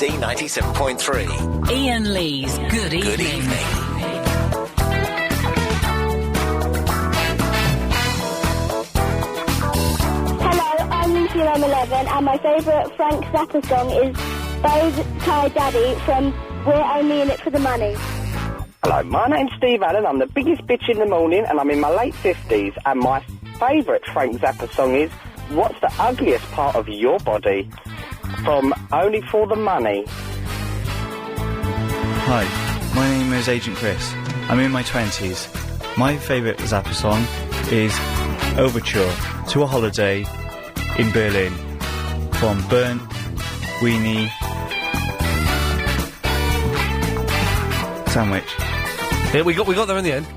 BBC 97.3. Iain Lee's Good Evening. Good evening. Hello, I'm Lucy and I'm 11, and my favourite Frank Zappa song is Bow Tie Daddy from We're Only In It For The Money. Hello, my name's Steve Allen. I'm the biggest bitch in the morning, and I'm in my late 50s, and my favourite Frank Zappa song is What's the Ugliest Part of Your Body? From Only For The Money. Hi, my name is Agent Chris. I'm in my 20s. My favourite Zappa song is Overture to a Holiday in Berlin from Bernd Weenie Sandwich. Yeah, we got there in the end.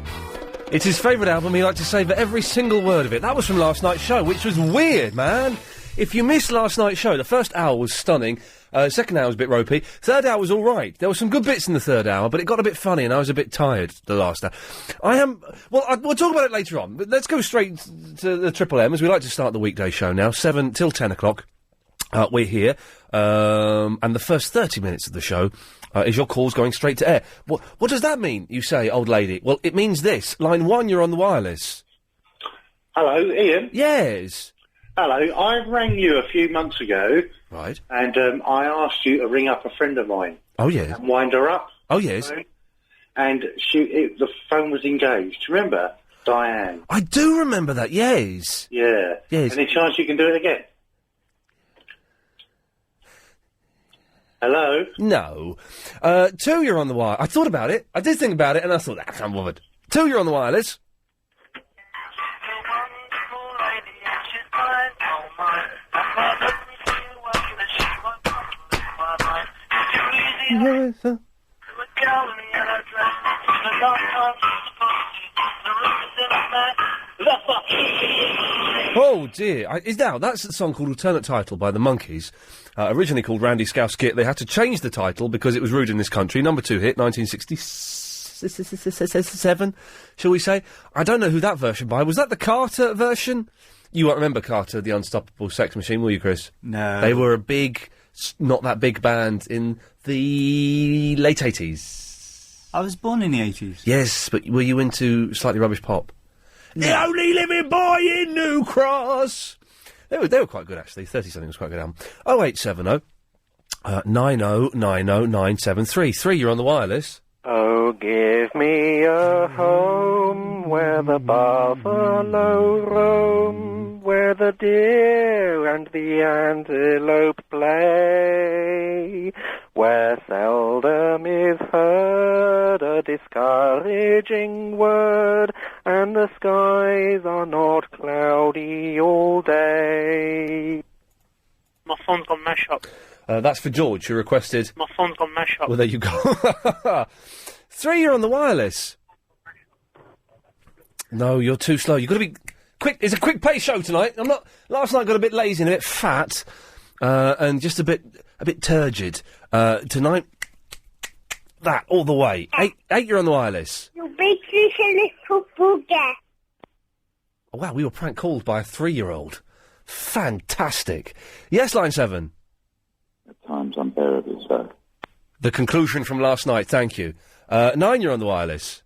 It's his favourite album. He liked to savour every single word of it. That was from last night's show, which was weird, man. If you missed last night's show, the first hour was stunning. Second hour was a bit ropey. Third hour was all right. There were some good bits in the third hour, but it got a bit funny, and I was a bit tired the last hour. We'll talk about it later on. But let's go straight to the Triple M, as we like to start the weekday show now, 7 till 10 o'clock. We're here, and the first 30 minutes of the show is your calls going straight to air. What does that mean, you say, old lady? Well, it means this. Line 1, you're on the wireless. Hello, Ian. Yes. Hello, I rang you a few months ago. Right. And I asked you to ring up a friend of mine. Oh, yes. And wind her up. Oh, yes. And the phone was engaged. Remember? Diane. I do remember that, yes. Yeah. Yes. Any chance you can do it again? Hello? No. 2, you're on the wire. I thought about it. I did think about it, and I thought, I can't bother. 2, you're on the wireless. Yes, oh dear! That's a song called Alternate Title by the Monkees, originally called Randy Scouse Skit. They had to change the title because it was rude in this country. Number 2 hit, 1967, shall we say? I don't know who that version by. Was that the Carter version? You won't remember Carter, the Unstoppable Sex Machine, will you, Chris? No. They were a big, not that big band in the late 80s. I was born in the 80s. Yes, but were you into slightly rubbish pop? No. The only living boy in New Cross. They were quite good, actually. 30-something was quite a good album. 0870 90 90 973. 3, you're on the wireless. Oh, give me a home where the buffalo roam, where the deer and the antelope play, where seldom is heard a discouraging word, and the skies are not cloudy all day. My phone's gone mash up. That's for George, who requested... My phone's gone mash up. Well, there you go. 3, you're on the wireless. No, you're too slow. You've got to be quick. It's a quick pace show tonight. Last night got a bit lazy and a bit fat, and just a bit turgid. Tonight, that all the way. 8, you're on the wireless. You're big little booger. Oh, wow, we were prank called by a 3-year-old. Fantastic. Yes, line 7. At times unbearably so. The conclusion from last night, thank you. 9, you're on the wireless.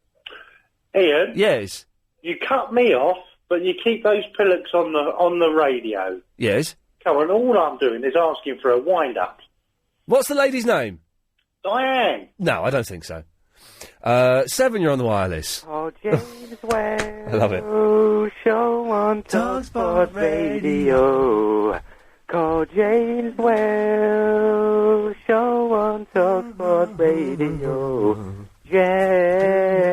Ian? Yes. You cut me off, but you keep those pillocks on the radio. Yes. Come on, all I'm doing is asking for a wind-up. What's the lady's name? Diane. No, I don't think so. 7, you're on the wireless. Oh, James Wells. I love it. Show on Talksport Radio. Call James Wells. Show on Talksport Radio. James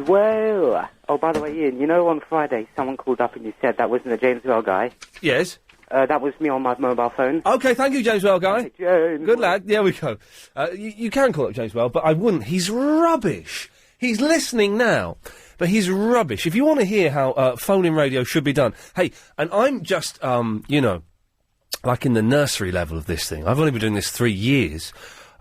Wells. Oh, by the way, Ian, you know on Friday someone called up and you said that wasn't the James Well guy? Yes. That was me on my mobile phone. OK, thank you, James Well guy. James Good lad. There we go. You can call up James Well, but I wouldn't. He's rubbish. He's listening now, but he's rubbish. If you want to hear how phone-in radio should be done, hey, and I'm just, like in the nursery level of this thing. I've only been doing this 3 years.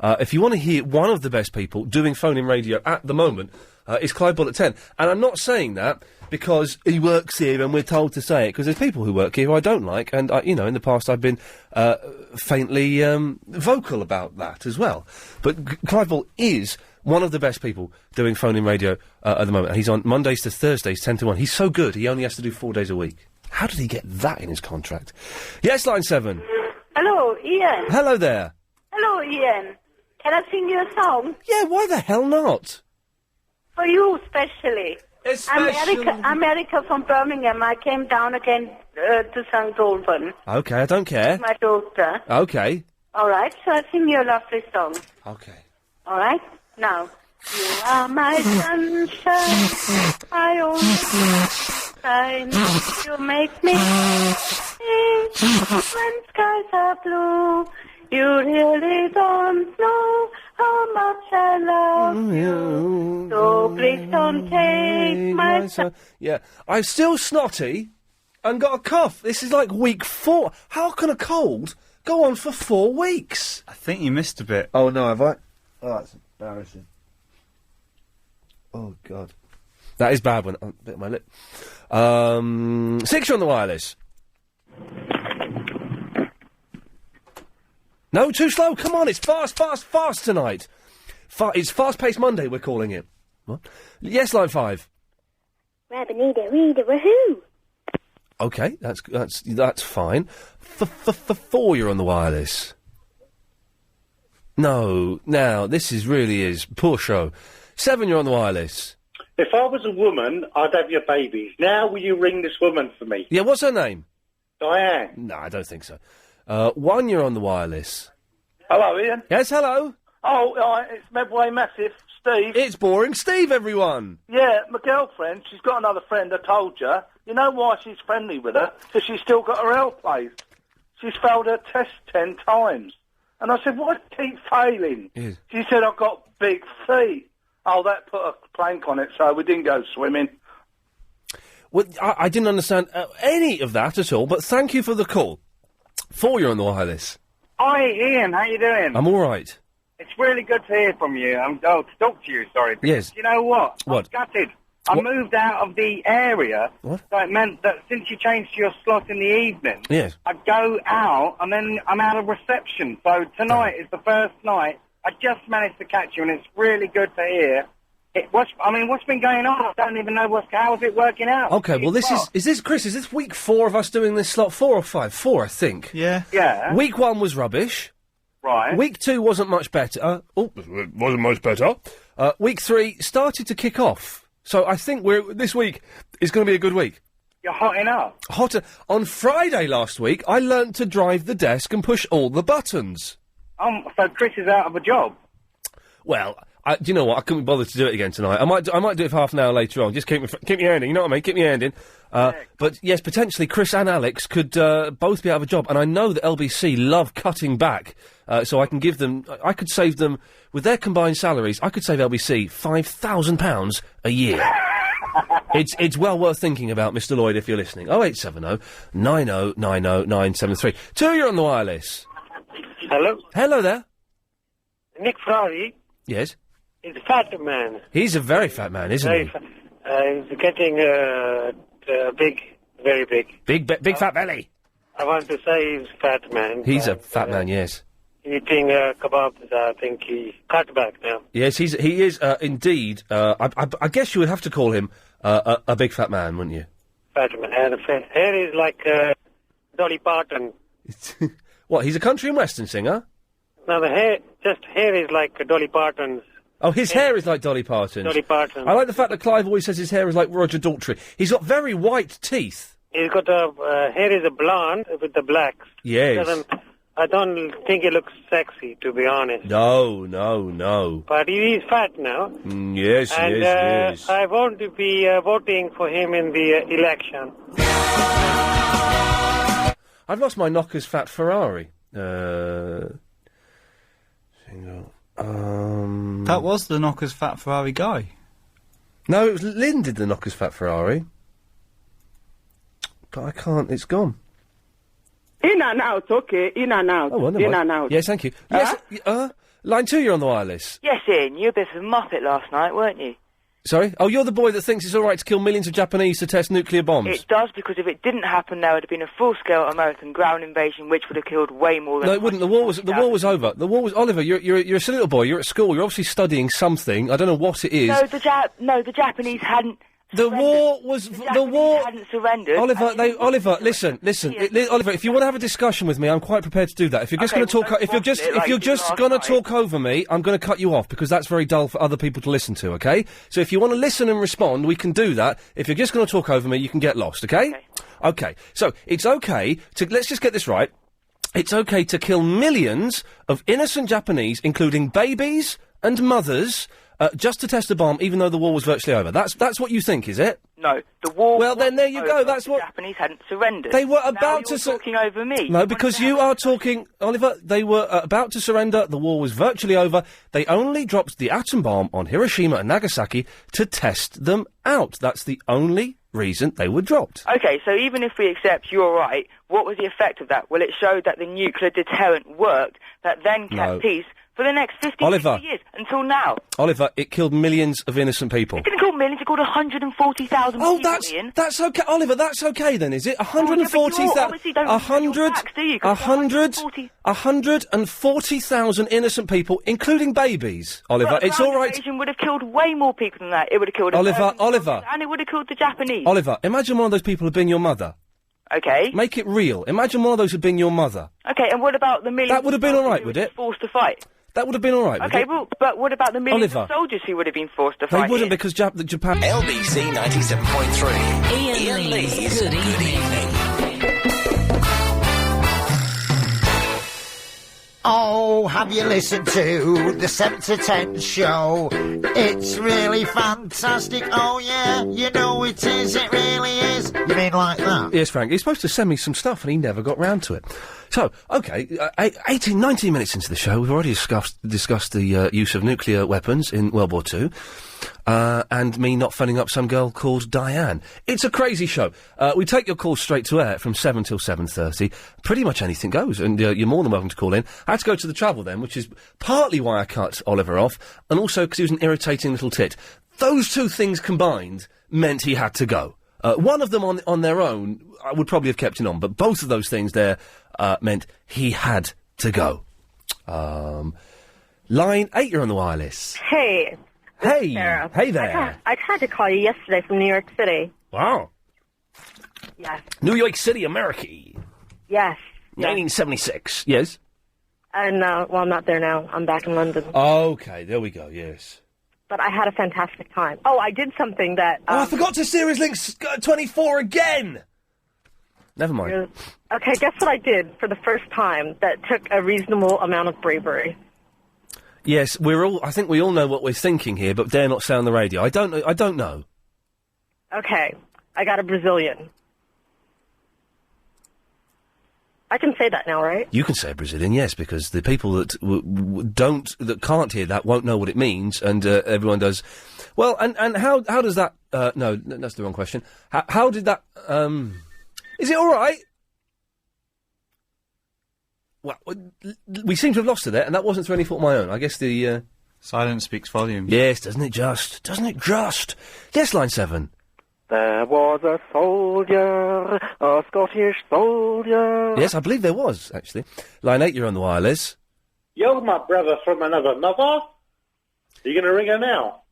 If you want to hear one of the best people doing phone-in radio at the moment, it's Clive Bull at 10. And I'm not saying that because he works here and we're told to say it, because there's people who work here who I don't like, and, in the past I've been faintly vocal about that as well. But Clive Bull is one of the best people doing phone-in radio at the moment. He's on Mondays to Thursdays, 10 to 1. He's so good, he only has to do 4 days a week. How did he get that in his contract? Yes, line 7. Hello, Ian. Hello there. Hello, Ian. Can I sing you a song? Yeah, why the hell not? For you, especially. Especially. America from Birmingham. I came down again to St. Alban. Okay, I don't care. With my daughter. Okay. All right, so I sing you a lovely song. Okay. All right? Now. You are my sunshine, my only sunshine. You make me sing when skies are blue. You really don't know how much I love you. So please don't take my son. Yeah, I'm still snotty and got a cough. This is like week 4. How can a cold go on for 4 weeks? I think you missed a bit. Oh, no, have I? Oh, that's embarrassing. Oh, God. That is bad when I bit my lip. 6, you're on the wireless. No, too slow. Come on, it's fast tonight. It's Fast-Paced Monday, we're calling it. What? Yes, line 5. Rabbanida, reader, woohoo! Okay, that's fine. 4, you're on the wireless. No, now, this really is poor show. 7, you're on the wireless. If I was a woman, I'd have your babies. Now will you ring this woman for me? Yeah, what's her name? Diane. No, I don't think so. 1, you're on the wireless. Hello, Ian. Yes, hello. Oh, it's Medway Massive, Steve. It's Boring Steve, everyone. Yeah, my girlfriend, she's got another friend, I told you. You know why she's friendly with her? Because she's still got her health placed. She's failed her test 10 times. And I said, why do you keep failing? Yes. She said, I've got big feet. Oh, that put a plank on it, so we didn't go swimming. Well, I didn't understand any of that at all, but thank you for the call. 4, you're on the wireless. Hi, Ian. How you doing? I'm all right. It's really good to hear from you. To talk to you, sorry. Yes. You know what? What? I'm gutted. I moved out of the area. What? So it meant that since you changed your slot in the evening, Yes. I'd go out and then I'm out of reception. So tonight is the first night. I just managed to catch you, and it's really good to hear. What's been going on? I don't even know how's it working out. Okay, well, is this, Chris, is this week 4 of us doing this slot? 4 or 5? 4, I think. Yeah. Yeah. Week 1 was rubbish. Right. Week 2 wasn't much better. Wasn't much better. Week 3 started to kick off. So I think this week is going to be a good week. You're hotting up. Hotter. On Friday last week, I learnt to drive the desk and push all the buttons. So Chris is out of a job. Well, do you know what? I couldn't be bothered to do it again tonight. I might do it for half an hour later on. Just keep your hand in. You know what I mean? Keep your hand in. But yes, potentially Chris and Alex could both be out of a job, and I know that LBC love cutting back. So I can give them. I could save them with their combined salaries. I could save LBC £5,000 a year. It's well worth thinking about, Mr. Lloyd, if you're listening. 0870 90 90 973. 2, you're on the wireless. Hello? Hello there. Nick Ferrari Yes? is a fat man. He's a very fat man, isn't he? He's getting big, very big. Big fat belly. I want to say he's a fat man. He's a fat man, yes. Eating kebabs, I think he cut back now. Yes, he is indeed. I guess you would have to call him a big fat man, wouldn't you? Fat man. And hair is like Dolly Parton. What, he's a country and western singer? No, the hair is like Dolly Parton's. Oh, his hair is like Dolly Parton's. Dolly Parton. I like the fact that Clive always says his hair is like Roger Daltrey. He's got very white teeth. He's got hair is a blonde with the blacks. Yes. I don't think he looks sexy, to be honest. No. But he is fat now. Yes, yes. I want to be voting for him in the election. I've lost my Knocker's Fat Ferrari. That was the Knocker's Fat Ferrari guy. No, it was Lynn did the Knocker's Fat Ferrari. But I can't, it's gone. In and out, okay. In and out. Oh, well, in and out. Yes, thank you. Yes, Line 2, you're on the wireless. Yes, Ian, you were a bit of a muppet last night, weren't you? Sorry? Oh, you're the boy that thinks it's all right to kill millions of Japanese to test nuclear bombs. It does, because if it didn't happen, there would have been a full-scale American ground invasion, which would have killed way more than... No, it wouldn't. The war was over. The war was... Oliver, you're a silly little boy. You're at school. You're obviously studying something. I don't know what it is. No, the Japanese hadn't... The war was... The war... hadn't surrendered. Oliver, listen. Oliver, if you want to have a discussion with me, I'm quite prepared to do that. If you're just going to talk... If you're just going to talk over me, I'm going to cut you off, because that's very dull for other people to listen to, okay? So if you want to listen and respond, we can do that. If you're just going to talk over me, you can get lost, okay? Okay. So, it's okay to... Let's just get this right. It's okay to kill millions of innocent Japanese, including babies and mothers... just to test a bomb, even though the war was virtually over. That's what you think, is it? No, the war. Well, then there you go. That's what the Japanese hadn't surrendered. They were about to. Talking over me. No, because you are talking, Oliver. They were about to surrender. The war was virtually over. They only dropped the atom bomb on Hiroshima and Nagasaki to test them out. That's the only reason they were dropped. Okay, so even if we accept you're right, what was the effect of that? Well, it showed that the nuclear deterrent worked. That then kept peace. For the next 50 years, until now. Oliver, it killed millions of innocent people. It didn't kill millions, it killed 140,000 people, Ian. That's okay, Oliver, that's okay then, is it? 140,000 innocent people, including babies, Oliver. It's all right. The invasion would have killed way more people than that. It would have killed Oliver. And it would have killed the Japanese. Oliver, imagine one of those people had been your mother. Okay. Make it real. Imagine one of those had been your mother. Okay, and what about the millions... That would have been all right, would it? ...forced to fight? That would have been all right, okay, well, but what about the millions of soldiers who would have been forced to fight? They wouldn't, because Japan... LBC 97.3. Ian Lee's Good Evening. Oh, have you listened to the 7 to 10 show? It's really fantastic. Oh, yeah, you know it is. It really is. You mean like that? Yes, Frank. He's supposed to send me some stuff, and he never got round to it. So, okay, 19 minutes into the show, we've already discussed the use of nuclear weapons in World War II, and me not phoning up some girl called Diane. It's a crazy show. We take your calls straight to air from 7 till 7:30. Pretty much anything goes, and you're more than welcome to call in. I had to go to the travel then, which is partly why I cut Oliver off, and also because he was an irritating little tit. Those two things combined meant he had to go. One of them on their own, I would probably have kept him on, but both of those things there meant he had to go. Line 8, you're on the wireless. Hey. Hey. Sarah. Hey there. I tried to call you yesterday from New York City. Wow. Yes. New York City, America. Yes. 1976. Yes. No, well, I'm not there now. I'm back in London. Okay, there we go, yes. But I had a fantastic time. Oh, I did something that... I forgot to Series Links 24 again! Never mind. Okay, guess what I did for the first time that took a reasonable amount of bravery? Yes, I think we all know what we're thinking here, but dare not say on the radio. I don't know. Okay, I got a Brazilian. I can say that now, right? You can say Brazilian, yes, because the people that that can't hear that won't know what it means, and everyone does. Well, and how does that? No, that's the wrong question. How did that? Is it all right? Well, we seem to have lost it there, and that wasn't through any fault of my own. I guess the silence speaks volumes. Yes, doesn't it just? Doesn't it just? Yes, line 7. There was a soldier, a Scottish soldier. Yes, I believe there was, actually. Line 8, you're on the wireless. You're my brother from another mother. Are you going to ring her now?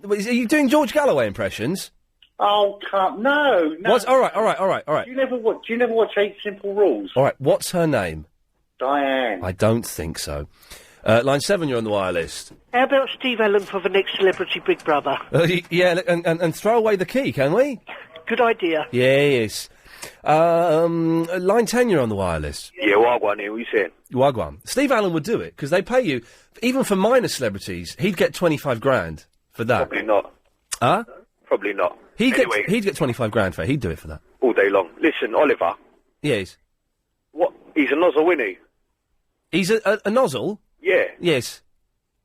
Are you doing George Galloway impressions? Oh, no. What's, all right. Do you never watch 8 Simple Rules? All right, what's her name? Diane. I don't think so. Line 7, you're on the wireless. How about Steve Allen for the next Celebrity Big Brother? Yeah, and throw away the key, can we? Good idea. Yes. Line 10, you're on the wireless. Yeah, Wagwan here, what are you saying? Wagwan. Steve Allen would do it, because they pay you, even for minor celebrities, he'd get 25 grand for that. Probably not. Huh? Probably not. He'd get 25 grand for it, he'd do it for that. All day long. Listen, Oliver. Yes. What? He's a nozzle, isn't he? He's a nozzle? Yeah. Yes.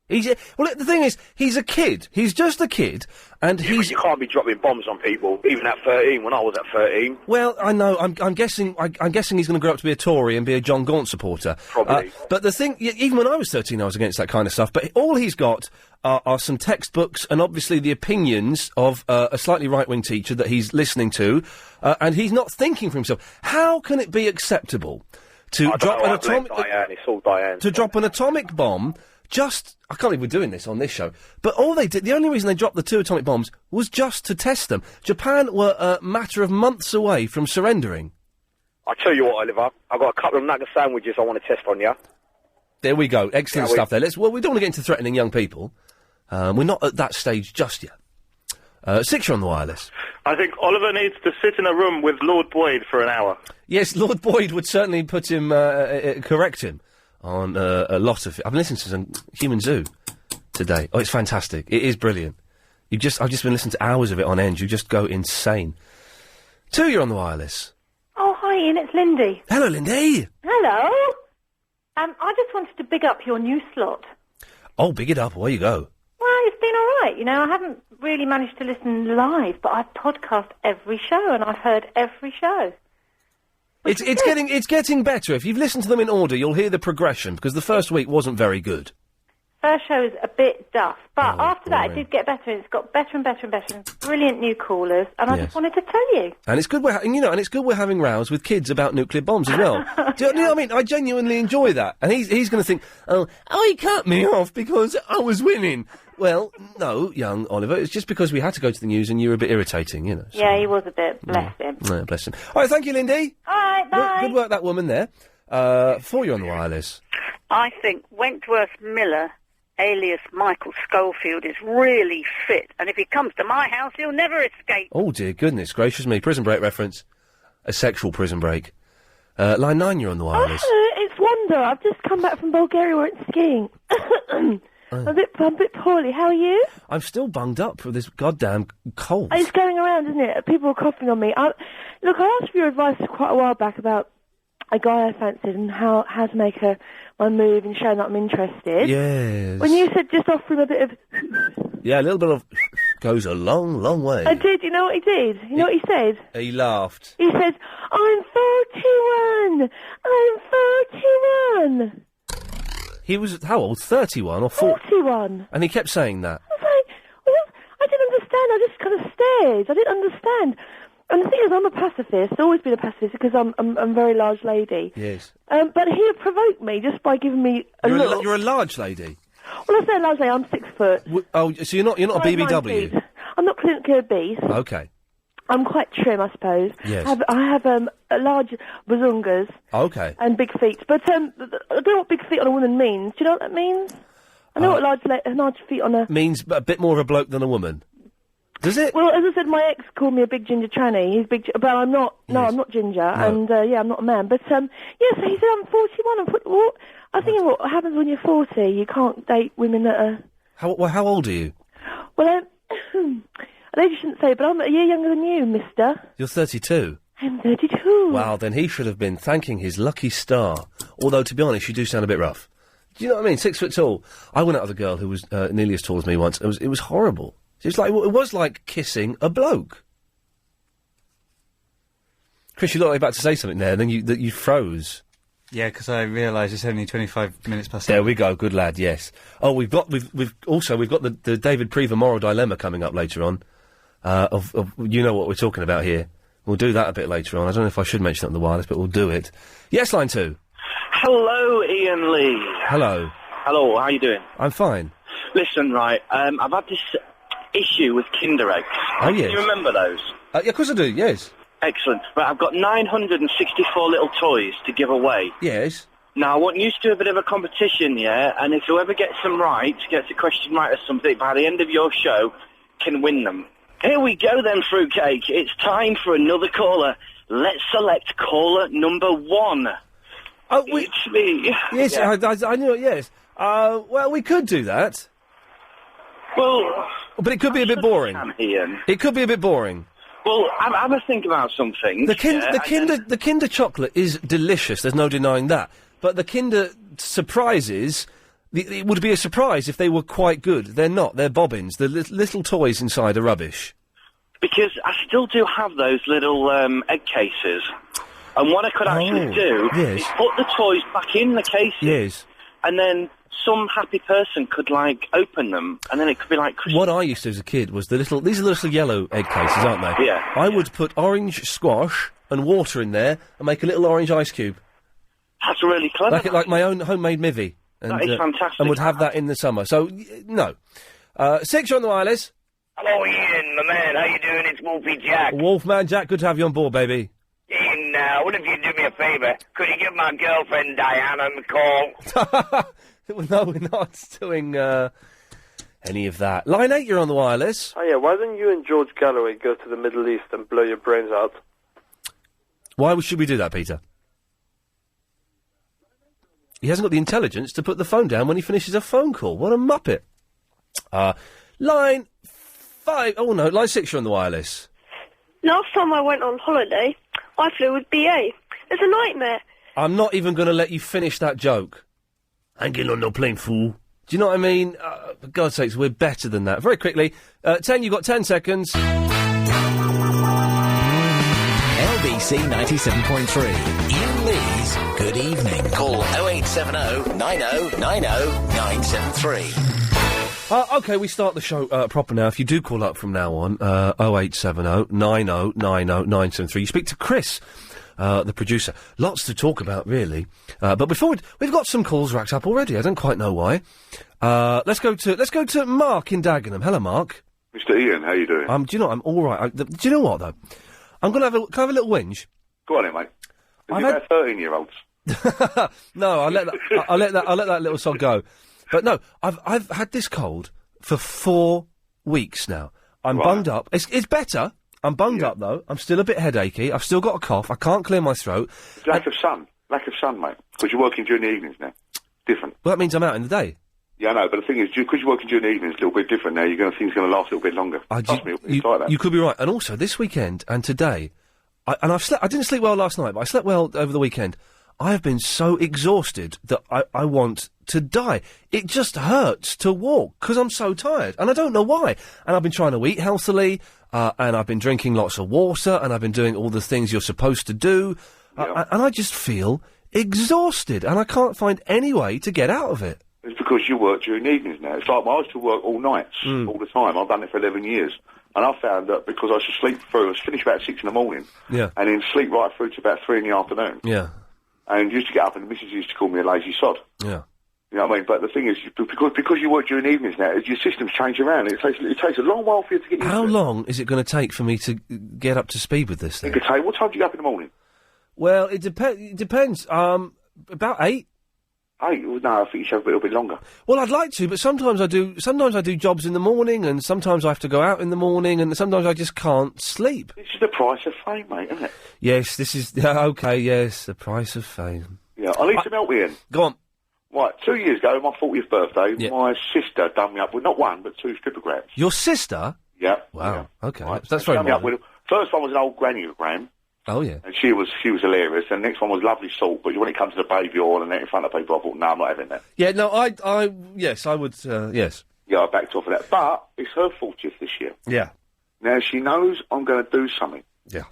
Well, the thing is, he's a kid. He's just a kid, and he's... You can't be dropping bombs on people, even at 13, when I was at 13. Well, I know. I'm guessing he's going to grow up to be a Tory and be a John Gaunt supporter. Probably. But the thing, even when I was 13, I was against that kind of stuff. But all he's got are some textbooks and obviously the opinions of a slightly right-wing teacher that he's listening to, and he's not thinking for himself. How can it be acceptable to drop an atomic... It's all Diane. To drop an atomic bomb... I can't believe we're doing this on this show. But all they did, the only reason they dropped the 2 atomic bombs was just to test them. Japan were a matter of months away from surrendering. I tell you what, Oliver, I've got a couple of nugget sandwiches I want to test on you. There we go. Excellent stuff there. We don't want to get into threatening young people. We're not at that stage just yet. 6, you're on the wireless. I think Oliver needs to sit in a room with Lord Boyd for an hour. Yes, Lord Boyd would certainly put him, correct him. On a lot of... I've been listening to some Human Zoo today. Oh, it's fantastic. It is brilliant. I've just been listening to hours of it on end. You just go insane. 2, you're on the wireless. Oh, hi, Ian. It's Lindy. Hello, Lindy. Hello. I just wanted to big up your new slot. Oh, big it up. Away you go. Well, it's been all right. You know, I haven't really managed to listen live, but I podcast every show, and I've heard every show. It's getting better. If you've listened to them in order, you'll hear the progression, because the first week wasn't very good. First show is a bit duff, but after that it did get better, and it's got better and better and better, and brilliant new callers, and I just wanted to tell you. And it's good we're having rows with kids about nuclear bombs as well. Do you know what I mean? I genuinely enjoy that. And he's going to think, oh, he cut me off because I was winning. Well, no, young Oliver, it's just because we had to go to the news and you were a bit irritating, you know. So. Yeah, he was a bit. Bless him. Yeah, bless him. All right, thank you, Lindy. All right, bye. Good work, that woman there. 4, you're on the wireless. I think Wentworth Miller, alias Michael Schofield, is really fit, and if he comes to my house, he'll never escape. Oh, dear goodness gracious me. Prison Break reference. A sexual Prison Break. Line 9, you're on the wireless. Oh, it's Wanda. I've just come back from Bulgaria where it's skiing. I'm a bit poorly. How are you? I'm still bunged up for this goddamn cold. It's going around, isn't it? People are coughing on me. Look, I asked for your advice quite a while back about a guy I fancied and how to make my move and show that I'm interested. Yes. When you said just offer him a bit of... Yeah, a little bit of goes a long, long way. I did. You know what he did? You know what he said? He laughed. He said, I'm 41! I'm 41! He was, how old? 31 or 41. And he kept saying that. I was like, well, I didn't understand. I just kind of stared. I didn't understand. And the thing is, I'm a pacifist. I've always been a pacifist because I'm a very large lady. Yes. But he had provoked me just by giving me a look. You're a large lady? Well, I say a large lady. I'm 6 foot. So you're not a BBW? I'm not clinically obese. Okay. I'm quite trim, I suppose. Yes. I have a large bazungas. Okay. And big feet. But I don't know what big feet on a woman means. Do you know what that means? I know what large feet on a... Means a bit more of a bloke than a woman. Does it? Well, as I said, my ex called me a big ginger tranny. He's big, but I'm not. No, I'm not ginger, and I'm not a man. But so he said I'm 41. I think what happens when you're 40, you can't date women that are. How old are you? Well, I know you shouldn't say, but I'm a year younger than you, Mister. You're 32. I'm 32. Wow, then he should have been thanking his lucky star. Although, to be honest, you do sound a bit rough. Do you know what I mean? 6 foot tall. I went out with a girl who was nearly as tall as me once. It was horrible. It was like kissing a bloke. Chris, you look like you're about to say something there, and then you froze. Yeah, because I realised it's only 25 minutes past. There we go, good lad. Yes. Oh, we've got the David Prever moral dilemma coming up later on. Of you know what we're talking about here. We'll do that a bit later on. I don't know if I should mention it on the wireless, but we'll do it. Yes, line 2. Hello, Ian Lee. Hello. Hello. How you doing? I'm fine. Listen, right. I've had this issue with Kinder eggs. Oh, yes. Do you remember those? Yeah, of course I do, yes. Excellent. Right, I've got 964 little toys to give away. Yes. Now, I want you to do a bit of a competition, yeah? And if whoever gets them right, gets a question right or something, by the end of your show, can win them. Here we go then, Fruitcake. It's time for another caller. Let's select caller number 1. Oh, it's me. Yes, Yeah. I knew it, yes. Well, we could do that. Well... But it could be a bit boring. Ian. It could be a bit boring. Well, have a think about something. The Kinder chocolate is delicious, there's no denying that. But the Kinder surprises It would be a surprise if they were quite good. They're not. They're bobbins. The little toys inside are rubbish. Because I still do have those little egg cases. And what I could actually do is put the toys back in the cases. Yes. And then some happy person could, like, open them, and then it could be like Christmas. What I used to as a kid was these are the little yellow egg cases, aren't they? Yeah. I would put orange squash and water in there and make a little orange ice cube. That's really clever. Like my own homemade mivvy. And, that is fantastic. And would have that in the summer. So, no. 6, you're on the wireless. Hello, Ian, my man. How you doing? It's Wolfie Jack. Wolfman Jack, good to have you on board, baby. Ian, what if you do me a favour? Could you give my girlfriend Diana a call? No, we're not doing any of that. Line 8, you're on the wireless. Oh, yeah, why don't you and George Galloway go to the Middle East and blow your brains out? Why should we do that, Peter? He hasn't got the intelligence to put the phone down when he finishes a phone call. What a muppet. Line 5... Oh, no, line 6, you're on the wireless. Last time I went on holiday, I flew with BA. It's a nightmare. I'm not even going to let you finish that joke. I ain't getting on no plane, fool. Do you know what I mean? For God's sakes, we're better than that. Very quickly, 10, you've got 10 seconds. LBC 97.3. Ian Lee's Good Evening. Call 0870 90 90 973. OK, we start the show proper now. If you do call up from now on, 0870 90 90 973. You speak to Chris, the producer. Lots to talk about, really. But before we've got some calls racked up already. I don't quite know why. Let's go to Mark in Dagenham. Hello, Mark. Mr. Ian, how you doing? Do you know, I'm all right. Do you know what, though? I'm going to can I have a little whinge? Go on then, mate. Is it about 13-year-olds? No, I'll let that little sod go. But no, I've had this cold for 4 weeks now. I'm bunged up. It's better. I'm bunged up, though. I'm still a bit headachy. I've still got a cough. I can't clear my throat. It's lack of sun, mate. Because you're working during the evenings now. Different. Well, that means I'm out in the day. Yeah, I know, but the thing is, because you're working during the evenings, it's a little bit different now. Things are going to last a little bit longer. Trust me, it's like that. You could be right. And also, this weekend and today, I didn't sleep well last night, but I slept well over the weekend. I have been so exhausted that I want to die. It just hurts to walk because I'm so tired, and I don't know why. And I've been trying to eat healthily, and I've been drinking lots of water, and I've been doing all the things you're supposed to do, and I just feel exhausted, and I can't find any way to get out of it. It's because you work during the evenings now. It's like I used to work all nights, all the time. I've done it for 11 years. And I found that because I should sleep through, I was finished about 6 in the morning. Yeah. And then sleep right through to about 3 in the afternoon. Yeah. And used to get up and the missus used to call me a lazy sod. Yeah. You know what I mean? But the thing is, because you work during the evenings now, your systems change around. It takes a long while for you to get used to it. How long is it going to take for me to get up to speed with this thing? It could take... What time do you get up in the morning? Well, it depends. About 8. 8? No, I think you should have a little bit longer. Well, I'd like to, but sometimes I do jobs in the morning, and sometimes I have to go out in the morning, and sometimes I just can't sleep. This is the price of fame, mate, isn't it? Yes, this is... OK, yes, the price of fame. Yeah, I need some help, Ian. Go on. Right, 2 years ago, my 40th birthday, my sister done me up with not 1, but 2 stripograms. Your sister? Yeah. Wow, yeah. OK. Right. That's very modern. First one was an old granny-ogram. Oh, yeah. And she was hilarious. And the next one was lovely salt, but when it comes to the baby oil and that in front of people, I thought, no, I'm not having that. Yeah, no, yes, I would, yes. Yeah, I backed off of that. But it's her 40th this year. Yeah. Now, she knows I'm going to do something. Yeah.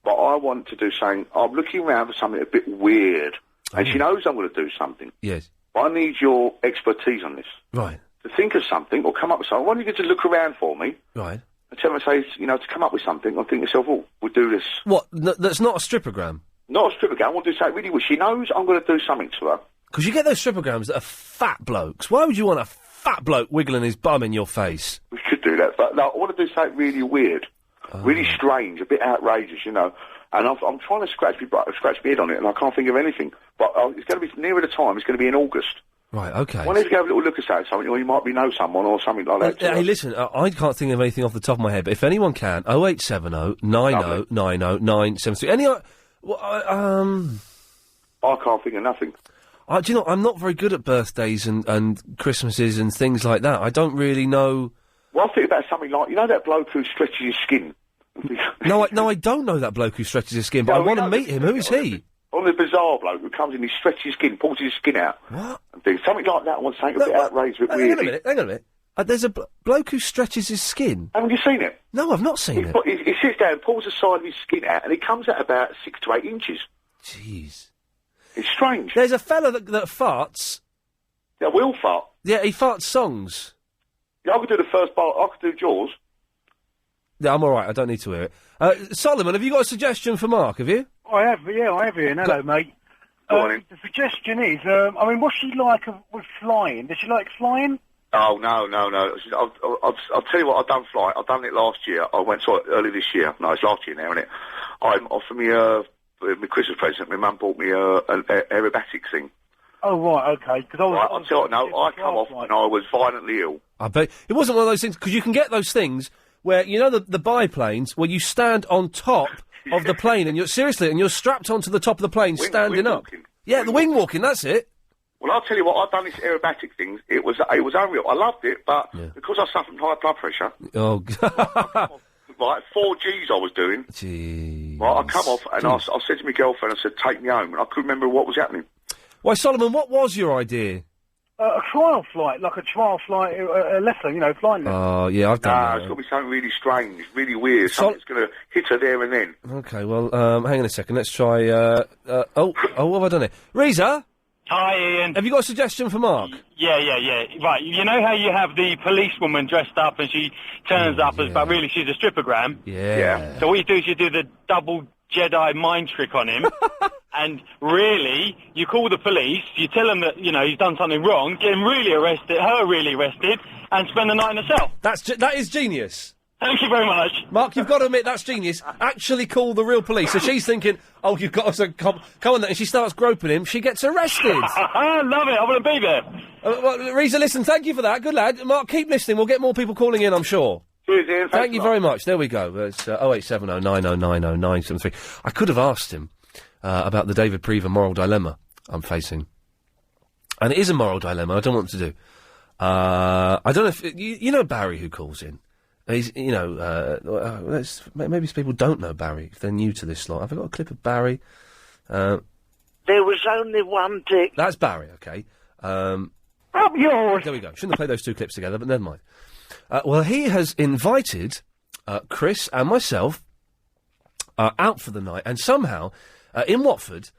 But I want to do something, I'm looking around for something a bit weird. And she knows I'm going to do something. Yes. But I need your expertise on this. Right. To think of something or come up with something. I want you to look around for me. Right. And tell me, to come up with something. I think to myself, oh, we'll do this. What? That's not a strippogram? Not a strippogram. I want to do something really weird. She knows I'm going to do something to her. Because you get those stripograms that are fat blokes. Why would you want a fat bloke wiggling his bum in your face? We could do that. But no, I want to do something really weird. Really strange, a bit outrageous, And I'm trying to scratch my head on it, and I can't think of anything. But it's going to be nearer the time. It's going to be in August. Right, OK. Why don't you go have a little look at something, or you might know someone or something like that. Hey, listen, I can't think of anything off the top of my head, but if anyone can, 0870 90 90 973. I can't think of nothing. Do you know, I'm not very good at birthdays and Christmases and things like that. I don't really know... Well, I think about something like, that bloke who stretches his skin? No, I don't know that bloke who stretches his skin, but I want to meet him. Who is he? On the bizarre bloke who comes in, he stretches his skin, pulls his skin out, what? and something like that. I want something a bit outrageous, a bit weird. Hang on a minute. There's a bloke who stretches his skin. Haven't you seen it? No, I've not seen it. He sits down, pulls the side of his skin out, and it comes out about 6 to 8 inches. Jeez. It's strange. There's a fella that farts. Yeah, Will fart. Yeah, he farts songs. Yeah, I could do the first part. I could do Jaws. Yeah, I'm all right. I don't need to hear it. Solomon, have you got a suggestion for Mark? Have you? I have, Ian. Hello, mate. The suggestion is, what's she like with flying? Does she like flying? Oh, no. I'll tell you what, I've done fly. I've done it last year. I went early this year. No, it's last year now, isn't it? For my Christmas present, my mum bought me an aerobatic thing. Oh, right, okay. I'll tell you, I come off and I was violently ill. I bet. It wasn't one of those things, because you can get those things where, you know, the biplanes, where you stand on top of the plane, and you're strapped onto the top of the plane, standing up. Walking. Yeah, the wing walking, that's it. Well, I'll tell you what, I've done this aerobatic thing. It was unreal. I loved it, but because I suffered from high blood pressure... Oh, right, 4 Gs I was doing. Jeez. Right, I come off, and I said to my girlfriend, I said, take me home, and I couldn't remember what was happening. Why, Solomon, what was your idea? A trial flight, like a trial flight, lesson, flying lesson. Oh, yeah, I've done that. It's got to be something really strange, really weird, something that's going to hit her there and then. Okay, well, hang on a second, let's try, what have I done here? Reza? Hi, Ian. Have you got a suggestion for Mark? Yeah. Right, you know how you have the policewoman dressed up and she turns up but really she's a strippogram? Yeah. So what you do is you do the double Jedi mind trick on him, and really, you call the police, you tell them that, he's done something wrong, get him really arrested, her really arrested, and spend the night in a cell. That is genius. Thank you very much. Mark, you've got to admit, that's genius. Actually call the real police. So she's thinking, oh, you've got to come on then, and she starts groping him, she gets arrested. I love it, I want to be there. Well, Reza, listen, thank you for that. Good lad. Mark, keep listening. We'll get more people calling in, I'm sure. Cheers, Ian. Thank you very much. There we go. It's 0870 9090 973. I could have asked him about the David Prever moral dilemma I'm facing. And it is a moral dilemma. I don't know what to do. I don't know if... You know Barry who calls in? He's, maybe people don't know Barry if they're new to this slot. Have I got a clip of Barry? There was only one dick. That's Barry, okay. I'm yours. There we go. Shouldn't have played those two clips together, but never mind. Well, he has invited Chris and myself out for the night, and somehow, in Watford,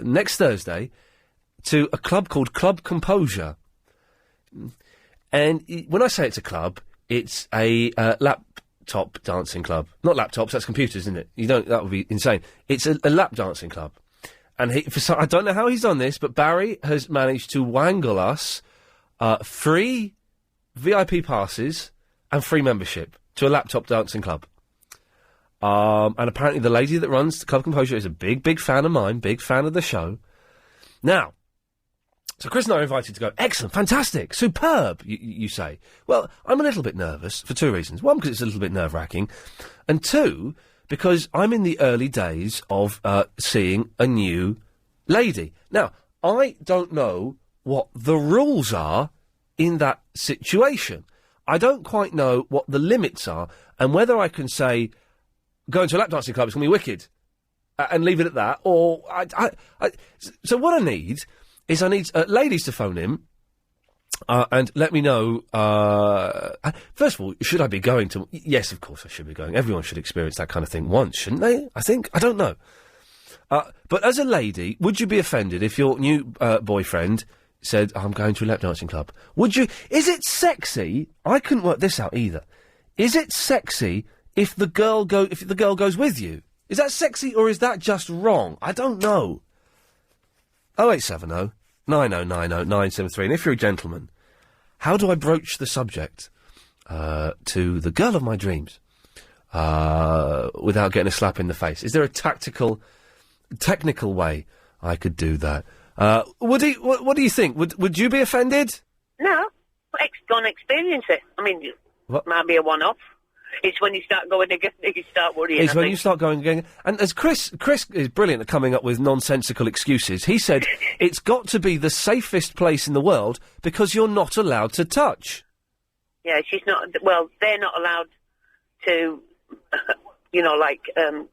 next Thursday, to a club called Club Composure. And when I say it's a club, it's a laptop dancing club. Not laptops, that's computers, isn't it? That would be insane. It's a lap dancing club. And I don't know how he's done this, but Barry has managed to wangle us free VIP passes and free membership to a laptop dancing club. And apparently the lady that runs the Club Composure is a big, big fan of mine, big fan of the show. Now, so Chris and I are invited to go. Excellent, fantastic, superb, you say. Well, I'm a little bit nervous for two reasons. One, because it's a little bit nerve-wracking. And two, because I'm in the early days of seeing a new lady. Now, I don't know what the rules are in that situation. I don't quite know what the limits are and whether I can say, going to a lap dancing club is going to be wicked and leave it at that, or... So what I need is ladies to phone in and let me know... first of all, should I be going to... Yes, of course I should be going. Everyone should experience that kind of thing once, shouldn't they? I think. I don't know. But as a lady, would you be offended if your new boyfriend said, I'm going to a lap dancing club? Would you... Is it sexy? I couldn't work this out either. Is it sexy if the girl goes with you? Is that sexy or is that just wrong? I don't know. 0870 9090 973. And if you're a gentleman, how do I broach the subject to the girl of my dreams without getting a slap in the face? Is there a technical way I could do that? Woody, what do you think? Would you be offended? No. Go and experience it. I mean, it might be a one-off. It's when you start going again that you start worrying. It's when you start going again. And as Chris is brilliant at coming up with nonsensical excuses. He said, it's got to be the safest place in the world because you're not allowed to touch. Yeah, she's not... Well, they're not allowed to,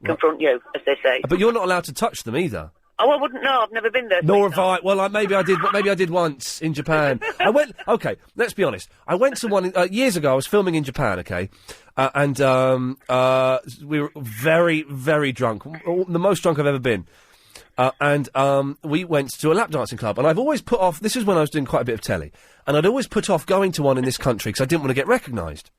confront you, as they say. But you're not allowed to touch them either. Oh, I wouldn't know. I've never been there. Nor have I. Well, maybe I did. Maybe I did once in Japan. I went. Okay, let's be honest. I went to one years ago. I was filming in Japan. Okay, and we were very, very drunk. The most drunk I've ever been. And we went to a lap dancing club, and I've always put off. This is when I was doing quite a bit of telly, and I'd always put off going to one in this country because I didn't want to get recognised.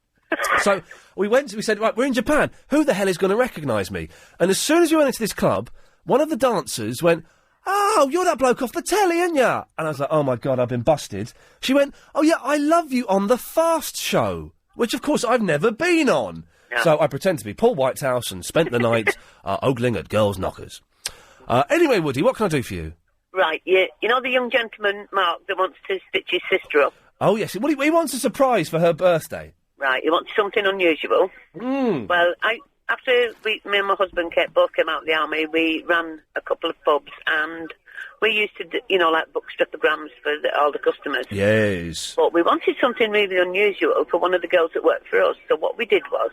So we went. We said, right, we're in Japan. Who the hell is going to recognise me? And as soon as we went into this club, one of the dancers went, "Oh, you're that bloke off the telly, aren't you?" And I was like, "Oh my God, I've been busted." She went, "Oh yeah, I love you on the Fast Show," which of course I've never been on. Yeah. So I pretend to be Paul Whitehouse and spent the night ogling at girls' knockers. Anyway, Woody, what can I do for you? Right, you know the young gentleman, Mark, that wants to stitch his sister up? Oh, yes. He wants a surprise for her birthday. Right, he wants something unusual. Well, after me and my husband both came out of the army, we ran a couple of pubs, and we used to, like book stripograms for all the customers. Yes. But we wanted something really unusual for one of the girls that worked for us. So what we did was,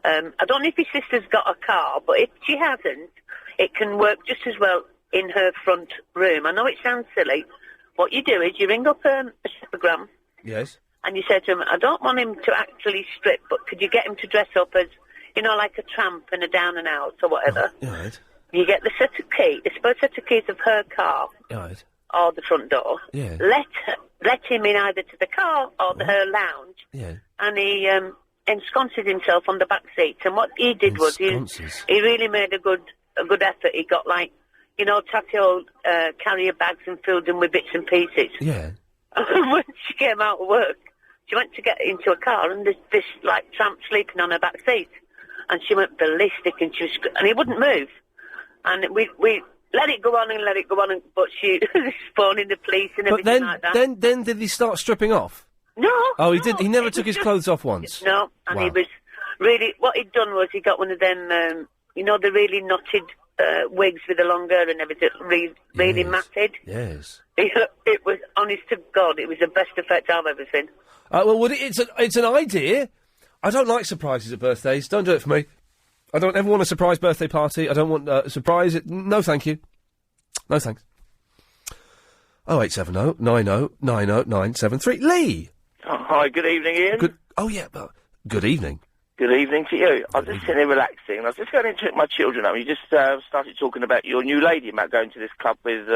I don't know if his sister's got a car, but if she hasn't, it can work just as well in her front room. I know it sounds silly. What you do is you ring up a stripogram. Yes. And you say to him, I don't want him to actually strip, but could you get him to dress up as, like a tramp and a down and out or whatever? Right. You get the set of keys, the spare set of keys of her car. Right. Or the front door. Yeah. Let him in either to the car or her lounge. Yeah. And he ensconces himself on the back seat. And what he did was he really made a good effort. He got tacky old carrier bags and filled them with bits and pieces. Yeah. And when she came out of work, she went to get into a car, and there's this tramp sleeping on her back seat, and she went ballistic, and he wouldn't move, and we let it go on, but she was phoning the police and everything like that. Then did he start stripping off? No. Oh, he did. He never took his clothes off once. No, and he was really. What he'd done was he got one of them, the really knotted wigs with the long hair and everything, really matted. Yes. It was, honest to God, it was the best effect I've ever seen. Well, Woody, it's an idea. I don't like surprises at birthdays. Don't do it for me. I don't ever want a surprise birthday party. I don't want a surprise. No, thank you. No, thanks. 0870 90 90 973. Lee! Oh, hi, good evening, Ian. Good evening. Good evening to you. I was just sitting here relaxing. I was just going to take my children up. You just started talking about your new lady, Matt, going to this club with,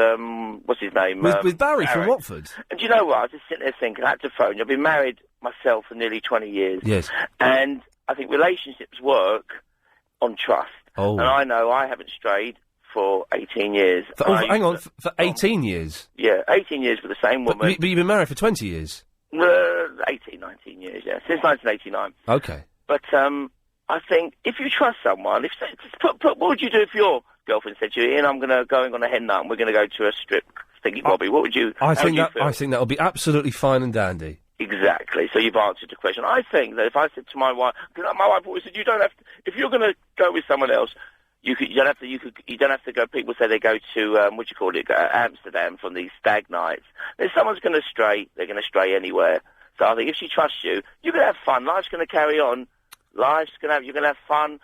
what's his name? With Barry from Watford. And do you know what? I was just sitting there thinking, I had to phone you. I've been married myself for nearly 20 years. Yes. And I think relationships work on trust. Oh. And I know I haven't strayed for 18 years. Hang on, for 18 years? Yeah, 18 years with the same woman. But you've been married for 20 years? 18, 19 years, yeah. Since 1989. Okay. But I think if you trust someone, what would you do if your girlfriend said to you, Ian, I'm going on a hen night and we're going to go to a strip thingy bobby? What would you? I think that would be absolutely fine and dandy. Exactly. So you've answered the question. I think that if I said to my wife, because my wife always said, you don't have to. If you're going to go with someone else, you don't have to go. People say they go to Amsterdam from these stag nights. If someone's going to stray, they're going to stray anywhere. So I think if she trusts you, you're going to have fun. Life's going to carry on. You're going to have fun.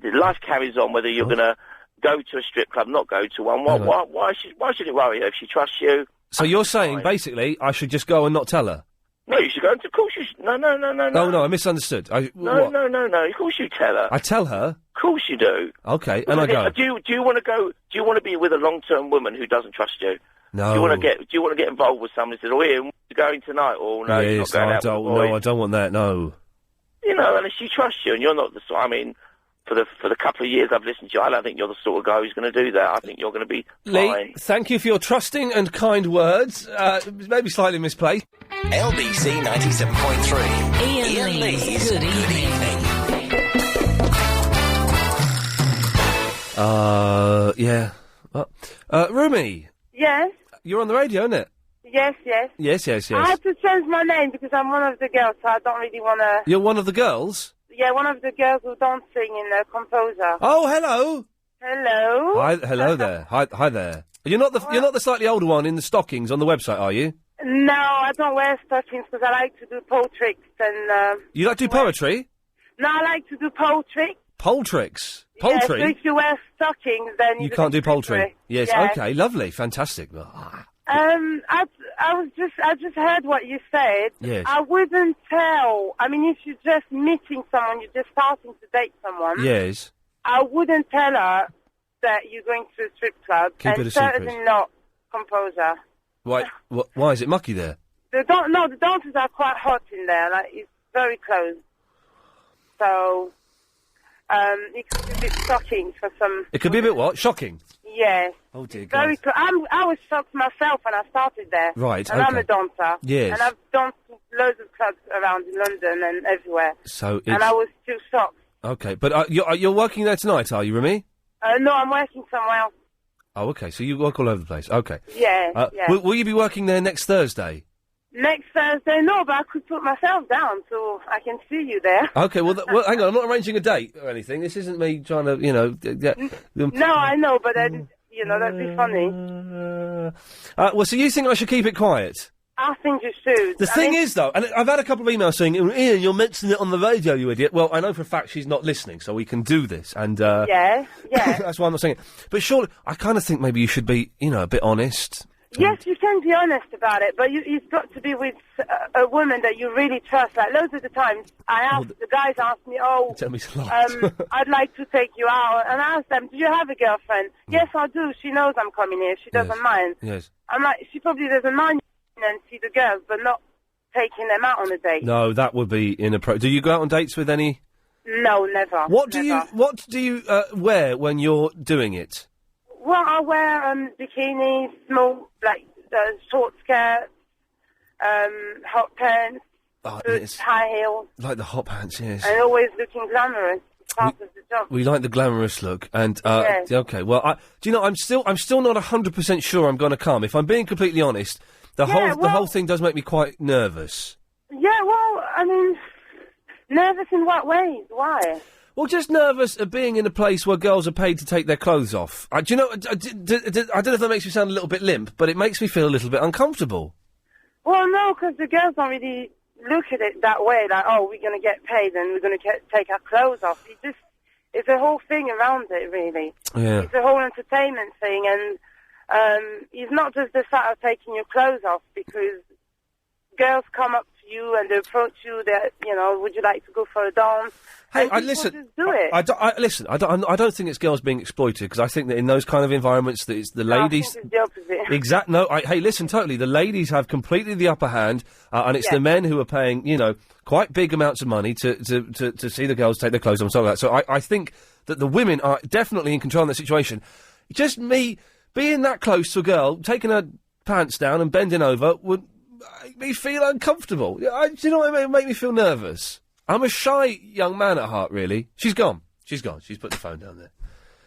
Life carries on whether you're going to go to a strip club, not go to one. Why should it worry her if she trusts you? So you're saying, basically, I should just go and not tell her? No, you should go. Of course you should. No. No, I misunderstood. No. Of course you tell her. I tell her? Of course you do. Okay, and I go. Do you want to go? Do you want to be with a long-term woman who doesn't trust you? No. Do you want to get involved with someone who says, "Oh, Ian, we're going tonight"? Or no, you're not going out with a boy. No, I don't want that. No. And if she trusts you, and you're not the sort. I mean, for the couple of years I've listened to you, I don't think you're the sort of guy who's going to do that. I think you're going to be fine. Lee, thank you for your trusting and kind words. Maybe slightly misplaced. LBC 97.3. Ian Lee's Good Evening. Yeah. Rumi. Yes? You're on the radio, isn't it? Yes. Yes. I have to change my name because I'm one of the girls, so I don't really want to... You're one of the girls? Yeah, one of the girls who don't sing in the composer. Oh, hello. Hello. Hello there. Hi there. You're not the slightly older one in the stockings on the website, are you? No, I don't wear stockings because I like to do poetry and... You like to do poetry? No, I like to do poetry. Pole tricks. Yeah, so Poultry? if you wear stockings, then You can't do poultry. Yes, Yeah. okay, lovely, fantastic. I just heard what you said. Yes. I wouldn't tell. I mean, if you're just meeting someone, you're just starting to date someone. Yes. I wouldn't tell her that you're going to a strip club, Keep and it a secret. certainly not compose her. Why is it mucky there? The dancers are quite hot in there. Like, it's very close. So, it could be a bit shocking for some. It could be a bit what? Shocking. Yes. Oh dear God. Very close. I was shocked myself when I started there. Right, And I'm okay. a dancer. Yes. And I've danced loads of clubs around in London and everywhere. So it's... And I was still shocked. Okay, but you're working there tonight, are you, Remy? No, I'm working somewhere else. Oh, okay, so you work all over the place. Okay. Yeah, yeah. Will you be working there next Thursday? Next Thursday, no, but I could put myself down so I can see you there. Okay, well, hang on, I'm not arranging a date or anything. This isn't me trying to, No, I know, but that'd be funny. Well, so you think I should keep it quiet? I think you should. The thing is, though, and I've had a couple of emails saying, Ian, you're mentioning it on the radio, you idiot. Well, I know for a fact she's not listening, so we can do this, and... Yeah. That's why I'm not saying it. But surely, I kind of think maybe you should be, a bit honest. Yes, you can be honest about it, but you've got to be with a woman that you really trust. Like, loads of the times, the guys ask me, Tell me a lot. I'd like to take you out, and I ask them, do you have a girlfriend? Yes, I do. She knows I'm coming here. She doesn't mind. Yes. I'm like, she probably doesn't mind and see the girls, but not taking them out on a date. No, that would be inappropriate. Do you go out on dates with any... No, never. What do you wear when you're doing it? Well, I wear bikinis, small, short skirts, hot pants, boots, high heels, Like the hot pants, yes. and always looking glamorous. It's part of the job. We like the glamorous look, and Yes. okay. Well, do you know? I'm still not 100% sure I'm going to come. If I'm being completely honest, the whole thing does make me quite nervous. Yeah, well, I mean, nervous in what ways? Why? Well, just nervous of being in a place where girls are paid to take their clothes off. Do you know? I don't know if that makes me sound a little bit limp, but it makes me feel a little bit uncomfortable. Well, no, because the girls don't really look at it that way. Like, oh, we're going to get paid and we're going to take our clothes off. It's a whole thing around it, really. Yeah. It's a whole entertainment thing, and it's not just the fact of taking your clothes off, because girls come up to you and they approach you. That would you like to go for a dance? Hey, and listen. Just do it. I don't think it's girls being exploited, because I think that in those kind of environments, that it's the ladies. I think it's the opposite. No. Hey, listen. Totally, the ladies have completely the upper hand, and it's the men who are paying, quite big amounts of money to see the girls take their clothes off and stuff like that. So I think that the women are definitely in control of the situation. Just me being that close to a girl, taking her pants down and bending over would make me feel uncomfortable. Do you know what I mean? It would make me feel nervous. I'm a shy young man at heart, really. She's gone. She's put the phone down there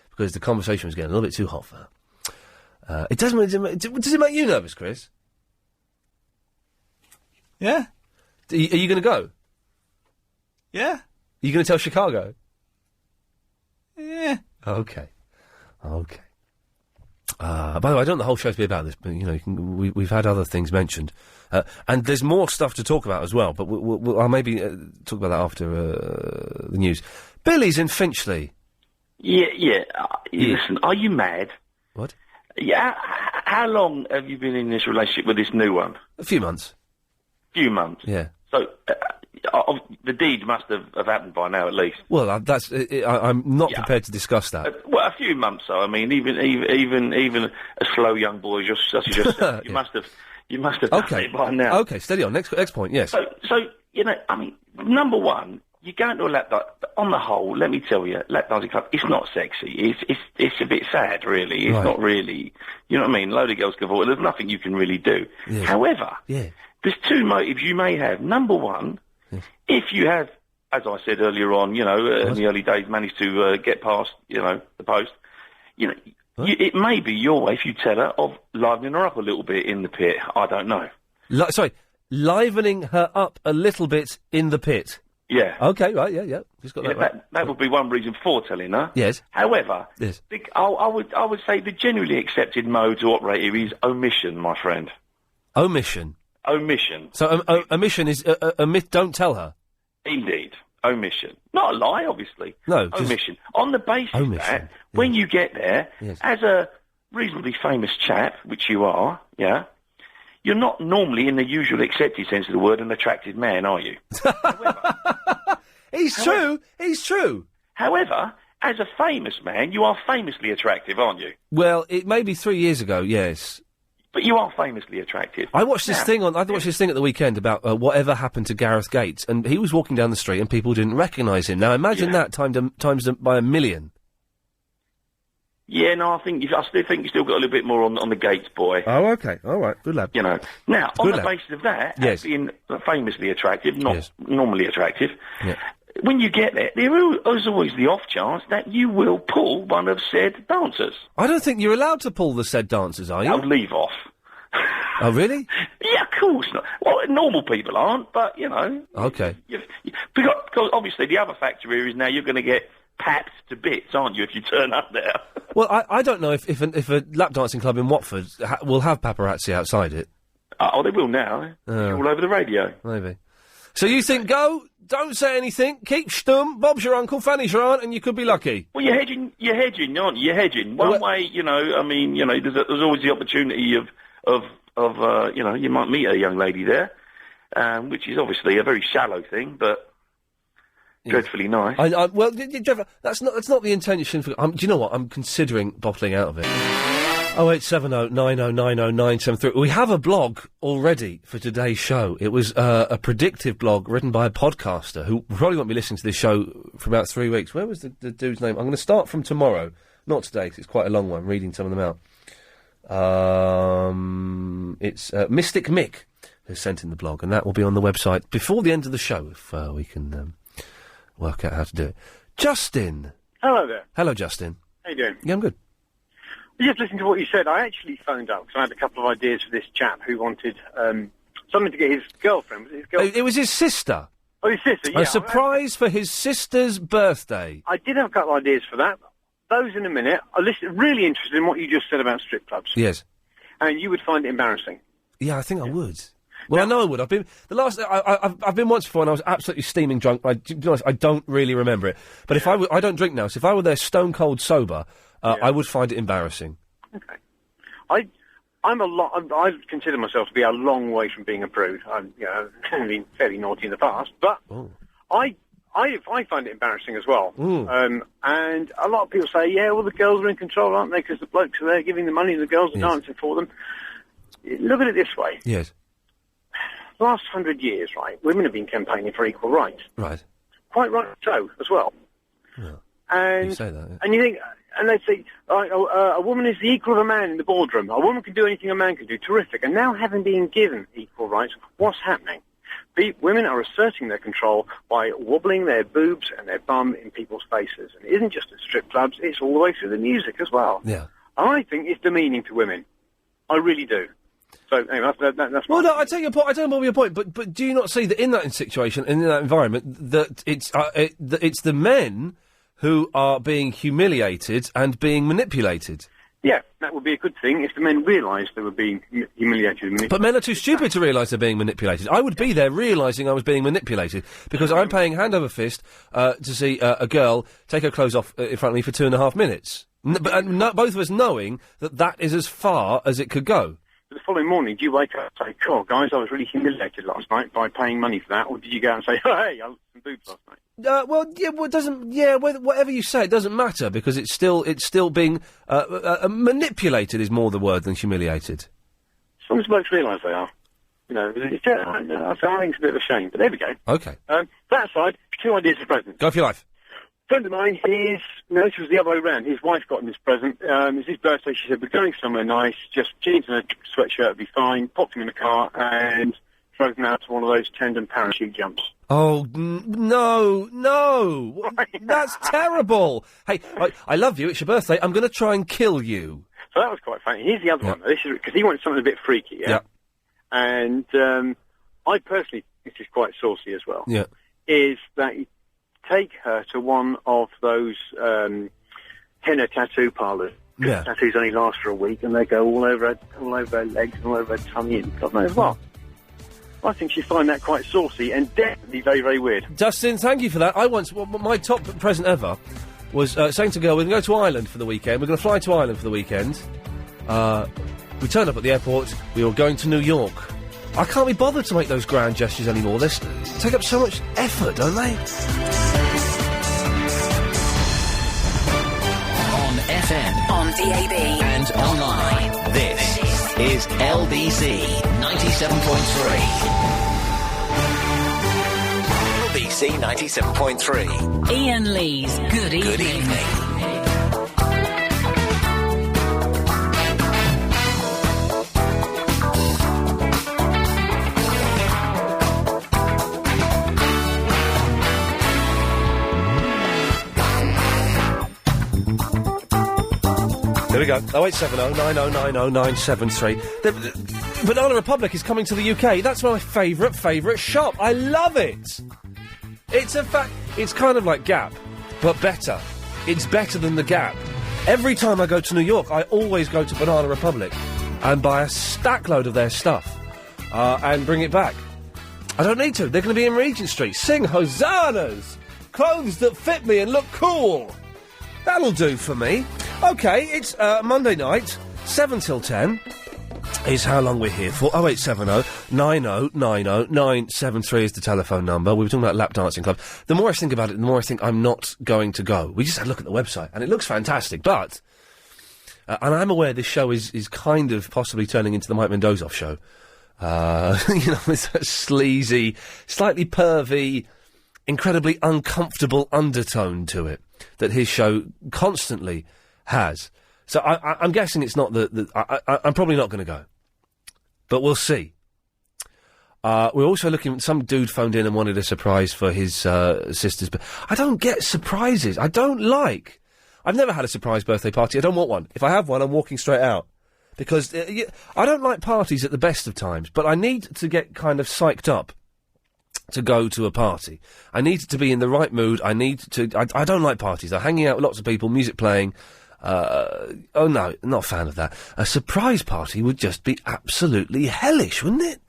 because the conversation was getting a little bit too hot for her. Does it make you nervous, Chris? Yeah. Are you going to go? Yeah. Are you going to tell Chicago? Yeah. Okay. By the way, I don't want the whole show to be about this, but we've had other things mentioned, and there's more stuff to talk about as well. But I'll maybe talk about that after the news. Billy's in Finchley. Yeah. Listen, are you mad? What? Yeah. How long have you been in this relationship with this new one? A few months. Yeah. So the deed must have happened by now, at least. Well, I'm not prepared to discuss that. Well, a few months. So I mean, even a slow young boy such as yourself, you must have done it by now. Okay, steady on. Next point. Yes. So I mean, number one, you go into a lap dance. On the whole, let me tell you, lap dancing club, it's not sexy. It's a bit sad, really. It's not really. You know what I mean? A load of girls go forward. There's nothing you can really do. Yeah. However, yeah. There's two motives you may have. Number one, if you have, as I said earlier on, in the early days, managed to get past, the post, it may be your way, if you tell her, of livening her up a little bit in the pit. I don't know. Livening her up a little bit in the pit. Yeah. Okay, right, yeah. Just got that right. That would be one reason for telling her. Yes. However, yes. I would say the generally accepted mode to operate here is omission, my friend. Omission? Omission. So omission is don't tell her? Indeed. omission. Not a lie, obviously. No, just- omission. On the basis that when you get there, as a reasonably famous chap, which you are, yeah, you're not normally, in the usual accepted sense of the word, an attractive man, are you? He's true. However, as a famous man, you are famously attractive, aren't you? Well, it may be 3 years ago, yes. But you are famously attractive. I watched this thing at the weekend about whatever happened to Gareth Gates, and he was walking down the street and people didn't recognise him. Now imagine that times by 1 million. Yeah, no, I still think you still got a little bit more on the Gates boy. Oh, okay, all right, good lad. You know, now on Good the lad. basis of that, Yes. being famously attractive, not Yes. normally attractive. Yeah. When you get there, there is always the off chance that you will pull one of said dancers. I don't think you're allowed to pull the said dancers, are you? I'll leave off. Oh, really? Yeah, of course not. Well, normal people aren't, but, you know. Okay. Because obviously the other factor here is now you're going to get papped to bits, aren't you, if you turn up there? Well, I don't know if a lap dancing club in Watford will have paparazzi outside it. Oh, they will now. It's all over the radio. Maybe. So you think, go, don't say anything, keep stum, Bob's your uncle, Fanny's your aunt, and you could be lucky. Well, you're hedging, aren't you? You're hedging. One way, you know, I mean, you know, there's always the opportunity of, you know, you might meet a young lady there, which is obviously a very shallow thing, but dreadfully nice. Well, that's not the intention. Do you know what? I'm considering bottling out of it. 0870 9090 973. We have a blog already for today's show. It was a predictive blog written by a podcaster who probably won't be listening to this show for about 3 weeks. Where was the dude's name? I'm going to start from tomorrow, not today, 'cause it's quite a long one. I'm reading some of them out. It's Mystic Mick who sent in the blog, and that will be on the website before the end of the show if we can work out how to do it. Justin. Hello there. Hello, Justin. How you doing? Yeah, I'm good. Just listening to what you said, I actually phoned up because I had a couple of ideas for this chap who wanted something to get his girlfriend. Was it his girlfriend? It was his sister. Oh, his sister, yeah. A surprise for his sister's birthday. I did have a couple of ideas for that. Those in a minute. I'm really interested in what you just said about strip clubs. Yes. And you would find it embarrassing. Yeah, I think I would. Well, I know I would. I've been once before, and I was absolutely steaming drunk. To be honest, I don't really remember it. But if I don't drink now, so if I were there stone cold sober, I would find it embarrassing. Okay. I consider myself to be a long way from being a prude. I've been fairly naughty in the past, but I find it embarrassing as well. And a lot of people say, yeah, well, the girls are in control, aren't they? Because the blokes are there giving the money and the girls are dancing for them. Look at it this way. Yes. The last 100 years, right, women have been campaigning for equal rights. Right. Quite right so, as well. Yeah. And, You say that, yeah. and you think, and they say, a woman is the equal of a man in the boardroom. A woman can do anything a man can do. Terrific. And now, having been given equal rights, what's happening? Women are asserting their control by wobbling their boobs and their bum in people's faces. And it isn't just at strip clubs, it's all the way through the music as well. Yeah. I think it's demeaning to women. I really do. So, anyway, that's Well, no, I take your point. I don't know your point, but do you not see that in that situation, in that environment, that it's the men who are being humiliated and being manipulated? Yeah, that would be a good thing if the men realised they were being humiliated. But men are too stupid to realise they're being manipulated. I would be there realising I was being manipulated because I'm paying hand over fist to see a girl take her clothes off in front of me for 2.5 minutes. Both of us knowing that is as far as it could go. The following morning, do you wake up and say, "God, guys, I was really humiliated last night by paying money for that," or did you go out and say, "Hey, I looked some boobs last night"? Well, yeah, well, it doesn't. Yeah, whatever you say, it doesn't matter because it's still being manipulated. Is more the word than humiliated. Some blokes realise they are. You know, I think it's a bit of a shame, but there we go. Okay. That aside, 2 ideas for present. Go for your life. A friend of mine, this was the other way around. His wife got him this present. It's his birthday. She said, "We're going somewhere nice, just jeans and a sweatshirt would be fine." Popped him in the car and drove him out to one of those tandem parachute jumps. Oh, no. That's terrible. Hey, I love you. It's your birthday. I'm going to try and kill you. So that was quite funny. Here's the other one. This is because he wanted something a bit freaky, yeah? And I personally think this is quite saucy as well. Yeah. Is that you take her to one of those henna tattoo parlours. Yeah. Tattoos only last for a week, and they go all over her legs and all over her tummy and God knows what. I think she'd find that quite saucy and definitely very, very weird. Justin, thank you for that. My top present ever was saying to a girl, we're going to go to Ireland for the weekend. We're going to fly to Ireland for the weekend. We turned up at the airport. We were going to New York. I can't be bothered to make those grand gestures anymore. They take up so much effort, don't they? On FM, on DAB, and online. This is LBC 97.3. LBC 97.3. Iain Lee's Good Evening. Good evening. There we go. 0870 9090 973. The Banana Republic is coming to the UK. That's my favourite shop. I love it. It's it's kind of like Gap, but better. It's better than the Gap. Every time I go to New York, I always go to Banana Republic and buy a stack load of their stuff and bring it back. I don't need to. They're going to be in Regent Street. Sing hosannas! Clothes that fit me and look cool. That'll do for me. OK, it's Monday night, 7 till 10 is how long we're here for. 0870 9090 973 is the telephone number. We were talking about Lap Dancing Club. The more I think about it, the more I think I'm not going to go. We just had a look at the website, and it looks fantastic, but... and I'm aware this show is kind of possibly turning into the Mike Mendoza show. It's a sleazy, slightly pervy, incredibly uncomfortable undertone to it that his show constantly has. So I'm guessing it's not I'm probably not going to go. But we'll see. We're also looking... Some dude phoned in and wanted a surprise for his sisters. But I don't get surprises. I've never had a surprise birthday party. I don't want one. If I have one, I'm walking straight out. Because I don't like parties at the best of times. But I need to get kind of psyched up to go to a party. I need to be in the right mood. I don't like parties. I'm hanging out with lots of people, music playing... oh no, not a fan of that. A surprise party would just be absolutely hellish, wouldn't it?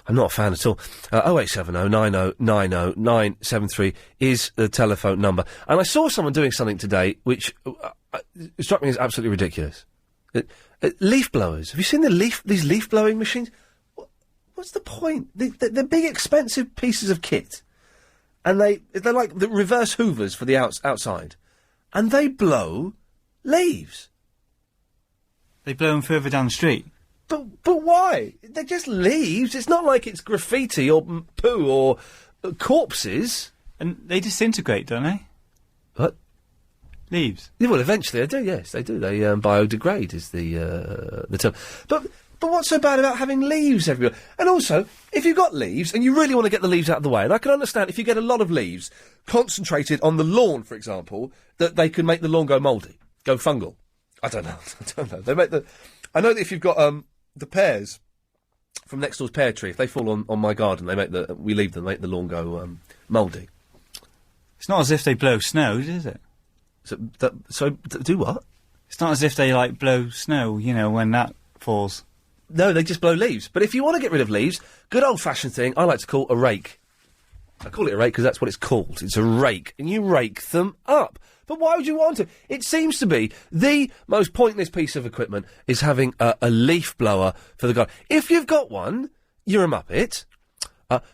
I'm not a fan at all. 0870 9090 973 is the telephone number. And I saw someone doing something today which struck me as absolutely ridiculous. Leaf blowers. Have you seen these leaf blowing machines? What's the point? They're big, expensive pieces of kit, and they're like the reverse hoovers for the outside. And they blow leaves. They blow them further down the street. But why? They're just leaves. It's not like it's graffiti or poo or corpses. And they disintegrate, don't they? What? Leaves. Yeah, well, eventually they do, yes, they do. They biodegrade is the term. But what's so bad about having leaves everywhere? And also, if you've got leaves and you really want to get the leaves out of the way, and I can understand if you get a lot of leaves concentrated on the lawn, for example, that they can make the lawn go mouldy, go fungal. I don't know. They make I know that if you've got the pears from next door's pear tree, if they fall on my garden, we leave them, make the lawn go mouldy. It's not as if they blow snow, is it? So do what? It's not as if they blow snow, when that falls. No, they just blow leaves. But if you want to get rid of leaves, good old-fashioned thing I like to call a rake. I call it a rake because that's what it's called. It's a rake. And you rake them up. But why would you want to? It seems to be the most pointless piece of equipment is having a leaf blower for the garden. If you've got one, you're a muppet.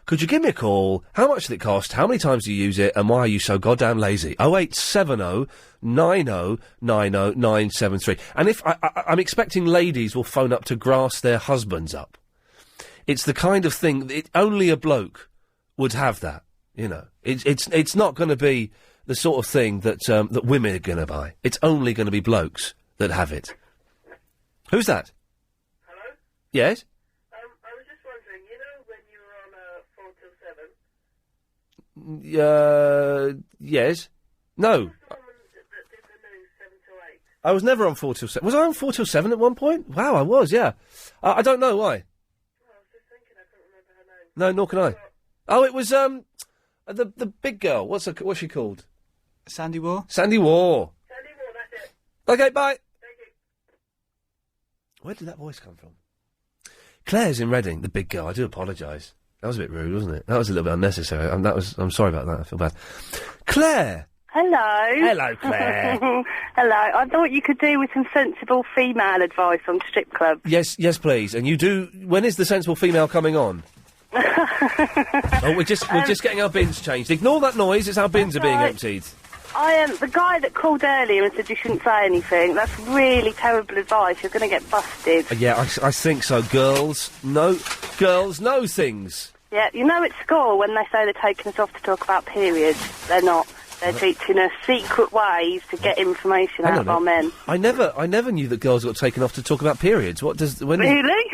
Could you give me a call? How much did it cost? How many times do you use it? And why are you so goddamn lazy? 0870 9090 973. And if I'm expecting ladies will phone up to grass their husbands up. It's the kind of thing only a bloke would have that. It's not going to be the sort of thing that that women are going to buy. It's only going to be blokes that have it. Who's that? Hello? Yes. I was just wondering, when you were on 4 till 7? Yes. No. I was never on 4 till 7. Was I on 4 till 7 at one point? Wow, I was, yeah. I don't know why. No, nor can I. Oh, it was, the big girl. What's she called? Sandy War? Sandy War. Sandy War, that's it. Okay, bye. Thank you. Where did that voice come from? Claire's in Reading, the big girl. I do apologise. That was a bit rude, wasn't it? That was a little bit unnecessary. I'm sorry about that. I feel bad. Claire! Hello. Hello, Claire. Hello. I thought you could do with some sensible female advice on strip clubs. Yes, please. And you do... When is the sensible female coming on? Oh, we're just getting our bins changed. Ignore that noise, it's our bins are being emptied. I am the guy that called earlier and said you shouldn't say anything. That's really terrible advice. You're going to get busted. Yeah, I think so. Girls know things. Yeah, you know at school when they say they're taking us off to talk about periods, they're not. They're teaching us secret ways to get information out of our men. I never knew that girls got taken off to talk about periods. Really?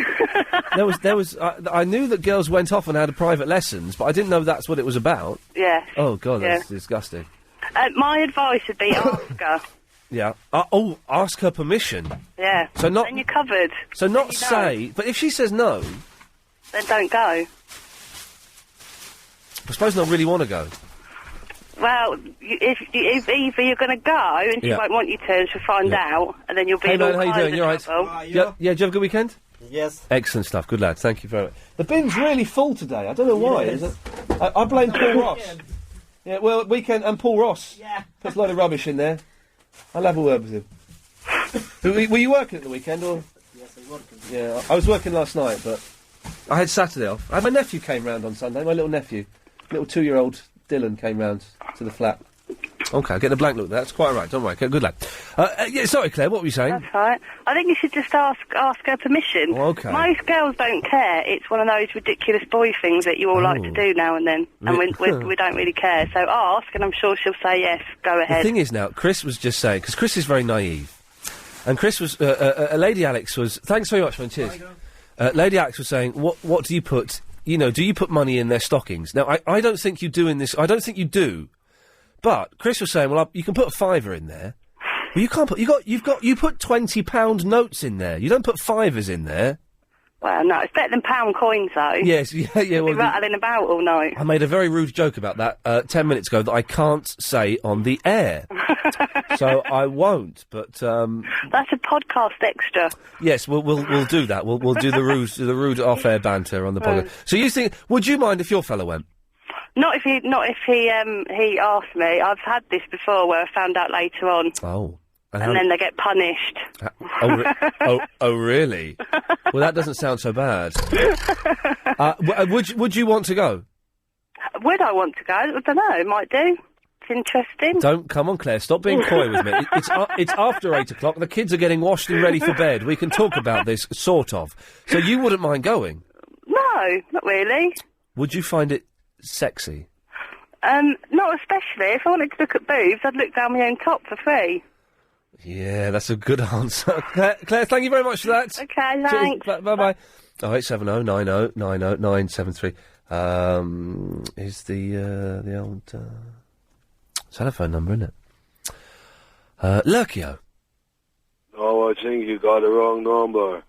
There was. I knew that girls went off and had private lessons, but I didn't know that's what it was about. Yes. Oh God, that's disgusting. My advice would be ask her. Yeah. Ask her permission. Yeah. So not. Then you're covered. So not say. But if she says no, then don't go. I suppose they'll really want to go. Well, if either you're going to go and she won't want you to, and she'll find out, and then you'll be Hey in all man, how you doing? You kinds of alright? trouble. Yeah. Did you have a good weekend? Yes. Excellent stuff. Good lad. Thank you very much. The bin's really full today. I don't know why. Yes. Is it? I blame Paul Ross. Yeah, well, weekend and Paul Ross. Yeah. Puts a load of rubbish in there. I'll have a word with him. Were you working at the weekend or? Yes, I'm working. Yeah, I was working last night, but I had Saturday off. My nephew came round on Sunday. My little nephew, little 2-year-old Dylan, came round to the flat. Okay, I'll get a blank look there. That's quite all right. Don't worry. Okay, good lad. Yeah, sorry, Claire. What were you saying? That's right. I think you should just ask her permission. Oh, okay. Most girls don't care. It's one of those ridiculous boy things that you all like to do now and then, and we don't really care. So ask, and I'm sure she'll say yes. Go ahead. The thing is now, Chris was just saying, because Chris is very naive, and Chris was, Lady Alex was, thanks very much, man, cheers. Lady Alex was saying, what do you put, do you put money in their stockings? Now, I don't think you do in this, I don't think you do, but Chris was saying, well, you can put a £5 in there, but you can't put, you put £20 notes in there, you don't put fivers in there. Well, no, it's better than pound coins, though. Yes, yeah. You'll Well, be rattling about all night. I made a very rude joke about that 10 minutes ago that I can't say on the air. So I won't, but... That's a podcast extra. Yes, we'll do that. We'll do the rude off-air banter on the podcast. So you think... Would you mind if your fella went? Not if he asked me. I've had this before where I found out later on. Oh. And then they get punished. Oh, really? Well, that doesn't sound so bad. Would you want to go? Would I want to go? I don't know. It might do. It's interesting. Don't come on, Claire. Stop being coy with me. It's after 8 o'clock. The kids are getting washed and ready for bed. We can talk about this, sort of. So you wouldn't mind going? No, not really. Would you find it sexy? Not especially. If I wanted to look at boobs, I'd look down my own top for free. Yeah, that's a good answer. Claire, thank you very much for that. Okay, thanks. Bye-bye. 0870 90 90 973 is the old telephone number, isn't it? Lurkio. Oh, I think you got the wrong number.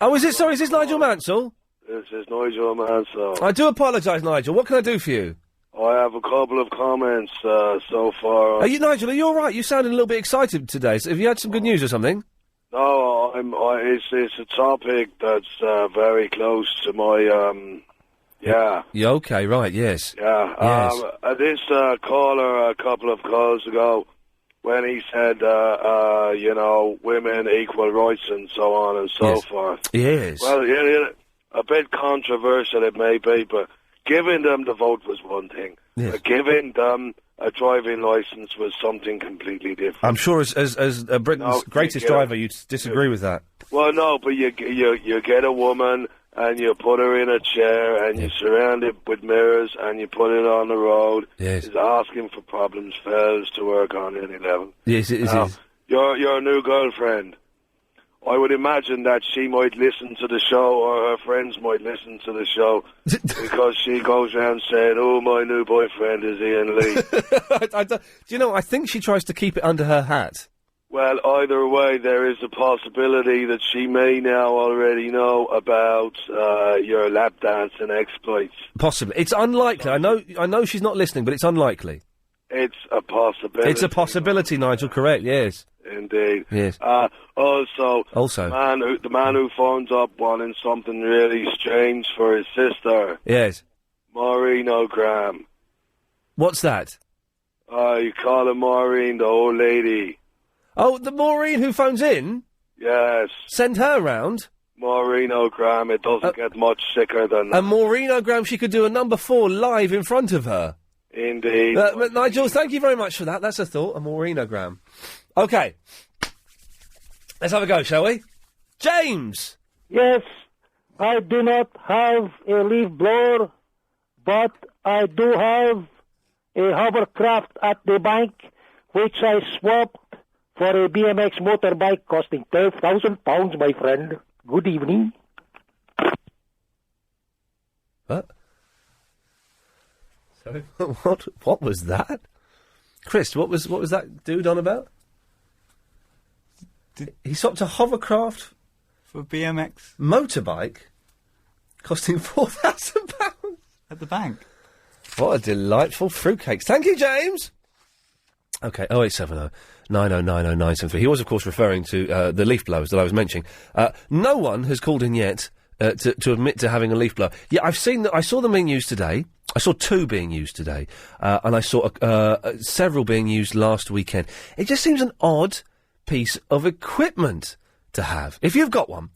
Oh, is it? Sorry, is this Nigel Mansell? This is Nigel Mansell. I do apologise, Nigel. What can I do for you? I have a couple of comments so far. Nigel, are you all right? You sounded a little bit excited today. So have you had some good news or something? No, it's a topic that's very close to my, yeah. Yeah, okay, right, yes. Yeah. Yes. This caller a couple of calls ago, when he said, women equal rights and so on and so forth. Yes. Well, a bit controversial it may be, but giving them the vote was one thing. Yes. Giving them a driving licence was something completely different. I'm sure as Britain's greatest driver, you'd disagree with that. Well, no, but you get a woman and you put her in a chair and you surround it with mirrors and you put it on the road. Yes. It's asking for problems, fails to work on any level. Yes, it is. Now, your new girlfriend, I would imagine that she might listen to the show, or her friends might listen to the show, because she goes around saying, "Oh, my new boyfriend is Iain Lee." Do you know, I think she tries to keep it under her hat. Well, either way, there is a possibility that she may now already know about your lap dancing exploits. Possibly. It's unlikely. I know she's not listening, but it's unlikely. It's a possibility. It's a possibility, Nigel, correct, yes. Indeed. Yes. Also, Also. the man who phones up wanting something really strange for his sister, Yes. Maureen-o-gram. What's that? You call her Maureen, the old lady. Oh, the Maureen who phones in? Yes. Send her round? Maureen-o-gram, it doesn't get much sicker than that. And Maureen-o-gram, she could do a number 4 live in front of her. Indeed. But Nigel, thank you very much for that. That's a thought, a Maureen-o-gram. OK. Let's have a go, shall we? James! Yes, I do not have a leaf blower, but I do have a hovercraft at the bank, which I swapped for a BMX motorbike costing £12,000, my friend. Good evening. What? Sorry? What was that? Chris, what was that dude on about? He swapped a hovercraft for BMX motorbike costing £4,000 at the bank. What a delightful fruitcakes. Thank you, James. Okay, 0870 9090 973. He was, of course, referring to the leaf blowers that I was mentioning. No one has called in yet to admit to having a leaf blower. Yeah, I saw them being used today. I saw 2 being used today, and I saw several being used last weekend. It just seems an odd piece of equipment to have. If you've got one,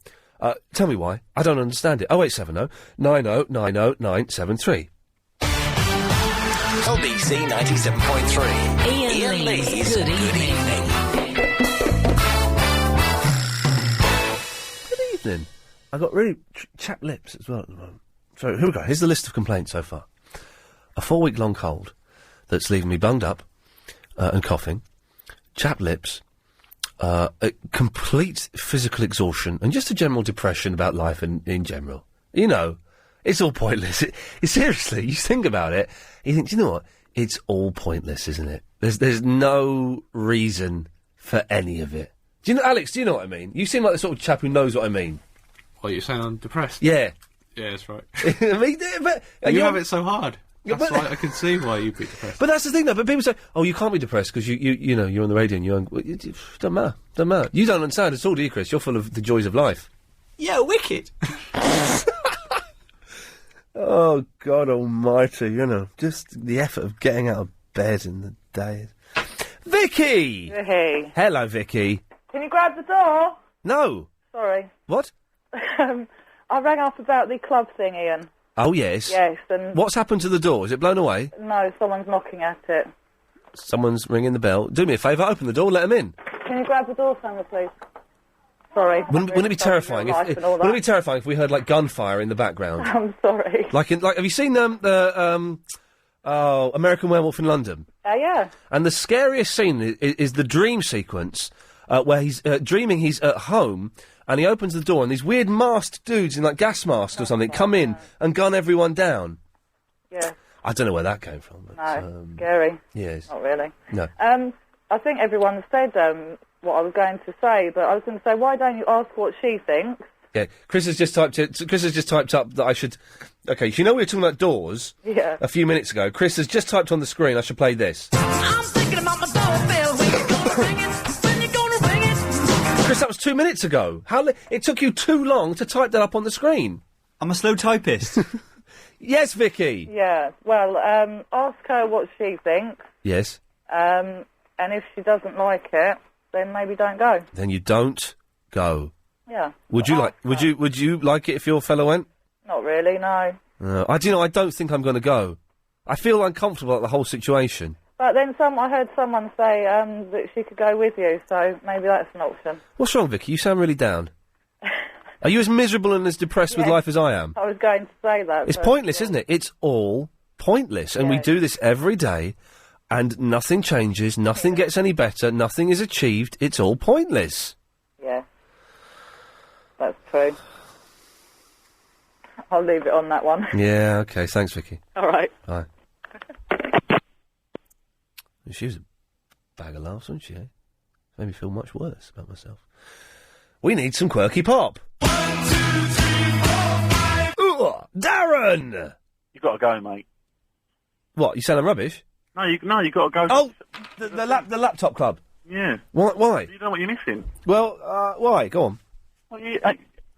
tell me why. I don't understand it. 0870 9090 973. LBC 97.3. Iain Lee's Good Evening. Good evening. I've got really chapped lips as well at the moment. So here we go. Here's the list of complaints so far. A 4-week-long cold that's leaving me bunged up and coughing, chapped lips, a complete physical exhaustion, and just a general depression about life in general. You know, it's all pointless. Seriously, you think about it, you think, do you know what? It's all pointless, isn't it? There's no reason for any of it. Do you know, Alex, do you know what I mean? You seem like the sort of chap who knows what I mean. What, you're saying I'm depressed? Yeah. Yeah, that's right. I mean, but... you have it so hard. That's why I can see why you'd be depressed. But that's the thing, though. But people say, "Oh, you can't be depressed because you know you're on the radio and you're on." Well, it doesn't matter. Doesn't matter. You don't understand at all, do you, Chris? You're full of the joys of life. Yeah, wicked. Oh God Almighty! You know, just the effort of getting out of bed in the day. Vicky. Hey. Hello, Vicky. Can you grab the door? No. Sorry. What? I rang up about the club thing, Ian. Oh yes. Yes, and what's happened to the door? Is it blown away? no, someone's knocking at it. Someone's ringing the bell. Do me a favour, open the door, let them in. Can you grab the door, Sandra, please? Sorry. Wouldn't it be terrifying if we heard like gunfire in the background? I'm sorry. Like have you seen American Werewolf in London? Yeah. And the scariest scene is the dream sequence where he's dreaming he's at home and he opens the door and these weird masked dudes in like gas masks or something come in and gun everyone down. Yeah. I don't know where that came from. But, No, scary. Yes. Not really. No. I think everyone said what I was going to say, but I was going to say, why don't you ask what she thinks? Yeah, Chris has just typed up that I should... OK, you know we were talking about doors Yeah. a few minutes ago. Chris has just typed on the screen, I should play this. I'm thinking about my doorbell. When you gonna ring it? When you gonna ring it? Chris, that was 2 minutes ago. It took you too long to type that up on the screen. I'm a slow typist. Yes, Vicky. Yeah. Well, ask her what she thinks, Yes. and if she doesn't like it, then maybe don't go. Then you don't go. Yeah. Would you like it if your fellow went? Not really, no. I don't think I'm going to go. I feel uncomfortable at the whole situation. But then I heard someone say that she could go with you, so maybe that's an option. What's wrong, Vicky? You sound really down. Are you as miserable and as depressed with Yes. life as I am? I was going to say that. It's but, pointless, yeah. isn't it? It's all pointless. And we Yes. do this every day, and nothing changes, nothing gets any better, nothing is achieved. It's all pointless. Yeah. That's true. I'll leave it on that one. Yeah, okay. Thanks, Vicky. All right. Bye. She was a bag of laughs, wasn't she, eh? Made me feel much worse about myself. We need some quirky pop. 1, 2, 3, 4, 5. Ooh, Darren! You've got to go, mate. What, you sound rubbish? No, you got to go. Oh, the laptop club. Yeah. Why? You know what you're missing. Well, why? Go on. Well, you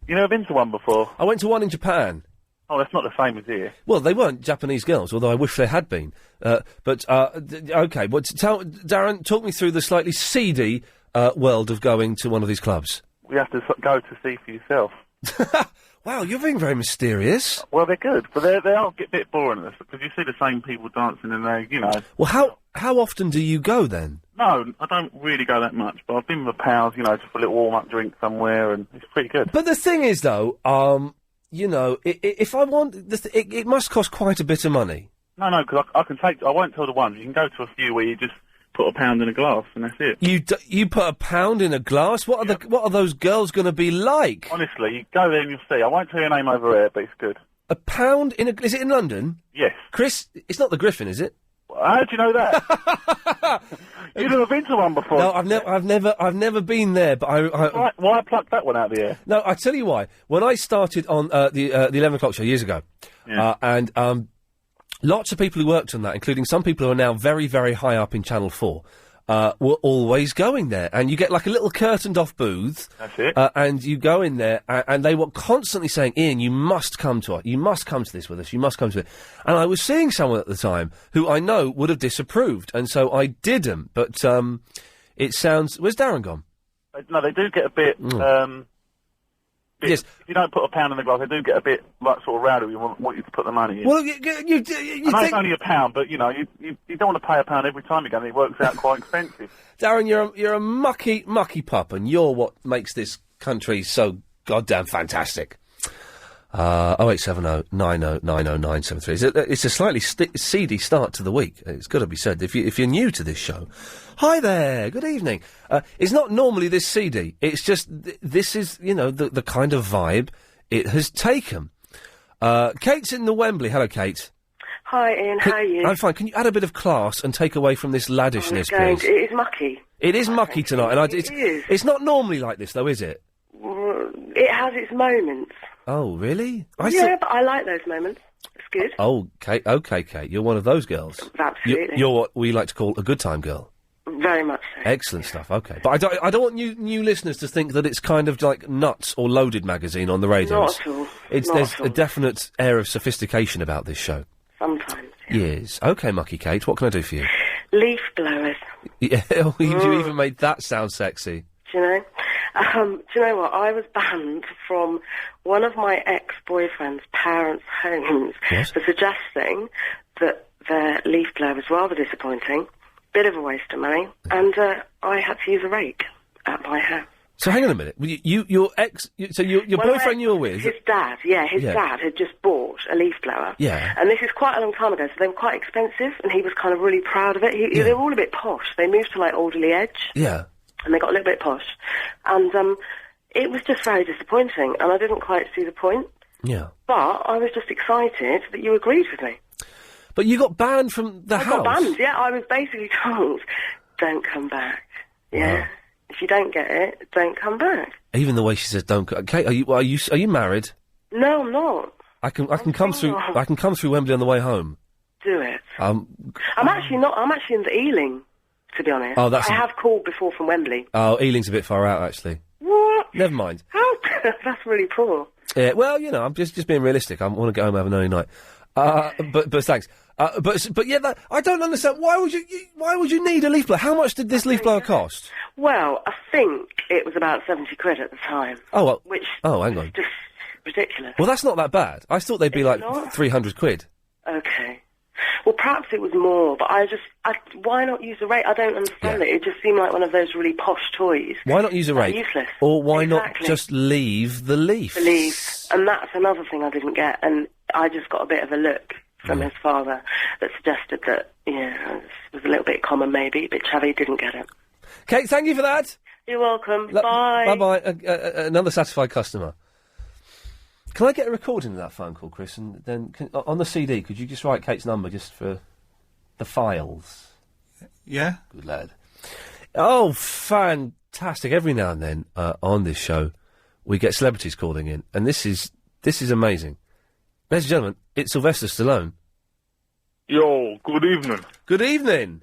never been to one before? I went to one in Japan. Oh, that's not the same as here. Well, they weren't Japanese girls, although I wish they had been. Okay, but Darren, talk me through the slightly seedy world of going to one of these clubs. You have to go to see for yourself. Wow, you're being very mysterious. Well, they're good, but they are get a bit boring because you see the same people dancing and they, you know. Well, how often do you go then? No, I don't really go that much, but I've been with pals, you know, just for a little warm-up drink somewhere, and it's pretty good. But the thing is, though, you know, if I want, it must cost quite a bit of money. No, because I won't tell the ones. You can go to a few where you just put £1 in a glass, and that's it. You put £1 in a glass? What are those girls going to be like? Honestly, you go there and you'll see. I won't tell your name over here, but it's good. £1 in a... Is it in London? Yes. Chris, it's not the Griffin, is it? How do you know that? You've never been to one before? No, I've never been there, but Why pluck that one out of the air? No, I tell you why. When I started on the 11 o'clock show years ago, and lots of people who worked on that, including some people who are now very, very high up in Channel 4, were always going there. And you get like a little curtained-off booth. That's it. And you go in there, and they were constantly saying, Ian, you must come to it. You must come to this with us. You must come to it. And I was seeing someone at the time who I know would have disapproved, and so I didn't. But it sounds... Where's Darren gone? No, they do get a bit... Yes. If you don't put £1 in the glass, they do get a bit, like, sort of rowdy. We want you to put the money in. Well, you I know it's only £1, but, you know, you don't want to pay £1 every time you go, and it works out quite expensive. Darren, you're a mucky pup, and you're what makes this country so goddamn fantastic. 0870 90 90 973. It's a slightly seedy start to the week. It's got to be said. If you're new to this show, hi there, good evening. It's not normally this seedy. It's just this is, you know, the kind of vibe it has taken. Kate's in the Wembley. Hello, Kate. Hi, Ian. How are you? I'm fine. Can you add a bit of class and take away from this laddishness, please? It is mucky. It is mucky tonight, and It is. It's not normally like this, though, is it? It has its moments. Oh, really? But I like those moments. It's good. Oh, Kate. Okay, Kate. You're one of those girls. Absolutely. You're what we like to call a good time girl. Very much so. Excellent stuff. Okay, but I don't want new listeners to think that it's kind of like Nuts or Loaded magazine on the radio. Not at all. There's a definite air of sophistication about this show. Sometimes. Yes. Okay, Mucky Kate. What can I do for you? Leaf blowers. Yeah. You even made that sound sexy. Do you know? Do you know what? I was banned from one of my ex-boyfriend's parents' homes for suggesting that their leaf blower was rather disappointing, bit of a waste of money, and I had to use a rake at my house. So hang on a minute. Your boyfriend you were with? His dad, his dad had just bought a leaf blower. Yeah. And this is quite a long time ago, so they were quite expensive, and he was kind of really proud of it. They were all a bit posh. They moved to, like, Alderley Edge. Yeah. And they got a little bit posh. And it was just very disappointing, and I didn't quite see the point. Yeah. But I was just excited that you agreed with me. But you got banned from the house? I got banned, yeah. I was basically told, don't come back. Yeah. Wow. If you don't get it, don't come back. Even the way she says don't come... Kate, are you married? No, I'm not. I can come through Wembley on the way home. Do it. I'm actually not. I'm actually in the Ealing, to be honest. Oh, I have called before from Wembley. Oh, Ealing's a bit far out, actually. What? Never mind. How? That's really poor. Yeah, well, you know, I'm just being realistic. I want to get home and have an early night. But thanks. But yeah, I don't understand. Why would you need a leaf blower? How much did this leaf blower cost? Well, I think it was about 70 quid at the time. Oh, well, which hang on. is just ridiculous. Well, that's not that bad. I thought they'd be like 300 quid. Okay. Well, perhaps it was more, but why not use a rake? I don't understand it. It just seemed like one of those really posh toys. Why not use a rake? Useless. Or why not just leave the leaf? The leaves. And that's another thing I didn't get, and I just got a bit of a look from his father that suggested that, it was a little bit common maybe, but Chavy didn't get it. Kate, thank you for that. You're welcome. Bye. Bye-bye. Another satisfied customer. Can I get a recording of that phone call, Chris? And then, on the CD, could you just write Kate's number just for the files? Yeah. Good lad. Oh, fantastic. Every now and then, on this show, we get celebrities calling in. And this is amazing. Ladies and gentlemen, it's Sylvester Stallone. Yo, good evening. Good evening.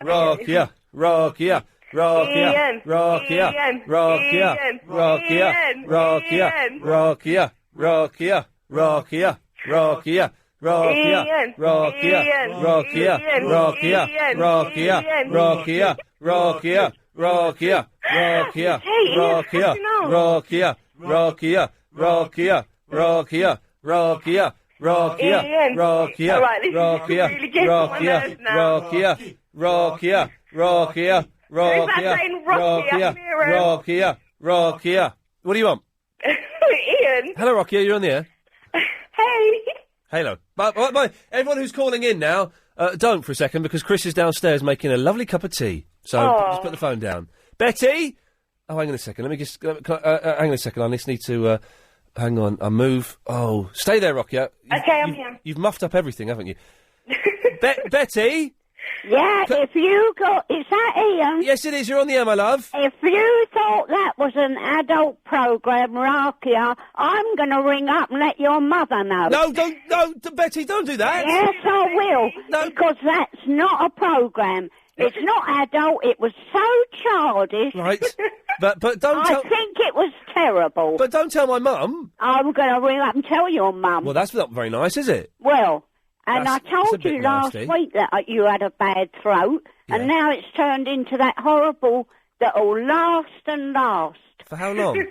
Rokia, Rokia, Rokia, Ian, Rokia, Ian, Rokia, Ian, Rokia, Ian, Rokia, Ian. Rokia, Rokia, Rokia, Rokia, Rokia, Ian, Rokia, Ian, Rokia, Ian, Rokia, Ian, Rokia, Ian. Rokia, Rokia, Rokia, Rokia, Hey, Ian, Rokia, what's going on? Rokia, Rokia, Rokia, Rokia, Rokia, Rokia, Ian. Rokia, All right, this is Rokia, really getting on my Rokia, nerves now. Rokia, Rokia, Rokia, Rokia, saying Rocky? I Rokia, can hear him. Rokia, Rokia. What do you want? Ian. Hello, Rokia, you're on the air. Hey. Hello. Bye. Everyone who's calling in now, don't for a second, because Chris is downstairs making a lovely cup of tea. So Aw. just put the phone down. Betty! Oh, hang on a second. Let me just... hang on a second. I just need to... hang on. I move... Oh, stay there, Rokia. Okay, I'm here. You've muffed up everything, haven't you? Betty? Yeah, if you got... Is that Ian? Yes, it is. You're on the air, my love. If you thought that was an adult programme, Rakia, I'm going to ring up and let your mother know. No, Betty, don't do that. Yes, I will, because that's not a programme. It's not adult, it was so childish. Right, but don't I tell... think it was terrible. But don't tell my mum. I'm going to ring up and tell your mum. Well, that's not very nice, is it? Well, and That's I told a bit you last nasty. week that you had a bad throat, and now it's turned into that horrible that'll last and last. For how long?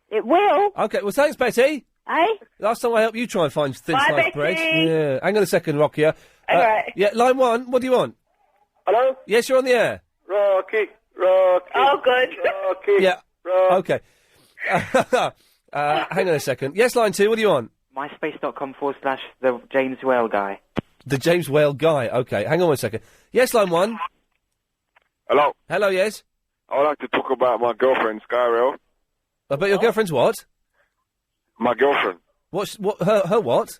It will. Okay, well, thanks, Betty. Eh? Last time I helped you try and find thin Bye, sliced bread. Betty. Yeah. Hang on a second, Rokia. All right. Yeah, line one, what do you want? Hello? Yes, you're on the air. Rocky. Oh, good. Rocky. Yeah. Okay. Hang on a second. Yes, line two, what do you want? MySpace.com/the James Whale guy. The James Whale guy. Okay, hang on one second. Yes, line one. Hello. Hello, yes. I would like to talk about my girlfriend, Skyrail. But your girlfriend's what? My girlfriend. What? Her what?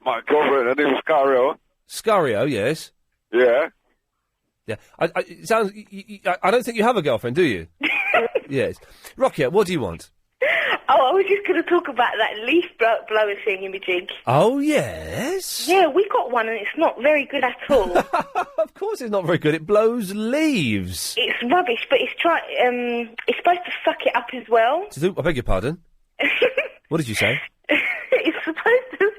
My girlfriend, her name is Skyrail. Scario, yes. Yeah. Yeah. It sounds. I don't think you have a girlfriend, do you? Yes. Rokia, what do you want? Oh, I was just going to talk about that leaf blower thing in the jig. Oh, yes. Yeah, we got one and it's not very good at all. Of course it's not very good. It blows leaves. It's rubbish, but it's it's supposed to suck it up as well. I beg your pardon? What did you say? It's supposed to,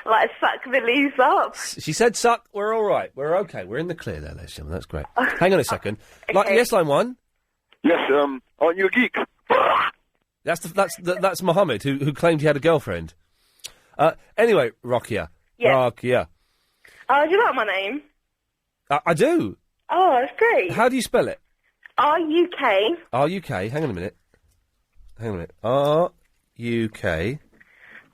like, suck the leaves up. She said suck. We're all right. We're okay. We're in the clear there, ladies and gentlemen. That's great. Hang on a second. Okay. Yes, line one. Yes, aren't you a geek? That's Mohammed who claimed he had a girlfriend. Anyway, Rokia. Yeah. Rokia. Oh, do you like my name? I do. Oh, that's great. How do you spell it? R-U-K. R-U-K. Hang on a minute. R-U-K.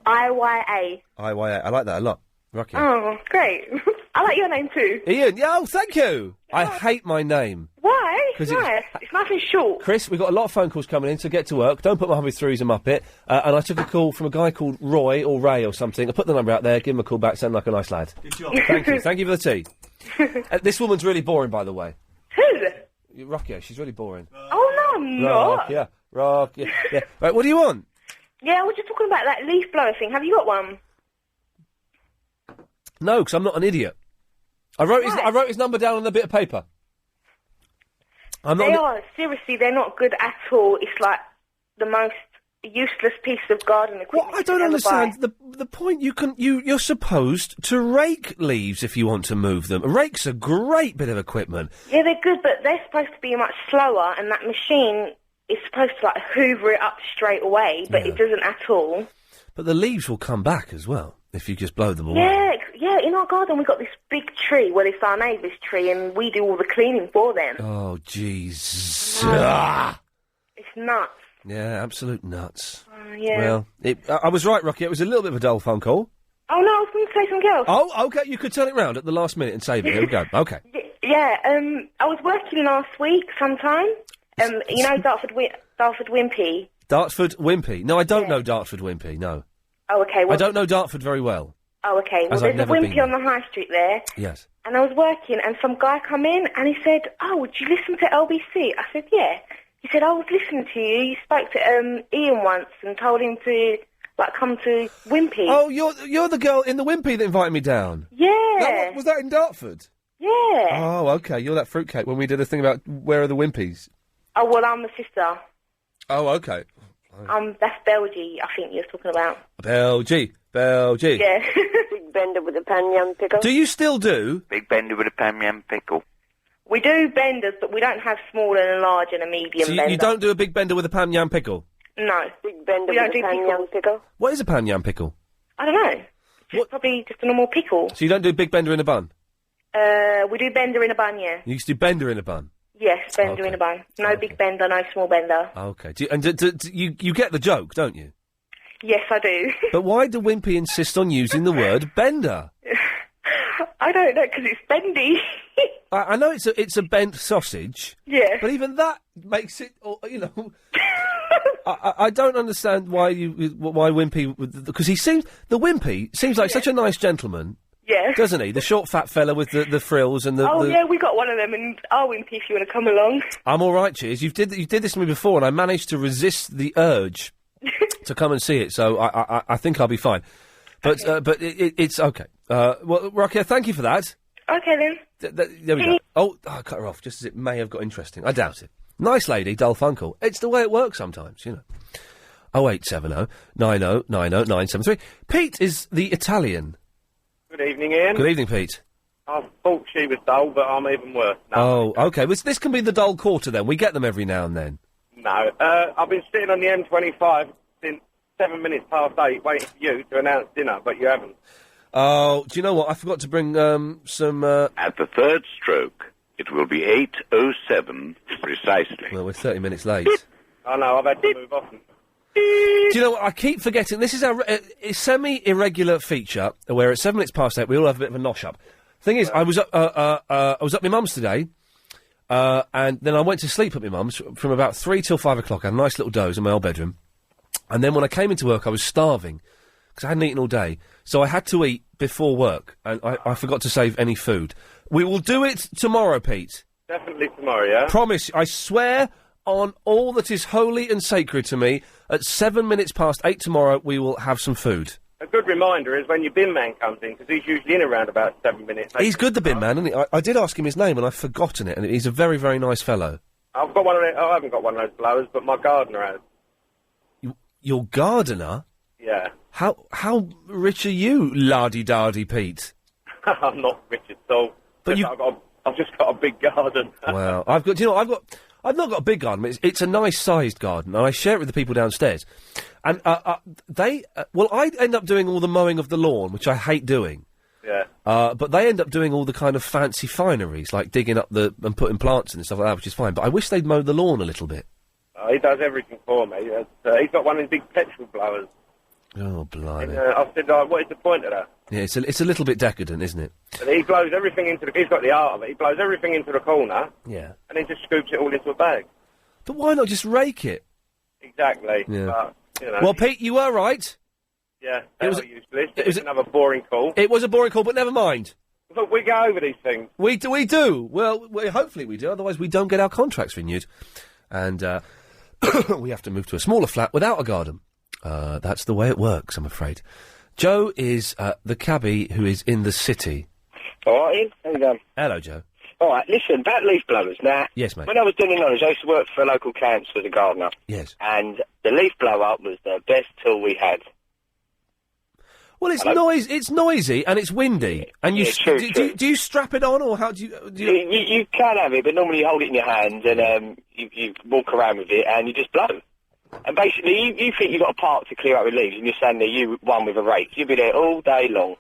I-Y-A. I-Y-A. I like that a lot. Rokia. Oh, great. I like your name too. Ian. Yeah, oh, thank you. I hate my name. Why? 'Cause It's nice and short. Chris, we've got a lot of phone calls coming in, so get to work. Don't put Mohammed through, he's a muppet. And I took a call from a guy called Roy or Ray or something. I put the number out there, give him a call back, sound like a nice lad. Good job. Thank you. Thank you for the tea. This woman's really boring, by the way. Who? Rokia, she's really boring. Oh, no, I'm not. Rokia. Yeah. Right, what do you want? Yeah, we're just talking about that leaf blower thing. Have you got one? No, because I'm not an idiot. I wrote his number down on a bit of paper. They are. Seriously, they're not good at all. It's like the most useless piece of garden equipment. I don't understand the point. You're supposed to rake leaves if you want to move them. A rake's a great bit of equipment. Yeah, they're good, but they're supposed to be much slower, and that machine is supposed to like hoover it up straight away, but it doesn't at all. But the leaves will come back as well if you just blow them away. Yeah. In our garden, we've got this big tree. Well, it's our neighbour's tree, and we do all the cleaning for them. Oh, jeez. It's nuts. Yeah, absolute nuts. Yeah. Well, I was right, Rocky. It was a little bit of a dull phone call. Oh no, I was going to say something else. Oh, okay. You could turn it round at the last minute and save it. Here we go. Okay. Yeah. I was working last week sometime. You know Dartford Wimpy. Dartford Wimpy. No, I don't know Dartford Wimpy. No. Oh, okay. Well, I don't know Dartford very well. Oh, okay. Well, As I've there's a never been Wimpy on the high street there. Yes. And I was working, and some guy come in, and he said, "Oh, would you listen to LBC?" I said, "Yeah." He said, "I was listening to you. You spoke to Ian once and told him to come to Wimpy." Oh, you're the girl in the Wimpy that invited me down. Yeah. Was that in Dartford? Yeah. Oh, okay. You're that fruitcake when we did a thing about where are the Wimpies. Oh, well, I'm the sister. Oh, okay. That's Belgie, I think you're talking about. Belgie. Yeah. Big bender with a pan yam pickle. Do you still do? Big bender with a pan yam pickle. We do benders, but we don't have small and a large and a medium So bender. you don't do a big bender with a pan yam pickle? No. Big bender We don't with a do pan yam pickle. What is a pan yam pickle? I don't know. Probably just a normal pickle. So you don't do big bender in a bun? We do bender in a bun, yeah. You used to do bender in a bun? Yes, bender in a bun. No big bender, no small bender. Okay. You get the joke, don't you? Yes, I do. But why do Wimpy insist on using the word bender? I don't know, because it's bendy. I know it's a bent sausage. Yeah. But even that makes it, I don't understand why Wimpy, because the Wimpy seems like such a nice gentleman. Yeah. Doesn't he? The short fat fella with the frills and the. Oh, yeah, we got one of them, and I'll Wimpy if you want to come along. I'm all right, cheers. You did this to me before, and I managed to resist the urge to come and see it. So I think I'll be fine. But it's okay. Well, Rocky, thank you for that. Okay then. There we go. Oh, I cut her off just as it may have got interesting. I doubt it. Nice lady, dull funkle. It's the way it works sometimes, 0870 90 90 973. Pete is the Italian. Good evening, Ian. Good evening, Pete. I thought she was dull, but I'm even worse. Oh, okay. Well, this can be the dull quarter then. We get them every now and then. No. I've been sitting on the M25 since 7 minutes past 8 waiting for you to announce dinner, but you haven't. Oh, do you know what? I forgot to bring some... At the third stroke, it will be 8:07 precisely. Well, we're 30 minutes late. I know, I've had to move off. Do you know what? I keep forgetting. This is our semi-irregular feature where at 7 minutes past 8 we all have a bit of a nosh-up. Thing is, I was up my mum's today, and then I went to sleep at my mum's from about 3 till 5 o'clock. I had a nice little doze in my old bedroom. And then when I came into work, I was starving because I hadn't eaten all day. So I had to eat before work, and I forgot to save any food. We will do it tomorrow, Pete. Definitely tomorrow, yeah? Promise. I swear on all that is holy and sacred to me, at 7 minutes past 8 tomorrow, we will have some food. A good reminder is when your bin man comes in, because he's usually in around about 7 minutes. He's good, the bin man, isn't he? I did ask him his name, and I've forgotten it, and he's a very, very nice fellow. I've got one of those, I haven't got one of those blowers, but my gardener has. Your gardener? Yeah. How rich are you, lardy-dardy Pete? I'm not rich at all. But I've just got a big garden. Well, I've not got a big garden, but it's a nice-sized garden, and I share it with the people downstairs. And I end up doing all the mowing of the lawn, which I hate doing. Yeah. But they end up doing all the kind of fancy fineries, like digging up and putting plants in and stuff like that, which is fine. But I wish they'd mow the lawn a little bit. He does everything for me. He's got one of the big petrol blowers. Oh, blimey. And, I said, what is the point of that? Yeah, it's a little bit decadent, isn't it? And he blows everything into he's got the art of it, he blows everything into the corner, Yeah. and he just scoops it all into a bag. But why not just rake it? Exactly. Yeah. But, Well, Pete, you were right. Yeah, it was useless. It was another boring call. It was a boring call, but never mind. Look, we go over these things. We do. Well, hopefully we do, otherwise we don't get our contracts renewed. And we have to move to a smaller flat without a garden. That's the way it works, I'm afraid. Joe is the cabbie who is in the city. All right, Ian. How you going? Hello, Joe. All right, listen, about leaf blowers. Now, yes, mate. When I was doing the knowledge, I used to work for a local council as a gardener. Yes. And the leaf blower was the best tool we had. Well, it's noisy and it's windy. And you true. Do you strap it on, or how do you... You can have it, but normally you hold it in your hands and you walk around with it and you just blow. And basically, you think you've got a park to clear out with leaves, and you're standing there, you one with a rake. You'll be there all day long.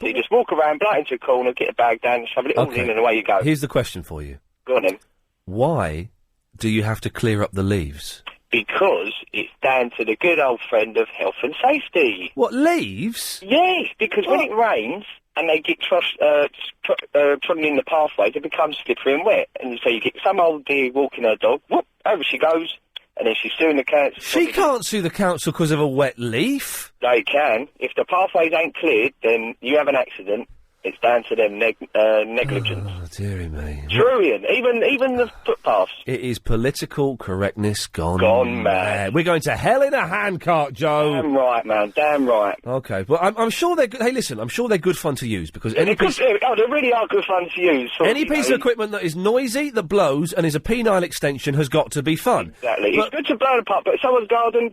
So you just walk around, blow it into a corner, get a bag down, shove it all in, and away you go. Here's the question for you. Go on then. Why do you have to clear up the leaves? Because it's down to the good old friend of health and safety. What, leaves? Yes, because when it rains and they get trodden in the pathway, they become slippery and wet. And so you get some old dear walking her dog, whoop, over she goes. And then she's suing the council. She can't sue the council because of a wet leaf. They can. If the pathways ain't cleared, then you have an accident, It's down to them negligence. Oh, dearie me. True, Ian. Even the footpaths. It is political correctness gone Gone mad. We're going to hell in a handcart, Joe. Damn right, man. Damn right. Okay, well, I'm sure they're good. Hey, listen, I'm sure they're good fun to use because any piece... they really are good fun to use. Any piece of equipment that is noisy, that blows, and is a penile extension has got to be fun. Exactly. It's good to blow apart, but someone's garden,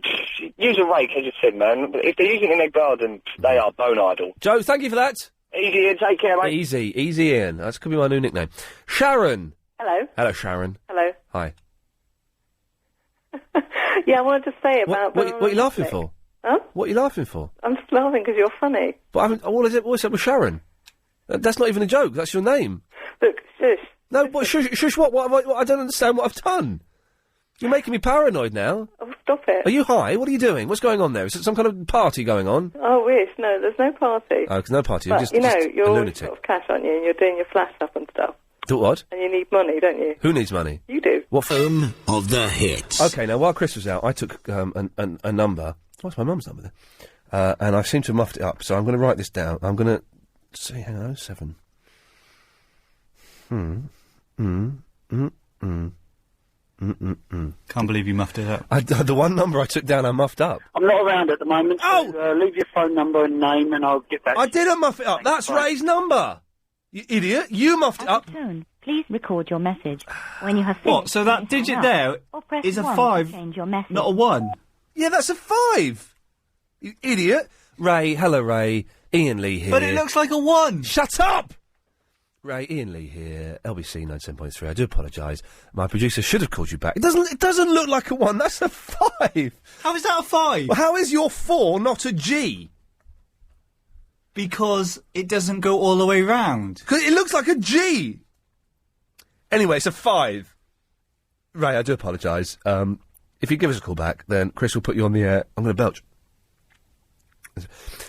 use a rake, as you said, man. But if they're using it in their garden, they are bone idle. Joe, thank you for that. Easy, Ian. Take care, mate. Easy, Ian. That could be my new nickname. Sharon. Hello. Hello, Sharon. Hello. Hi. Yeah, I wanted to say about... What are you laughing for? Huh? What are you laughing for? I'm just laughing because you're funny. But I haven't... What is it with Sharon? That's not even a joke. That's your name. Look, shush. No, but shush what? What I don't understand what I've done. You're making me paranoid now. Oh, stop it. Are you high? What are you doing? What's going on there? Is it some kind of party going on? I wish. No, there's no party. Oh, there's no party. But, You're just you're a always lunatic. sort of cash, aren't you? And you're doing your flash up and stuff. Do what? And you need money, don't you? Who needs money? You do. What Phone of the hits. Okay, now while Chris was out, I took a number. What's my mum's number there? And I seem to have muffed it up, so I'm going to write this down. I'm going to see. Hang on, 07. Can't believe you muffed it up. The one number I took down, I muffed up. I'm not around at the moment. So, leave your phone number and name, and I'll get back. I didn't muff it up. That's Ray's number. You idiot! You muffed it up. Please record your message. When you have finished, What? So that please digit hang there up or press is a 1 5, to change your message. not a 1. Yeah, that's a 5. You idiot. Ray, hello, Ray. Ian Lee here. But it looks like a 1. Shut up! Ray, Ian Lee here, LBC 97.3. I do apologise. My producer should have called you back. It doesn't look like a 1. That's a 5. How is that a 5? Well, how is your 4 not a G? Because it doesn't go all the way round. Because it looks like a G. Anyway, it's a 5. Ray, I do apologise. If you give us a call back, then Chris will put you on the air. I'm going to belch.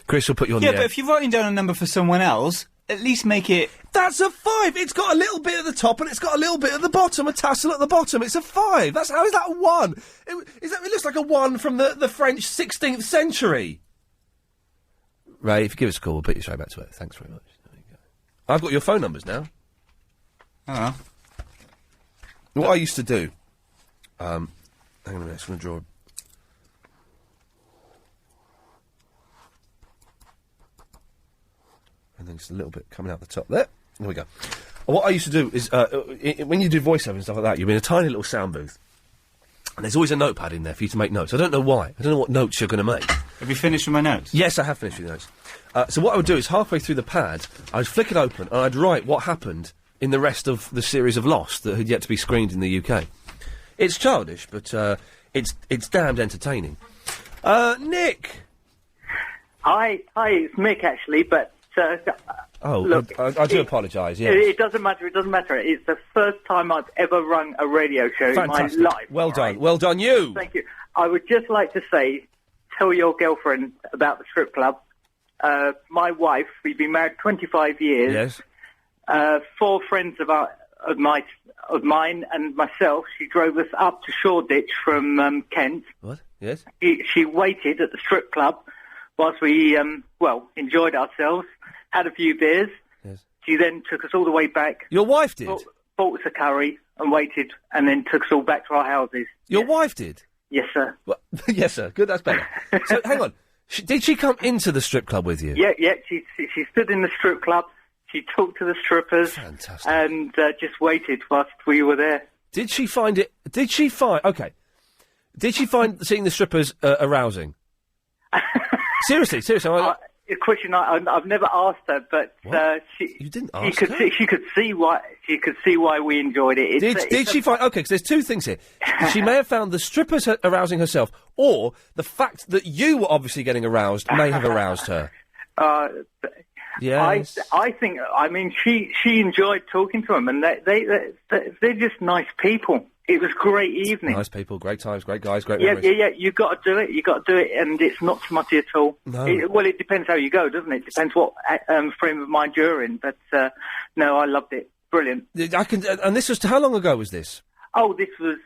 Chris will put you on the air. Yeah, but if you're writing down a number for someone else, at least make it... That's a 5! It's got a little bit at the top and it's got a little bit at the bottom, a tassel at the bottom. It's a 5! How is that a 1? It looks like a 1 from the French 16th century. Ray, if you give us a call, we'll put you straight back to it. Thanks very much. There you go. I've got your phone numbers now. Oh. What I used to do... hang on a minute, I'm just going to draw... And then just a little bit coming out the top there. There we go. What I used to do is, when you do voiceover and stuff like that, you're in a tiny little sound booth. And there's always a notepad in there for you to make notes. I don't know why. I don't know what notes you're going to make. Have you finished with my notes? Yes, I have finished with the notes. So what I would do is, halfway through the pad, I'd flick it open and I'd write what happened in the rest of the series of Lost that had yet to be screened in the UK. It's childish, but it's damned entertaining. Nick! Hi, it's Mick, actually, but... look, I do apologise, yes. It doesn't matter, It's the first time I've ever rung a radio show Fantastic. in my life. Well done, well done, you! Thank you. I would just like to say, tell your girlfriend about the strip club. My wife, we've been married 25 years. Yes. 4 friends of mine and myself, she drove us up to Shoreditch from Kent. What? Yes? She waited at the strip club whilst we, enjoyed ourselves. Had a few beers. Yes. She then took us all the way back. Your wife did? Bought us a curry and waited, and then took us all back to our houses. Your wife did? Yes, sir. Well, yes, sir. Good, that's better. So, hang on. Did she come into the strip club with you? Yeah. She stood in the strip club. She talked to the strippers. Fantastic. And just waited whilst we were there. Did she find it... Did she find seeing the strippers arousing? Seriously. A question I've never asked her, but you didn't ask her? She could see why we enjoyed it. Did she find? Okay, because there's two things here. She may have found the strippers arousing herself, or the fact that you were obviously getting aroused may have aroused her. Yes. I think. I mean, she enjoyed talking to them, and they're just nice people. It was a great evening. Nice people, great times, great guys, great memories. Yeah. You got to do it. And it's not smutty at all. No. It depends how you go, doesn't it? Depends what frame of mind you're in. But no, I loved it. Brilliant. And this was how long ago was this? Oh, this was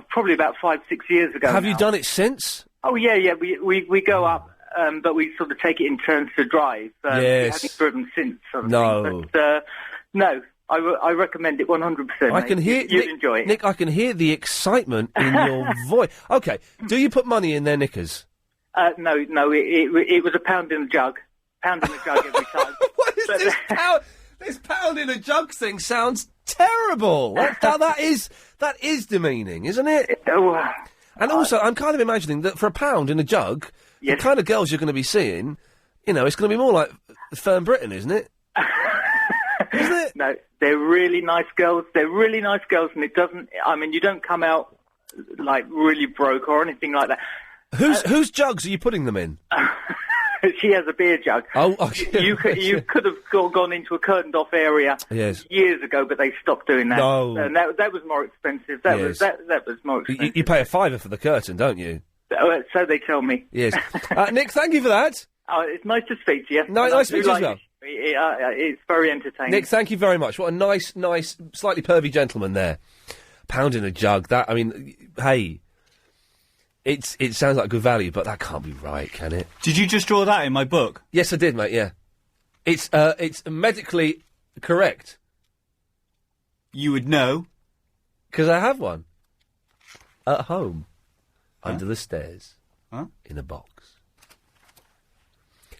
probably about 5-6 years ago. Have now. you done it since? Oh yeah. We go up but we sort of take it in turns to drive. Yes. We haven't driven since. Sort of No. thing. But, no, I recommend it 100%. I can hear You'd enjoy it. Nick, I can hear the excitement in your voice. Okay, do you put money in their knickers? No, it was a pound in a jug. Pound in a jug every time. What is this pound? This pound in a jug thing sounds terrible. That is demeaning, isn't it? And also, I'm kind of imagining that for a pound in a jug, the kind of girls you're going to be seeing, it's going to be more like Fern Britain, isn't it? Isn't it? No, they're really nice girls. They're really nice girls, and it doesn't. I mean, you don't come out like really broke or anything like that. Whose jugs are you putting them in? She has a beer jug. Oh, you could have gone into a curtained off area years ago, but they stopped doing that. No. And that was more expensive. That was more expensive. You pay a £5 for the curtain, don't you? So they tell me. Yes. Nick, thank you for that. Oh, it's nice to speak to you. Nice to speak to you as well. It's very entertaining. Nick, thank you very much. What a nice, slightly pervy gentleman there. Pound in a jug. That, I mean, hey, it sounds like good value, but that can't be right, can it? Did you just draw that in my book? Yes, I did, mate. Yeah, it's medically correct. You would know, because I have one at home under the stairs in a box.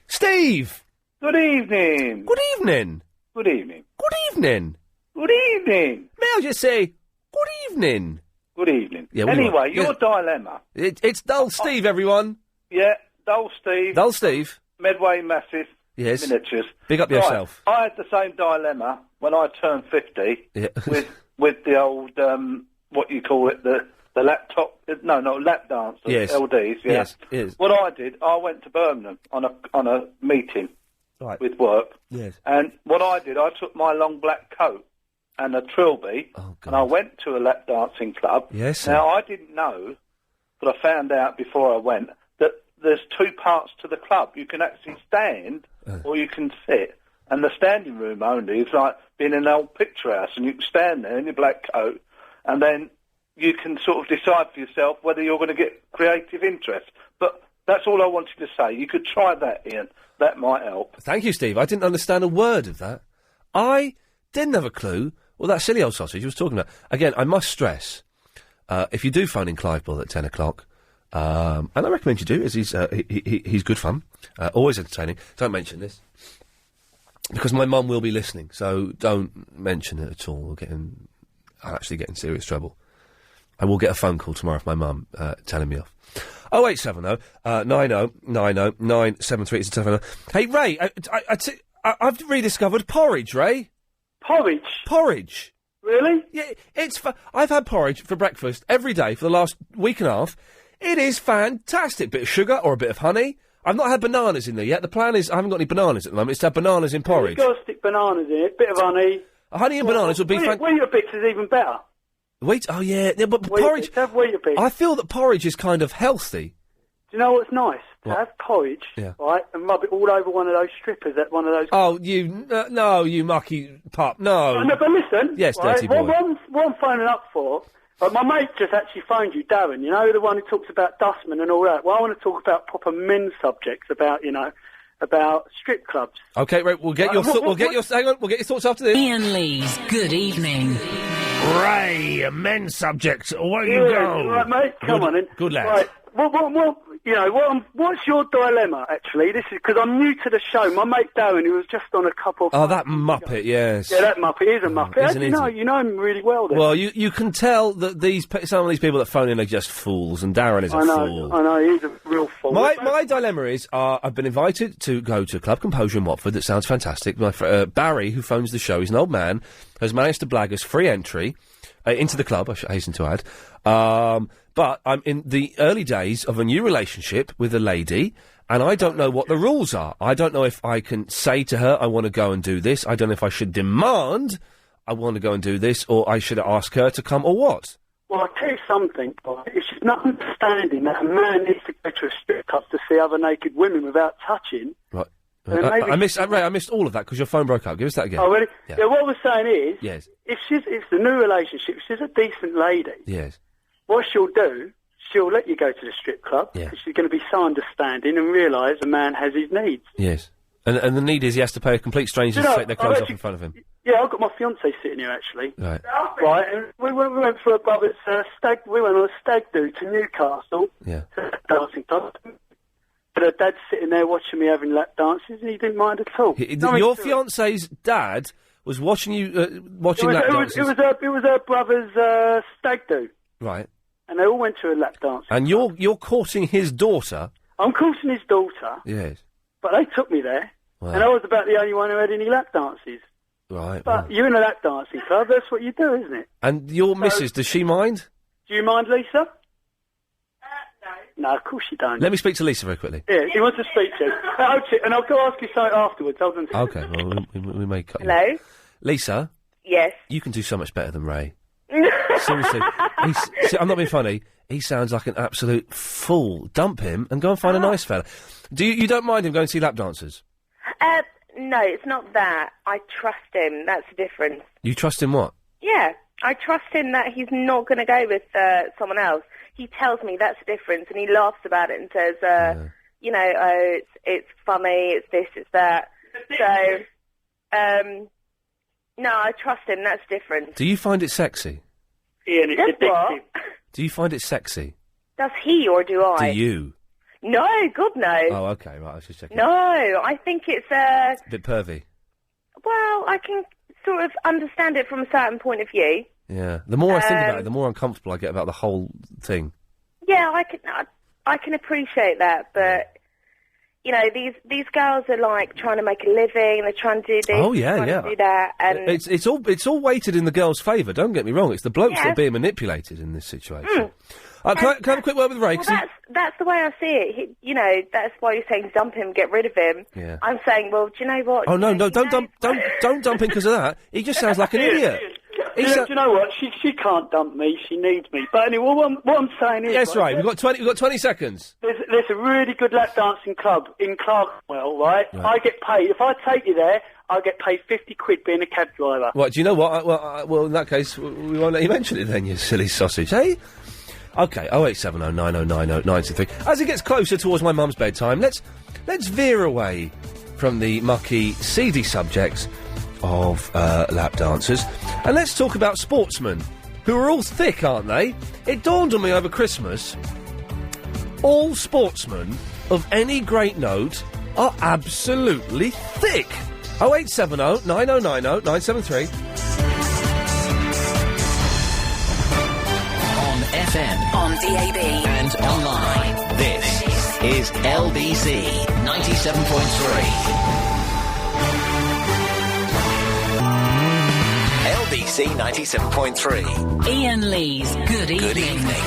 Steve. Good evening. Good evening. Good evening. Good evening. Good evening. May I just say, good evening. Good evening. Yeah, anyway, your dilemma. It's Dull Steve, everyone. Yeah, Dull Steve. Dull Steve. Medway Massive. Yes. Miniatures. Big up yourself. I had the same dilemma when I turned 50 with the old, what you call it, the laptop, no, lap dance, yes. LDs, yeah. Yes. What I did, I went to Birmingham on a meeting with work. Yes. And what I did, I took my long black coat and a trilby, and I went to a lap dancing club. Yes. Now, I didn't know, but I found out before I went, that there's two parts to the club. You can actually stand or you can sit. And the standing room only is like being in an old picture house, and you can stand there in your black coat, and then you can sort of decide for yourself whether you're going to get creative interest. But that's all I wanted to say. You could try that, Ian. That might help. Thank you, Steve. I didn't understand a word of that. I didn't have a clue what that silly old sausage was talking about. Again, I must stress, if you do phone in Clive Bull at 10 o'clock, and I recommend you do, as he's good fun, always entertaining. Don't mention this, because my mum will be listening, so don't mention it at all. I'll actually get in serious trouble. I will get a phone call tomorrow from my mum telling me off. 0870 90 90 973 is the telephone. Hey, Ray, I've rediscovered porridge, Ray. Porridge? Really? Yeah, I've had porridge for breakfast every day for the last week and a half. It is fantastic. Bit of sugar or a bit of honey. I've not had bananas in there yet. The plan is I haven't got any bananas at the moment. It's to have bananas in porridge. You've got to stick bananas in it, bit of honey. Honey and bananas would be fantastic. Weetabix is even better. Wait, oh yeah, but porridge... Have Weetabix. I feel that porridge is kind of healthy. Do you know what's nice? To What? have porridge, right, and rub it all over one of those strippers at one of those... Oh, no, you mucky pup, no. No, but listen... Yes, right, dirty boy. What I'm phoning up for... my mate just actually phoned you, Darren, you know, the one who talks about dustmen and all that. Well, I want to talk about proper men's subjects, about strip clubs. Okay, right, we'll get your thoughts after this. Ian Lee's Good Evening. Ray, men's subjects, away you go. Right, mate, come on in. Good lad. Right, what's your dilemma, actually? This is because I'm new to the show. My mate Darren, who was just on a couple of... Oh, that Muppet, yes. Yeah, that Muppet is a Muppet. How do you know? You know him really well, then. Well, you can tell that some of these people that phone in are just fools, and Darren is a fool. I know, he's a real fool. My dilemma is, I've been invited to go to Club Composure in Watford. That sounds fantastic. My Barry, who phones the show, he's an old man, has managed to blag us free entry into the club, I should hasten to add. But I'm in the early days of a new relationship with a lady, and I don't know what the rules are. I don't know if I can say to her, I want to go and do this. I don't know if I should demand, I want to go and do this, or I should ask her to come, or what? Well, I'll tell you something, boy. It's just not understanding that a man needs to go to a strip club to see other naked women without touching. Right. I missed all of that because your phone broke up. Give us that again. Oh, really? Yeah. What I was saying is, yes, if it's a new relationship, she's a decent lady. Yes. What she'll do, she'll let you go to the strip club Yeah. because she's going to be so understanding and realise a man has his needs. Yes. And the need is he has to pay a complete stranger to take their clothes off in front of him. Yeah, I've got my fiancée sitting here actually. Right. Right, and we went for a brother's stag. We went on a stag do to Newcastle. Yeah. To a dancing club. But her dad's sitting there watching me having lap dances, and he didn't mind at all. Your fiancé's dad was watching you watching lap dances. It was her brother's stag do, Right. and they all went to a lap dance. And you're courting his daughter. I'm courting his daughter, Yes. but they took me there, Wow. and I was about the only one who had any lap dances. Right. But you're in a lap dancing club, that's what you do, isn't it? And your missus, does she mind? Do you mind, Lisa? No, of course you don't. Let me speak to Lisa very quickly. Yeah, he wants to speak to you. And I'll go ask you something afterwards. Hold on. Okay, well, we may cut you. Hello? Lisa? Yes. You can do so much better than Ray. Seriously. I'm not being funny. He sounds like an absolute fool. Dump him and go and find a nice fella. You don't mind him going to see lap dancers? No, it's not that. I trust him. That's the difference. You trust him what? Yeah, I trust him that he's not going to go with someone else. He tells me that's the difference, and he laughs about it and says, you know, oh, it's funny, it's this, it's that. So, no, I trust him. That's different. Do you find it sexy? Iain, it's Does what? addictive. Do you find it sexy? Does he or do I? Do you? No, God no. Oh, okay, right, I was just checking. No, I think it's A bit pervy. well, I can sort of understand it from a certain point of view. Yeah. The more I think about it, the more uncomfortable I get about the whole thing. Yeah, I can appreciate that, but you know, these girls are like trying to make a living. They're trying to do this. Oh, yeah, trying yeah. to do that, and It's all weighted in the girl's favour. Don't get me wrong. It's the blokes that Yeah. are being manipulated in this situation. Can I have a quick word with Ray? well, that's the way I see it. You know, that's why you're saying dump him, get rid of him. Yeah. I'm saying, well, do you know what? Oh no, don't dump him because of that. He just sounds like an idiot. Yeah, do you know what? She can't dump me. She needs me. But anyway, what I'm saying is... Yes, right. We've got 20 seconds. There's a really good lap dancing club in Clerkenwell, right? I get paid. If I take you there, I get paid 50 quid being a cab driver. What, do you know what? Well, in that case, we won't let you mention it then, you silly sausage, eh? OK, 0870 9090 923. As it gets closer towards my mum's bedtime, let's veer away from the mucky, seedy subjects of lap dancers, and let's talk about sportsmen, who are all thick, aren't they? It dawned on me over Christmas, all sportsmen of any great note are absolutely thick. 0870 9090 973. On FM, on DAB, and online. This is LBC 97.3. LBC 97.3. Iain Lee's Good Evening.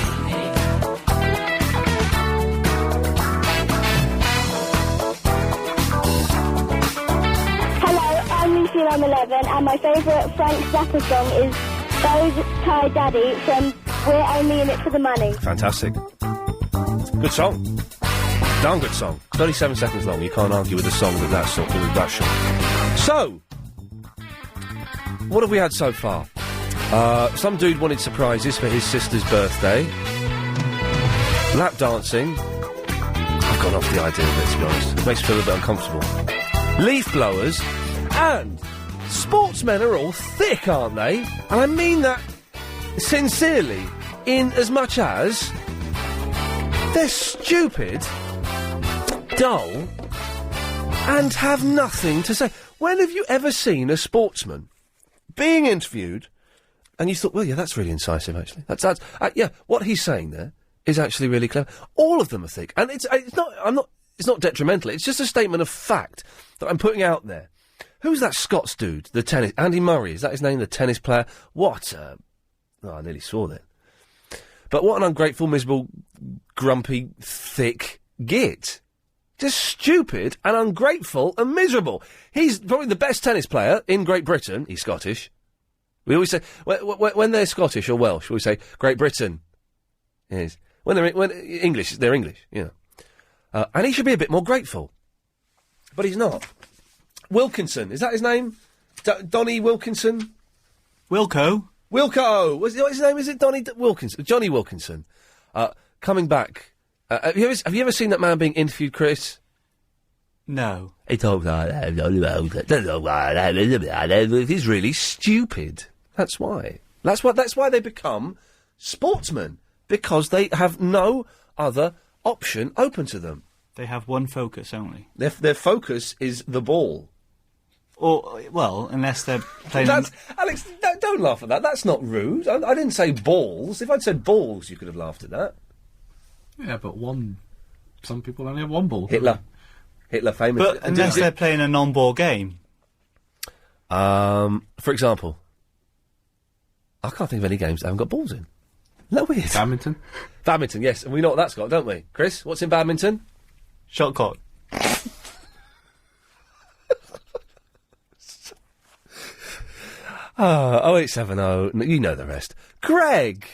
Hello, I'm Lucy and I'm 11, and my favourite Frank Zappa song is Go Tie Daddy from We're Only In It For The Money. Fantastic. Good song. Darn good song. 37 seconds long. You can't argue with a song that's that short. So, what have we had so far? Some dude wanted surprises for his sister's birthday. Lap dancing. I've gone off the idea of it, to be honest. It makes me feel a bit uncomfortable. Leaf blowers. And sportsmen are all thick, aren't they? And I mean that sincerely, in as much as they're stupid, dull, and have nothing to say. When have you ever seen a sportsman being interviewed and you thought, well, yeah, that's really incisive, actually. Yeah, what he's saying there is actually really clever. All of them are thick. And it's not detrimental. It's just a statement of fact that I'm putting out there. Who's that Scots dude, the tennis... Andy Murray, is that his name, the tennis player? What a... Oh, I nearly swore then. But what an ungrateful, miserable, grumpy, thick git. Just stupid and ungrateful and miserable. He's probably the best tennis player in Great Britain. He's Scottish. We always say... When they're Scottish or Welsh, we say Great Britain. Yes. When English, they're English, you know. And he should be a bit more grateful. But he's not. Wilkinson, is that his name? Donny Wilkinson? Wilco. What's his name? Is it Donny Wilkinson? Johnny Wilkinson. coming back. Have you ever seen that man being interviewed, Chris? No. He talks like that. He's really stupid. That's why. That's why they become sportsmen, because they have no other option open to them. They have one focus only. Their focus is the ball. Or, well, unless they're playing... Alex, don't laugh at that. That's not rude. I didn't say balls. If I'd said balls, you could have laughed at that. Yeah, but some people only have one ball. Hitler famous. But unless they're playing a non-ball game. For example, I can't think of any games that haven't got balls in. Isn't that weird? Badminton? Badminton, yes. And we know what that's got, don't we? Chris, what's in badminton? Shuttlecock. 0870, you know the rest. Greg!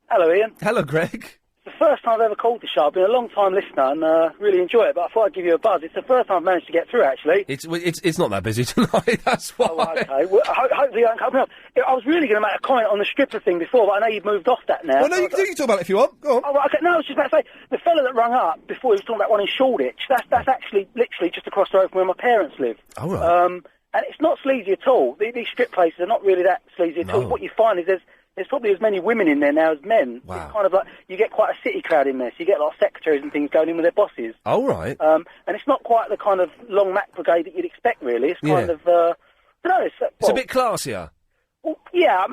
Hello, Ian. Hello, Greg. It's the first time I've ever called the show. I've been a long-time listener and really enjoy it, but I thought I'd give you a buzz. It's the first time I've managed to get through, actually. It's not that busy tonight, that's why. Oh, okay. Well, hopefully I can come up. I was really going to make a comment on the stripper thing before, but I know you've moved off that now. Well, no, you can talk about it if you want. Go on. Oh, right, okay. No, I was just about to say, the fella that rung up before, he was talking about one in Shoreditch. That's actually literally just across the road from where my parents live. Oh, right. And it's not sleazy at all. These strip places are not really that sleazy at all. What you find is there's probably as many women in there now as men. Wow. It's kind of like, you get quite a city crowd in there, so you get a lot of secretaries and things going in with their bosses. Oh, right. And it's not quite the kind of long Mac brigade that you'd expect, really. It's kind of, I don't know, it's a bit classier. Well, yeah,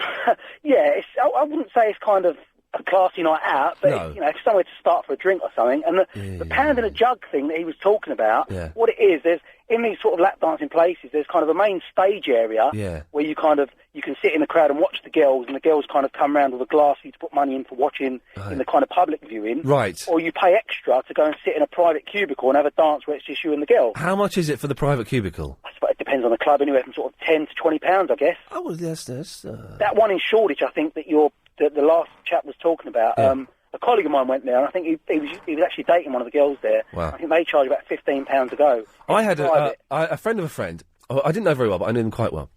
yeah. I wouldn't say it's kind of a classy night out, but No. it's somewhere to start for a drink or something. And the pound and a jug thing that he was talking about, what it is, there's in these sort of lap dancing places, there's kind of a main stage area where you can sit in the crowd and watch the girls, and the girls kind of come round with a glass for you to put money in for watching in the kind of public viewing. Right. Or you pay extra to go and sit in a private cubicle and have a dance where it's just you and the girl. How much is it for the private cubicle? I suppose it depends on the club, anywhere from sort of £10 to £20, I guess. Oh, well, yes. That one in Shoreditch, I think, that the last chap was talking about, a colleague of mine went there, and I think he was actually dating one of the girls there. Wow. I think they charge about £15 a go. I had a friend of a friend. I didn't know very well, but I knew them quite well.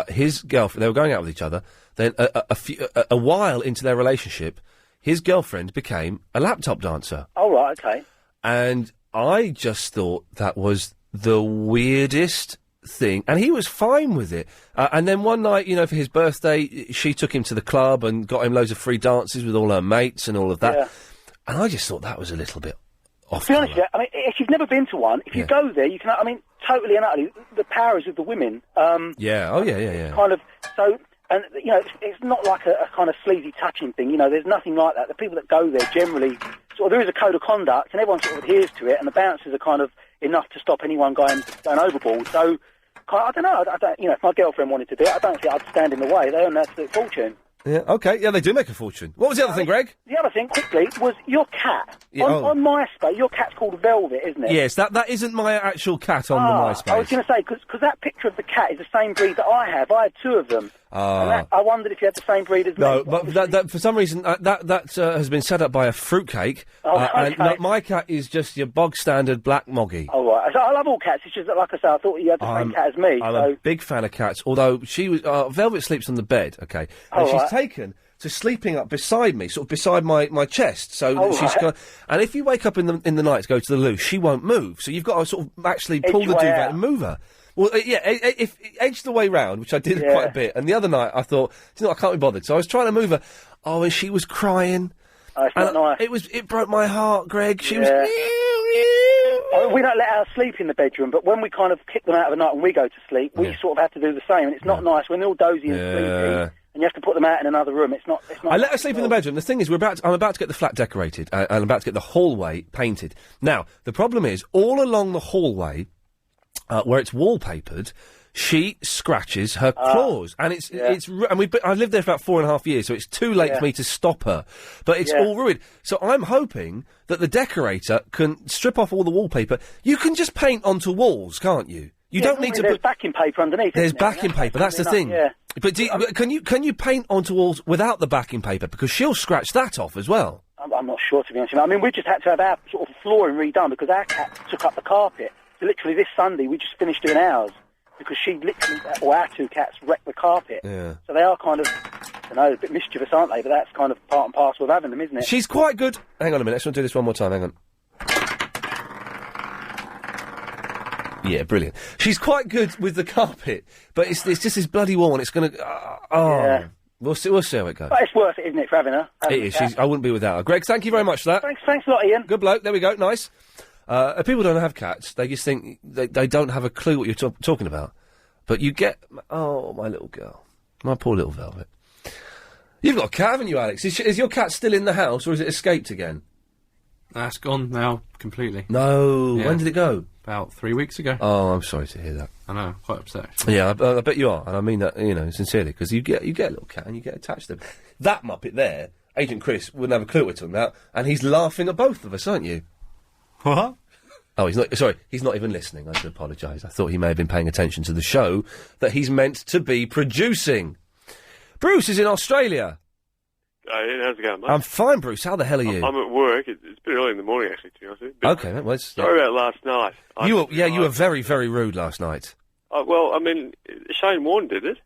His girlfriend, they were going out with each other. Then a while into their relationship, his girlfriend became a laptop dancer. Oh, right, okay. And I just thought that was the weirdest thing, and he was fine with it. And then one night, for his birthday, she took him to the club and got him loads of free dances with all her mates and all of that. Yeah. And I just thought that was a little bit off. To be honest with you, I mean, if you've never been to one, if you go there, you can, I mean, totally and utterly, the power is with the women. Yeah. Kind of, so, and, it's not like a kind of sleazy touching thing, there's nothing like that. The people that go there generally, there is a code of conduct, and everyone sort of adheres to it, and the bouncers are kind of enough to stop anyone going overboard. So, I don't know, if my girlfriend wanted to do it, I don't think I'd stand in the way. They earn an absolute fortune. Yeah, okay. Yeah, they do make a fortune. What was the other thing, Greg? The other thing, quickly, was your cat. Yeah, on MySpace, your cat's called Velvet, isn't it? Yes, that isn't my actual cat on the MySpace. I was going to say, because that picture of the cat is the same breed that I have. I had two of them. And I wondered if you had the same breed as me. No, but that, for some reason, that has been set up by a fruitcake. And my cat is just your bog-standard black moggy. Oh, right. So I love all cats. It's just that, like I said, I thought you had the same cat as me. I'm a big fan of cats, although she was... Velvet sleeps on the bed, okay? And she's taken to sleeping up beside me, sort of beside my chest. So she's got... And if you wake up in the night to go to the loo, she won't move. So you've got to sort of actually pull the duvet and move her. Well, if edged the way round, which I did quite a bit, and the other night I thought, I can't be bothered. So I was trying to move her. Oh, and she was crying. Oh, it's not nice. It broke my heart, Greg. She was... We don't let ours sleep in the bedroom, but when we kind of kick them out of the night and we go to sleep, we sort of have to do the same, and it's not nice when they're all dozy and sleepy. And you have to put them out in another room. It's not. I let her sleep in the bedroom. The thing is, I'm about to get the flat decorated, and I'm about to get the hallway painted. Now, the problem is, all along the hallway, where it's wallpapered, she scratches her claws, and I've lived there for about 4.5 years, so it's too late for me to stop her. But it's all ruined. So I'm hoping that the decorator can strip off all the wallpaper. You can just paint onto walls, can't you? You don't need to. There's backing paper underneath. There's backing paper. That's the thing. Yeah. But can you paint onto walls without the backing paper? Because she'll scratch that off as well. I'm not sure, to be honest with you. I mean, we just had to have our sort of flooring redone because our cat took up the carpet. So literally this Sunday we just finished doing ours because she literally, or our two cats, wrecked the carpet. Yeah. So they are kind of don't know, a bit mischievous, aren't they? But that's kind of part and parcel of having them, isn't it? She's quite good. Hang on a minute. Let's do this one more time. Hang on. Yeah, brilliant. She's quite good with the carpet, but it's just this bloody wall, and it's going to. Yeah. We'll see how it goes. But it's worth it, isn't it, for having her? It is. I wouldn't be without her. Greg, thank you very much for that. Thanks a lot, Ian. Good bloke. There we go. Nice. People don't have cats. They just think they don't have a clue what you're talking about. But you get. Oh, my little girl. My poor little Velvet. You've got a cat, haven't you, Alex? Is your cat still in the house, or has it escaped again? That's gone now, completely. No. Yeah. When did it go? About 3 weeks ago. Oh, I'm sorry to hear that. I know, quite upset. Yeah, I bet you are, and I mean that, sincerely, because you get a little cat and you get attached to them. That Muppet there, Agent Chris, wouldn't have a clue what we're talking about, and he's laughing at both of us, aren't you? What? Oh, he's not even listening. I do apologise. I thought he may have been paying attention to the show that he's meant to be producing. Bruce is in Australia. How's it going, mate? I'm fine, Bruce. How the hell are you? I'm at work. It's pretty early in the morning, actually, to be honest with you. Okay, mate. Well, Sorry about last night. You were very, very rude last night. Well, I mean, Shane Warne did it.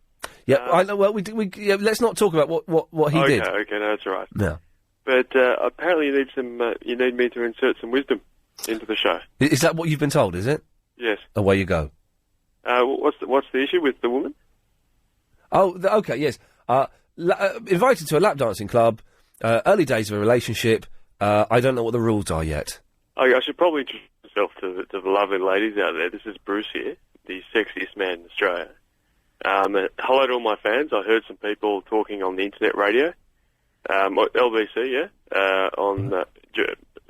Yeah, I know. Well, let's not talk about what he did. Okay, no, that's all right. Yeah. But apparently you need me to insert some wisdom into the show. Is that what you've been told, is it? Yes. Away you go. What's the issue with the woman? Oh, okay, yes. Invited to a lap dancing club, early days of a relationship. I don't know what the rules are yet. I should probably introduce myself to the lovely ladies out there. This is Bruce here, the sexiest man in Australia. Hello to all my fans. I heard some people talking on the internet radio. LBC, yeah.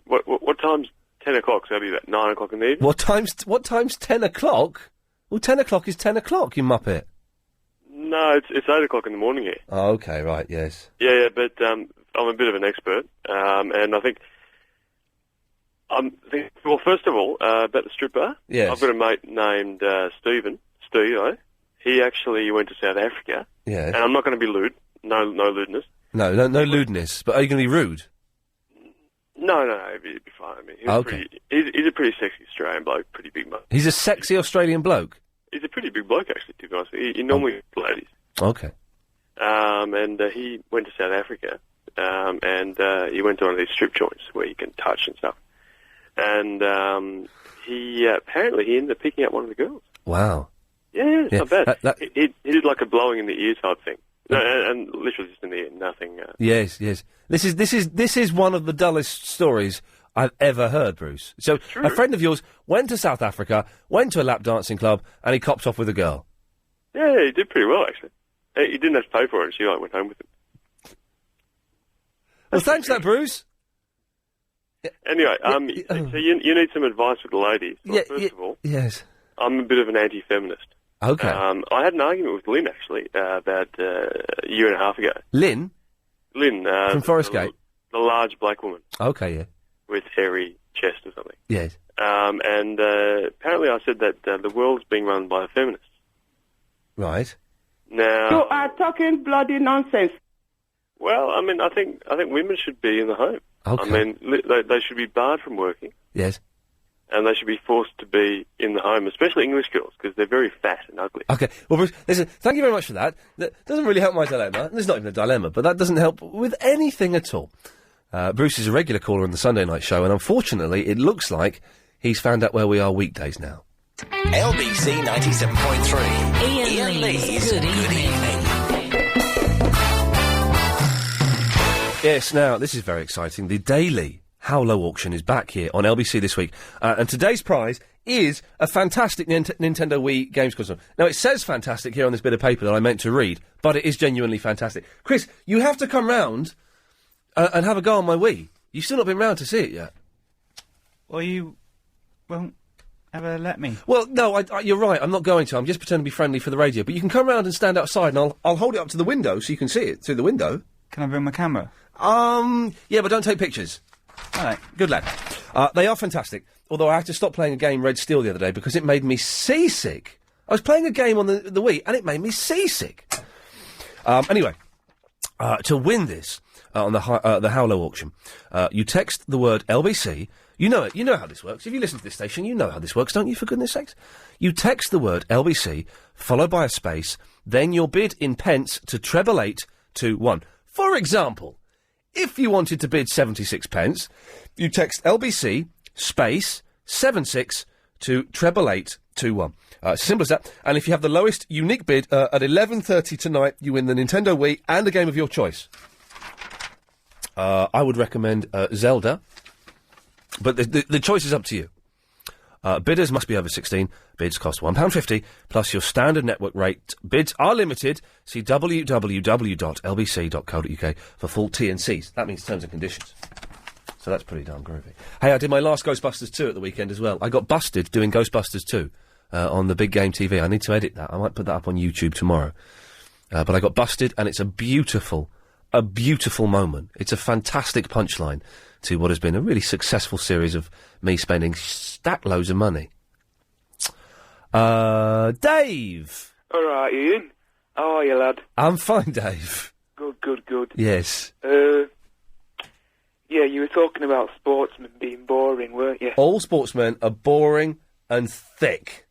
What time's 10 o'clock? So that'll be about 9 o'clock in the evening. What time's 10 o'clock? Well, 10 o'clock is 10 o'clock, you muppet. No, it's 8 o'clock in the morning here. Oh, okay, right, yes. Yeah, but I'm a bit of an expert, and I think, well, first of all, about the strip bar. Yes. I've got a mate named Steve. He actually went to South Africa. Yeah. And I'm not going to be lewd. No lewdness. No lewdness. But are you going to be rude? No, it'd be fine. I mean, he's a pretty sexy Australian bloke, pretty big mate. He's a sexy Australian bloke? He's a pretty big bloke, actually, to be honest. He normally gets ladies. Okay. And he went to South Africa, and he went to one of these strip joints where you can touch and stuff. And he apparently he ended up picking up one of the girls. Wow. Yeah, it's not bad. He did like a blowing in the ear type thing. No, and literally just in the ear, nothing. Yes. This is one of the dullest stories I've ever heard, Bruce. So a friend of yours went to South Africa, went to a lap dancing club, and he copped off with a girl. Yeah, he did pretty well, actually. He didn't have to pay for it, and she went home with him. Well, thanks for that, Bruce. Anyway, so you need some advice with the ladies. Well, first of all, yes, I'm a bit of an anti-feminist. Okay. I had an argument with Lynn, actually, about a year and a half ago. Lynn? Lynn. From Forest Gate? The large black woman. Okay, yeah. With hairy chest or something. Yes. And apparently I said that the world's being run by feminists. Right. Now... You are talking bloody nonsense. Well, I mean, I think women should be in the home. Okay. I mean, they should be barred from working. Yes. And they should be forced to be in the home, especially English girls, because they're very fat and ugly. Okay. Well, Bruce, listen, thank you very much for that. That doesn't really help my dilemma. There's not even a dilemma, but that doesn't help with anything at all. Bruce is a regular caller on the Sunday night show, and unfortunately, it looks like he's found out where we are weekdays now. LBC 97.3. Iain Lee's Good Evening. Yes, now, this is very exciting. The daily Howlow auction is back here on LBC this week. And today's prize is a fantastic Nintendo Wii games console. Now, it says fantastic here on this bit of paper that I meant to read, but it is genuinely fantastic. Chris, you have to come round and have a go on my Wii. You've still not been round to see it yet. Well, you won't ever let me. Well, no, you're right. I'm not going to. I'm just pretending to be friendly for the radio. But you can come round and stand outside, and I'll hold it up to the window so you can see it through the window. Can I bring my camera? Yeah, but don't take pictures. All right. Good lad. They are fantastic. Although I had to stop playing a game, Red Steel, the other day because it made me seasick. I was playing a game on the Wii and it made me seasick. Anyway, to win this on the Howlow auction, you text the word LBC. You know it. You know how this works. If you listen to this station, you know how this works, don't you? For goodness sakes, you text the word LBC followed by a space, then your bid in pence to 888 888-203-21. For example, if you wanted to bid 76 pence, you text LBC space 76 to 888-21. Simple as that. And if you have the lowest unique bid at 11:30 tonight, you win the Nintendo Wii and a game of your choice. I would recommend Zelda, but the choice is up to you. Bidders must be over 16. Bids cost £1.50 plus your standard network rate. Bids are limited. See www.lbc.co.uk for full T&Cs. That means terms and conditions. So that's pretty darn groovy. Hey, I did my last Ghostbusters 2 at the weekend as well. I got busted doing Ghostbusters 2 on the Big Game TV. I need to edit that. I might put that up on YouTube tomorrow. But I got busted, and it's a beautiful moment. It's a fantastic punchline to what has been a really successful series of me spending stack loads of money. Dave! All right, Ian. How are you, lad? I'm fine, Dave. Good. Yes. Yeah, you were talking about sportsmen being boring, weren't you? All sportsmen are boring and thick.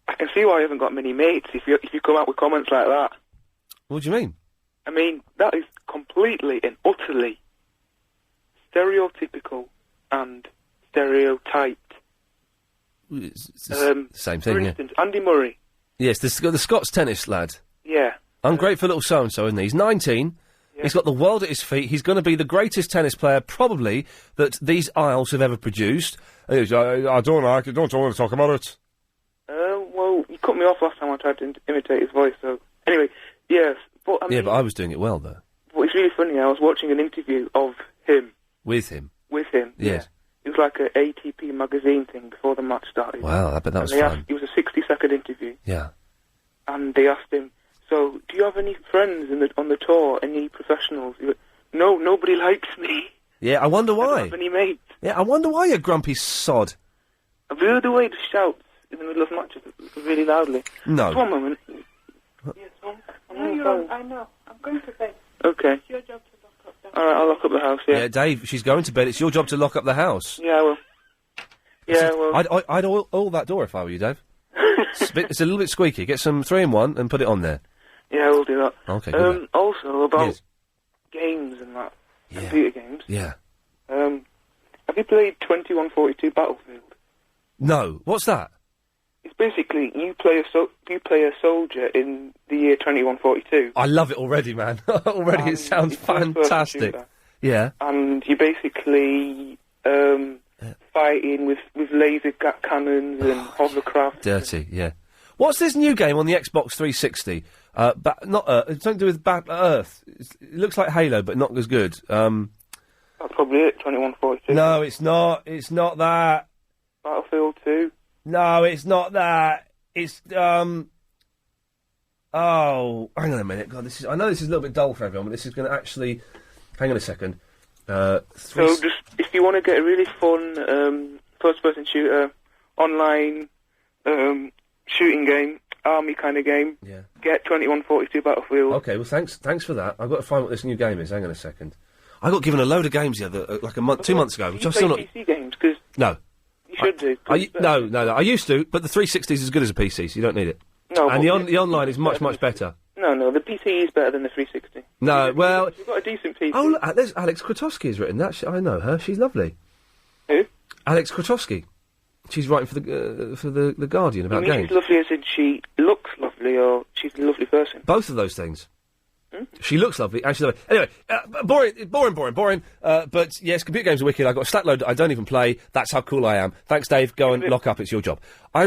I can see why you haven't got many mates if you come out with comments like that. What do you mean? I mean, that is completely and utterly stereotypical and stereotyped. Same thing, for instance, Andy Murray. Yes, the Scots tennis lad. Yeah. Ungrateful little so-and-so, isn't he? He's 19. Yeah. He's got the world at his feet. He's going to be the greatest tennis player, probably, that these Isles have ever produced. I don't want to talk about it. Well, you cut me off last time I tried to imitate his voice, so... Anyway, yes, but I mean... Yeah, but I was doing it well, though. Well, it's really funny. I was watching an interview of him. With him? With him, yes. Yeah. It was like an ATP magazine thing before the match started. Wow, I bet that was fun. It was a 60-second interview. Yeah. And they asked him, so, do you have any friends on the tour, any professionals? He went, no, nobody likes me. Yeah, I wonder why. I don't have any mates. Yeah, I wonder why you're grumpy sod. I've heard the way he shouts in the middle of matches really loudly. No. Just one moment. Yes, I know. I'm going to bed. Okay. It's your job to lock up the house. All right, I'll lock up the house, yeah. Yeah, Dave, she's going to bed. It's your job to lock up the house. Yeah, I will. Yeah, well... I'd oil that door if I were you, Dave. It's a little bit squeaky. Get some 3-in-1 and put it on there. Yeah, we'll do that. Okay, also, about games and that, computer games. Yeah. Have you played 2142 Battlefield? No. What's that? It's basically, you play a soldier in the year 2142. I love it already, man. Already, it sounds fantastic. Yeah. And you basically fighting with laser cannons and hovercraft. Dirty, yeah. What's this new game on the Xbox 360? It's something to do with Earth. It looks like Halo, but not as good. That's probably it, 2142. No, it's not. It's not that. Battlefield 2. No, it's not that. It's, Oh, hang on a minute. God, I know this is a little bit dull for everyone, but this is going to actually... Hang on a second. So, just, if you want to get a really fun, first-person shooter, online, shooting game, army kind of game, get 2142 Battlefield. Okay, well, thanks for that. I've got to find what this new game is. Hang on a second. I got given a load of games the other, like 2 months ago, which I'm still not... PC games, because... No. You should do. No. I used to, but the 360 is as good as a PC, so you don't need it. No, and the online is much better. No, the PC is better than the 360. No, well... You've got a decent PC. Oh, look, there's Alex Krotowski has written that. I know her. She's lovely. Who? Alex Krotowski. She's writing for the Guardian about you mean games. She's lovely as in she looks lovely, or she's a lovely person? Both of those things. She looks lovely, and she's lovely. Anyway, boring. But yes, computer games are wicked. I've got a stat load that I don't even play. That's how cool I am. Thanks, Dave. Go and lock up. It's your job. I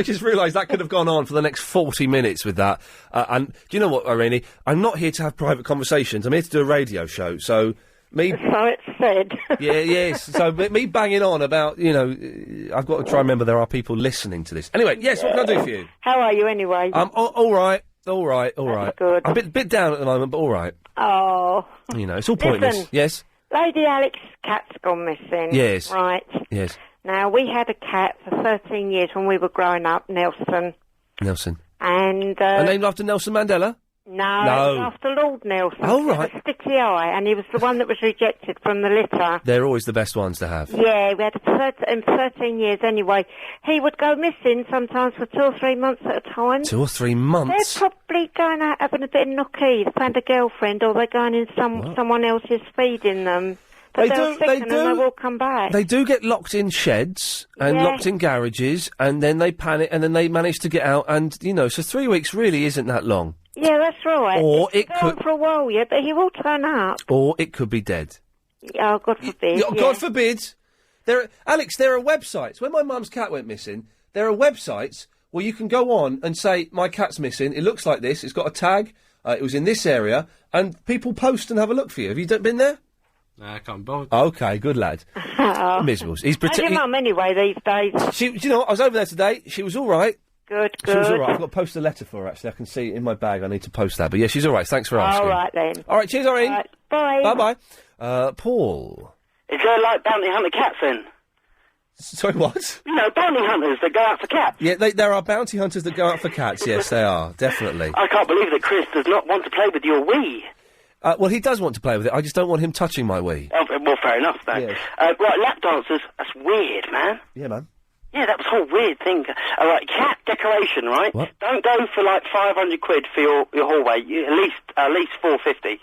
just realised that could have gone on for the next 40 minutes with that. And do you know what, Irene? I'm not here to have private conversations. I'm here to do a radio show. So me... So it's said. Yes. So me banging on about, I've got to try and remember there are people listening to this. Anyway, yes, what can I do for you? How are you anyway? All right. That's good. I'm a bit down at the moment, but all right. Oh. It's all pointless. Listen, yes? Lady Alex's cat's gone missing. Yes. Right. Yes. Now, we had a cat for 13 years when we were growing up, Nelson. Nelson. And... named after Nelson Mandela? No, No. it was after Lord Nelson. Oh, He had right. a sticky eye, and he was the one that was rejected from the litter. They're always the best ones to have. Yeah, we had 13 years anyway. He would go missing sometimes for 2 or 3 months at a time. 2 or 3 months. They're probably going out having a bit of nookie. They found a girlfriend, or they're going in someone else's feeding them. But They they'll do- sicken they and do. they will come back. They do get locked in sheds and Yeah. locked in garages, and then they panic, and then they manage to get out, and, so 3 weeks really isn't that long. Yeah, that's right. Or It's it going could- for a while, yeah, but he will turn up. Or it could be dead. Oh, God forbid. Oh, God forbid. Alex, there are websites. When my mum's cat went missing, there are websites where you can go on and say, my cat's missing, it looks like this, it's got a tag, it was in this area, and people post and have a look for you. Have you been there? Nah, I can't bother. Okay, good lad. Miserable. He's How's your mum anyway these days? Do you know what? I was over there today. She was all right. Good, She was good. all right. I've got to post a letter for her, actually. I can see it in my bag. I need to post that. But yeah, she's all right. Thanks for asking. All right, then. All right, cheers, Irene. All right, bye. Bye-bye. Paul. Is there like bounty hunter cats then? Sorry, what? You know, bounty hunters that go out for cats. Yeah, there are bounty hunters that go out for cats. Yes, they are. Definitely. I can't believe that Chris does not want to play with your Wii. Well, he does want to play with it. I just don't want him touching my Wii. Oh, well, fair enough, though. Yes. Right, lap dancers, that's weird, man. Yeah, man. Yeah, that was a whole weird thing. All right, cat decoration, right? What? Don't go for like 500 quid for your hallway. At least 450.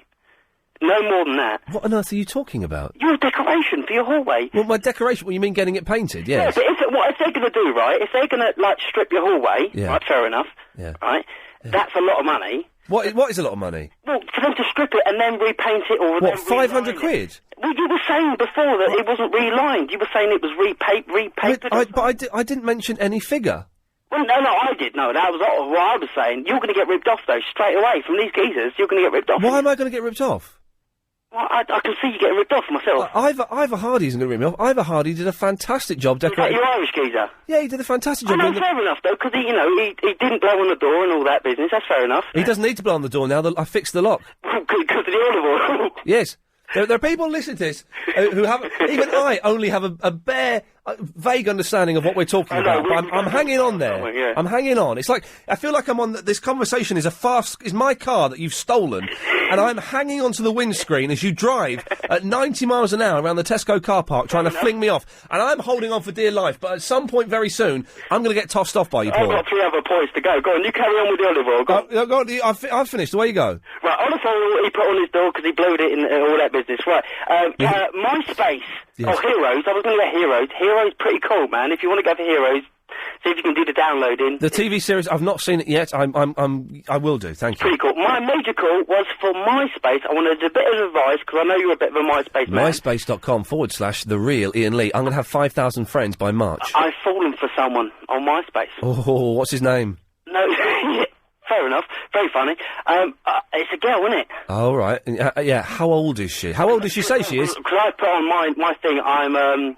No more than that. What on earth are you talking about? Your decoration for your hallway. Well, my decoration, well, you mean getting it painted? Yeah, Yes. but what they're going to do, right? If they're going to like strip your hallway, Yeah. right? Fair enough. Yeah. Right. That's a lot of money. What is a lot of money? Well, for them to strip it and then repaint it or What, then 500 reline it. quid? Well, you were saying before that it wasn't relined. You were saying it was repainted. I didn't mention any figure. Well, no, I did. No, that was what I was saying. You're going to get ripped off, though, straight away. From these geezers, you're going to get ripped off. Why am I going to get ripped off? Well, I can see you getting ripped off myself. Ivor Hardy isn't going to rip me off. Ivor Hardy did a fantastic job Is that decorating. your Irish geezer? Yeah, he did a fantastic I job. know, doing the- fair enough, though, because he didn't blow on the door and all that business. That's fair enough. He doesn't need to blow on the door now. I fixed the lock. Because of the olive oil. Yes. There are people listening to this who haven't. Even I only have a bare, vague understanding of what we're talking about. But I'm hanging on there. Yeah. I'm hanging on. It's like I feel like I'm on. This conversation is is my car that you've stolen, and I'm hanging onto the windscreen as you drive at 90 miles an hour around the Tesco car park, trying to fling me off. And I'm holding on for dear life. But at some point, very soon, I'm going to get tossed off by you, I've Paul. got 3 other points to go. Go on, you carry on with the olive oil. Go on. Go on, I've finished. Away you go. Right, olive oil he put on his door because he blew it in all that business. Right, MySpace. Yes. Oh, Heroes. I was going to get Heroes. Heroes pretty cool, man. If you want to go for Heroes, see if you can do the downloading. The TV series, I've not seen it yet. I will do. Thank you. Pretty cool. My major call was for MySpace. I wanted a bit of advice because I know you're a bit of a MySpace man. MySpace.com/the real Iain Lee. I'm going to have 5,000 friends by March. I've fallen for someone on MySpace. Oh, what's his name? No, fair enough. Very funny. It's a girl, isn't it? Oh, right. Yeah, how old is she? How old does she say she is? Because I put on my thing, I'm,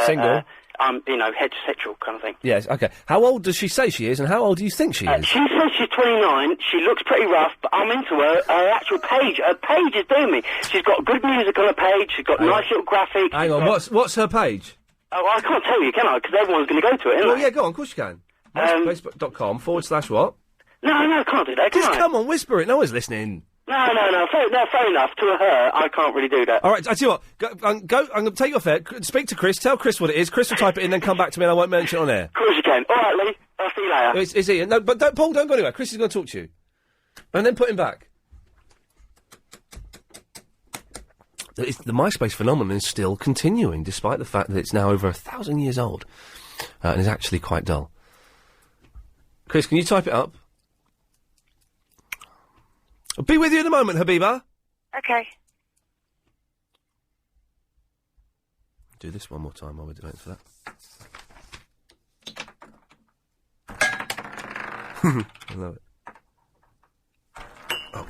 Single? I'm, heterosexual kind of thing. Yes, okay. How old does she say she is, and how old do you think she is? She says she's 29, she looks pretty rough, but I'm into her actual page. Her page is doing me. She's got good music on her page, she's got nice little graphics. Hang on, what's her page? Oh, I can't tell you, can I? Because everyone's going to go to it, isn't Well, they? yeah, go on, of course you can. Facebook.com/what? No, I can't do that, can Just I? come on, whisper it, no one's listening. No, fair enough. To her, I can't really do that. All right, I tell you what, I'm going to take you off air, speak to Chris, tell Chris what it is, Chris will type it in, then come back to me and I won't mention it on air. Of course you can. All right, Lee, I'll see you later. It's Ian. No, but Paul, don't go anywhere. Chris is going to talk to you. And then put him back. The MySpace phenomenon is still continuing, despite the fact that it's now over 1,000 years old, and is actually quite dull. Chris, can you type it up? I'll be with you in a moment, Habiba. Okay. Do this one more time while we're waiting for that. I love it. Oh.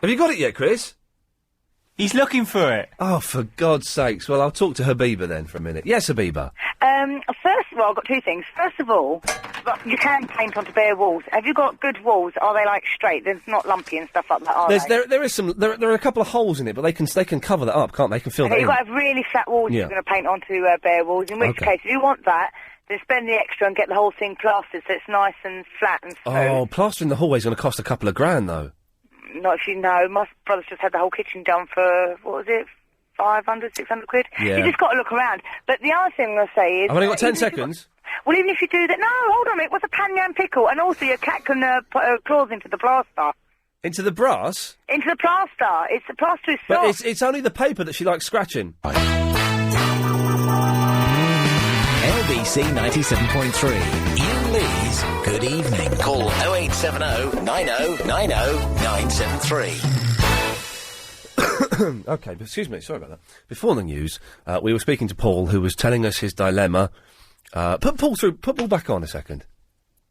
Have you got it yet, Chris? He's looking for it. Oh, for God's sakes. Well, I'll talk to Habiba then for a minute. Yes, Habiba. First of all, I've got two things. First of all, you can paint onto bare walls. Have you got good walls? Are they like straight? There's not lumpy and stuff like that, are they? There are a couple of holes in it, but they can cover that up, can't they? They can fill that Okay, in. you've got to have really flat walls if Yeah. you're going to paint onto bare walls, in which Okay. case, if you want that, then spend the extra and get the whole thing plastered so it's nice and flat and smooth. Oh, plastering the hallway's going to cost a couple of grand, though. Not if you know. My brother's just had the whole kitchen done for, what was it, 500, 600 quid? Yeah. You just got to look around. But the other thing I'm going to say is... I've only got 10 even if you seconds. Well, even if you do that... No, hold on a minute. What's a pan yam pickle? And also your cat can put her claws into the plaster. Into the brass? Into the plaster. It's the plaster is But soft. it's only the paper that she likes scratching. LBC 97.3. Iain Lee's Good Evening. Call 0870 90 90 973. Okay, but excuse me, sorry about that. Before the news, we were speaking to Paul, who was telling us his dilemma. Put Paul back on a second.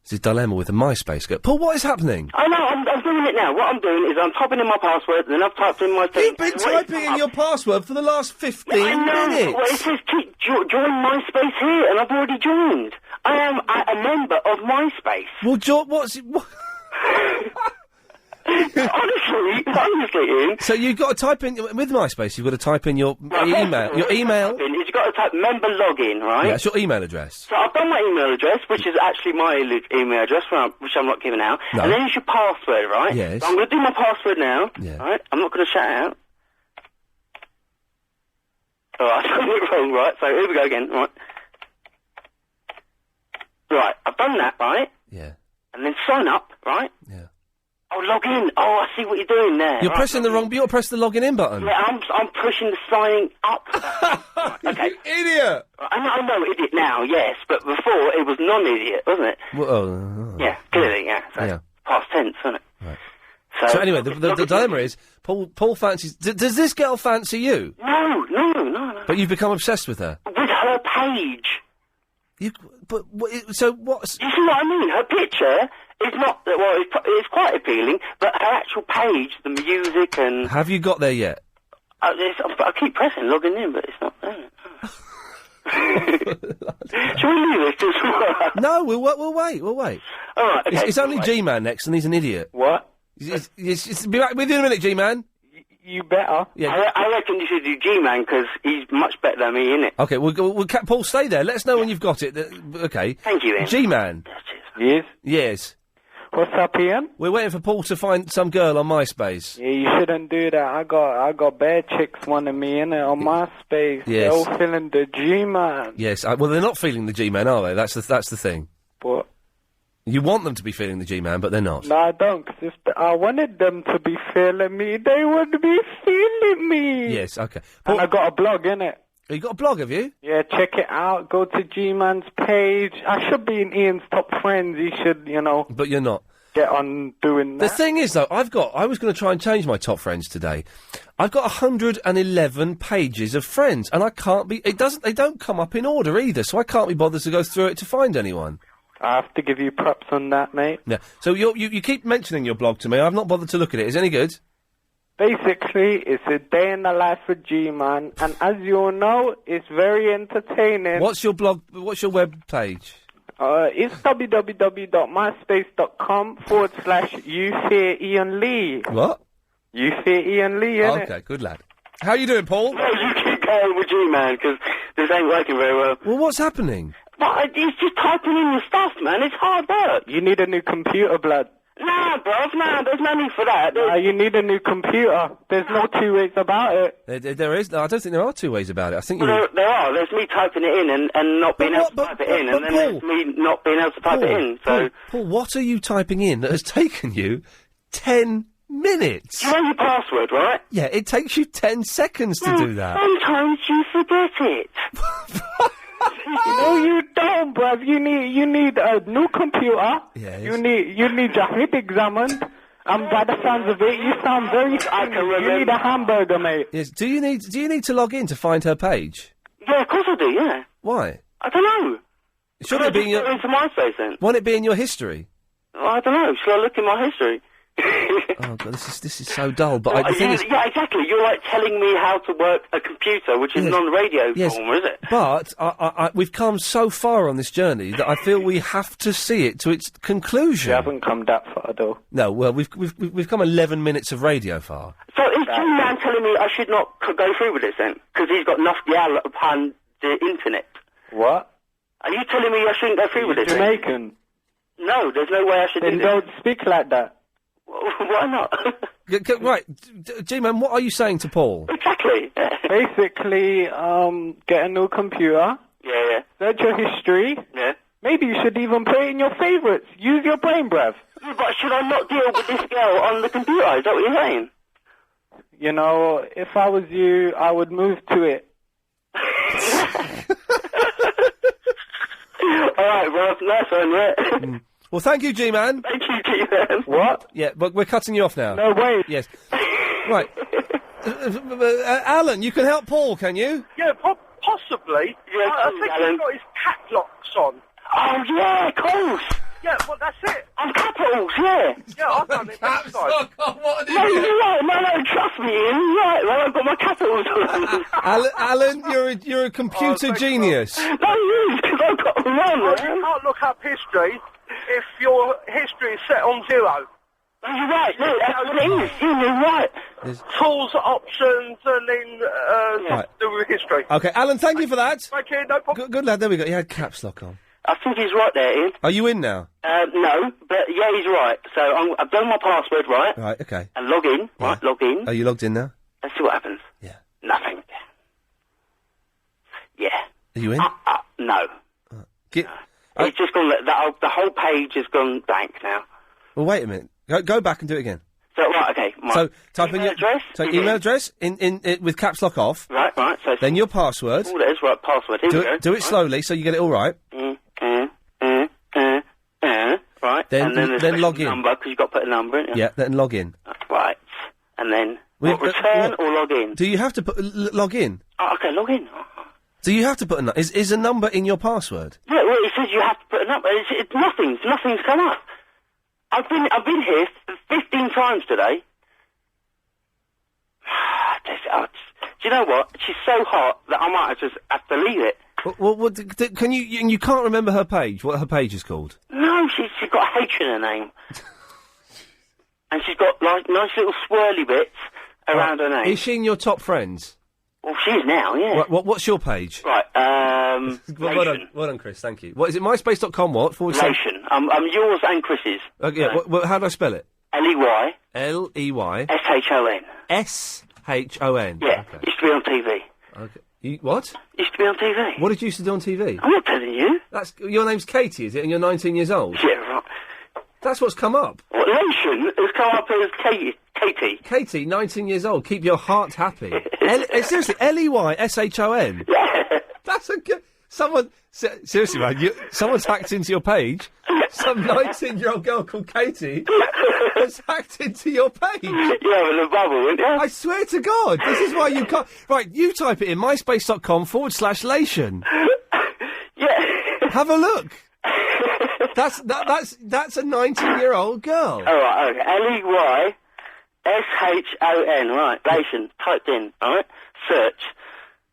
It's his dilemma with the MySpace girl. Paul, what is happening? I know, I'm doing it now. What I'm doing is I'm typing in my password, then I've typed in my thing. You've been typing in your password for the last 15 minutes. Well, it says join MySpace here, and I've already joined. I am a member of MySpace. Well, what's it? What? honestly, Ian. So you've got to type in with MySpace. You've got to type in your email. Your email. You've got to type member login, right? Yeah, that's your email address. So I've done my email address, which is actually my email address, which I'm not giving out. No. And then it's your password, right? Yes. So I'm going to do my password now. Yeah. Right? I'm not going to shout out. Oh, I've done it wrong, right? So here we go again, right? Right, I've done that, right? Yeah. And then sign up, right? Yeah. Oh, log in. Oh, I see what you're doing there. You're right, pressing the wrong. You're pressing the login in button. Yeah, I'm pushing the signing up. Okay. You idiot! I know idiot now, yes, but before it was non-idiot, wasn't it? Well, Yeah, clearly, yeah. So yeah. past tense, isn't it? Right. So, So anyway, the dilemma is Paul fancies. Does this girl fancy you? No. But you've become obsessed with her. With her page. So what's? You see what I mean? Her picture is not well. It's quite appealing, but her actual page, the music and. Have you got there yet? I keep pressing logging in, but it's not there. Shall we leave this till tomorrow? No, we'll wait. We'll wait. All right. Okay, it's only G-Man next, and he's an idiot. What? It's be back with you in a minute, G-Man. You better. Yeah. I reckon you should do G-Man because he's much better than me, innit? Okay, Paul, stay there. Let us know when you've got it. Okay. Thank you, Ian. G-Man. Yes? Yes. What's up, Ian? We're waiting for Paul to find some girl on MySpace. Yeah, you shouldn't do that. I got bad chicks wanting me in it on MySpace. Yes. They're all feeling the G-Man. Yes. Well, they're not feeling the G-Man, are they? That's the thing. What? You want them to be feeling the G-Man, but they're not. No, I don't, because if I wanted them to be feeling me, they would be feeling me. Yes, okay. And I got a blog, innit? You got a blog, have you? Yeah, check it out. Go to G-Man's page. I should be in Ian's top friends. He should, But you're not. Get on doing that. The thing is, though, I was going to try and change my top friends today. I've got 111 pages of friends, and I can't be... They don't come up in order either, so I can't be bothered to go through it to find anyone. I have to give you props on that, mate. Yeah. So you keep mentioning your blog to me. I've not bothered to look at it. Is it any good? Basically, it's a day in the life of G-Man, and as you all know, it's very entertaining. What's your blog? What's your web page? It's www.myspace.com/You Fear Iain Lee. What? You Fear Iain Lee, innit? Okay, good lad. How you doing, Paul? No, you keep going with G-Man because this ain't working very well. Well, what's happening? But it's just typing in your stuff, man. It's hard work. You need a new computer, blood. Nah, bruv, there's no need for that. You need a new computer. There's no two ways about it. There is. No, I don't think there are two ways about it. I think Well, there are. There's me typing it in and not being able to type it in, and then there's me not being able to type it in. So, Paul, what are you typing in that has taken you 10 minutes? You know your password, right? Yeah, it takes you 10 seconds to do that. Sometimes you forget it. No, you don't, bruv. You need a new computer. Yes. You need your hip examined. By the sounds of it, you sound very skinny. You need a hamburger, mate. Yes. Do you need to log in to find her page? Yeah, of course I do. Yeah. Why? I don't know. Should it be in your? Into MySpace then? Won't it be in your history? I don't know. Shall I look in my history? Oh God, this is so dull. But the thing is, yeah, exactly. You're like telling me how to work a computer, which is non-radio form, is it? But we've come so far on this journey that I feel we have to see it to its conclusion. You haven't come that far, though. No, well, we've come 11 minutes of radio far. So is G-Man telling me I should not go through with this then? Because he's got enough upon the internet. What? Are you telling me I shouldn't go through with this? Jamaican. No, there's no way I should Then do this. don't speak like that. Why not? Right, G-Man, what are you saying to Paul? Exactly. Basically, get a new computer. Yeah. Search your history. Yeah. Maybe you should even put it in your favourites. Use your brain, bruv. But should I not deal with this girl on the computer? Is that what you're saying? You know, if I was you, I would move to it. All right, well, nice one, yeah. Well, thank you, G-Man. Thank you, G-Man. What? Yeah, but we're cutting you off now. No way. Yes. Right. Alan, you can help Paul, can you? Yeah, possibly. Yeah, I think Alan. he's got his cap locks on. Oh, yeah, of course. Yeah, well, that's it. On capitals, yeah. Yeah, I've done it next time. What No, you're right. No, trust me, Ian. You're right. Well, I've got my capitals on. Alan, you're a computer genius. No, you, because I've got them wrong, Well, man. you can't look up history if your history is set on 0. No, you're right. No, that's what it is. You're right. Tools, options, and then Right. do with history. Okay, Alan, thank you for that. Thank you, no problem. Good lad, there we go. He had caps lock on. I think he's right there, Ian. Are you in now? No, but yeah, he's right. So I've done my password right. Right, okay. And log in. Yeah. Right, log in. Are you logged in now? Let's see what happens. Yeah. Nothing. Yeah. Are you in? No. It's just gone. The whole page has gone blank now. Well, wait a minute. Go back and do it again. So right, okay. So type in your address. email address in with caps lock off. Right. So then your password. all that is right. Password. Here we go. Do it slowly so you get it all right. Right. Then- and then there's then a log in. number because you've got to put a number in. Yeah. Then log in. Right. And then Well, return or log in. Do you have to log in? Oh, okay, log in. Do you have to put is a number in your password? Yeah, well, it says you have to put a number. Nothing's come up. I've been here 15 times today. Do you know what? She's so hot that I might just have to leave it. Well, can you can't remember her page? What her page is called? No, she's got a H in her name. And she's got, like, nice little swirly bits around her name. Is she in your top friends? Well, she is now, yeah. What's your page? Right, Well done, Chris, thank you. What is it, myspace.com, what? Lation. I'm yours and Chris's. Okay, how do I spell it? L-E-Y. L-E-Y. S-H-O-N. S-H-O-n. Yeah, used to be on TV. Okay. What? Used to be on TV. What did you used to do on TV? I'm not telling you. Your name's Katie, is it? And you're 19 years old? Yeah, right. That's what's come up. What, Lation has come up as Katie. Katie, 19 years old. Keep your heart happy. Seriously, L-E-Y-S-H-O-N? Yeah. That's a good... Seriously, man, someone's hacked into your page. Some 19-year-old girl called Katie has hacked into your page. Yeah, with a bubble, wouldn't you? I swear to God, this is why you can't... Right, you type it in, myspace.com/Lation. Yeah. Have a look. That's a 19-year-old girl. All right, okay. L-E-Y-S-H-O-N, right, Lation, typed in, all right? Search.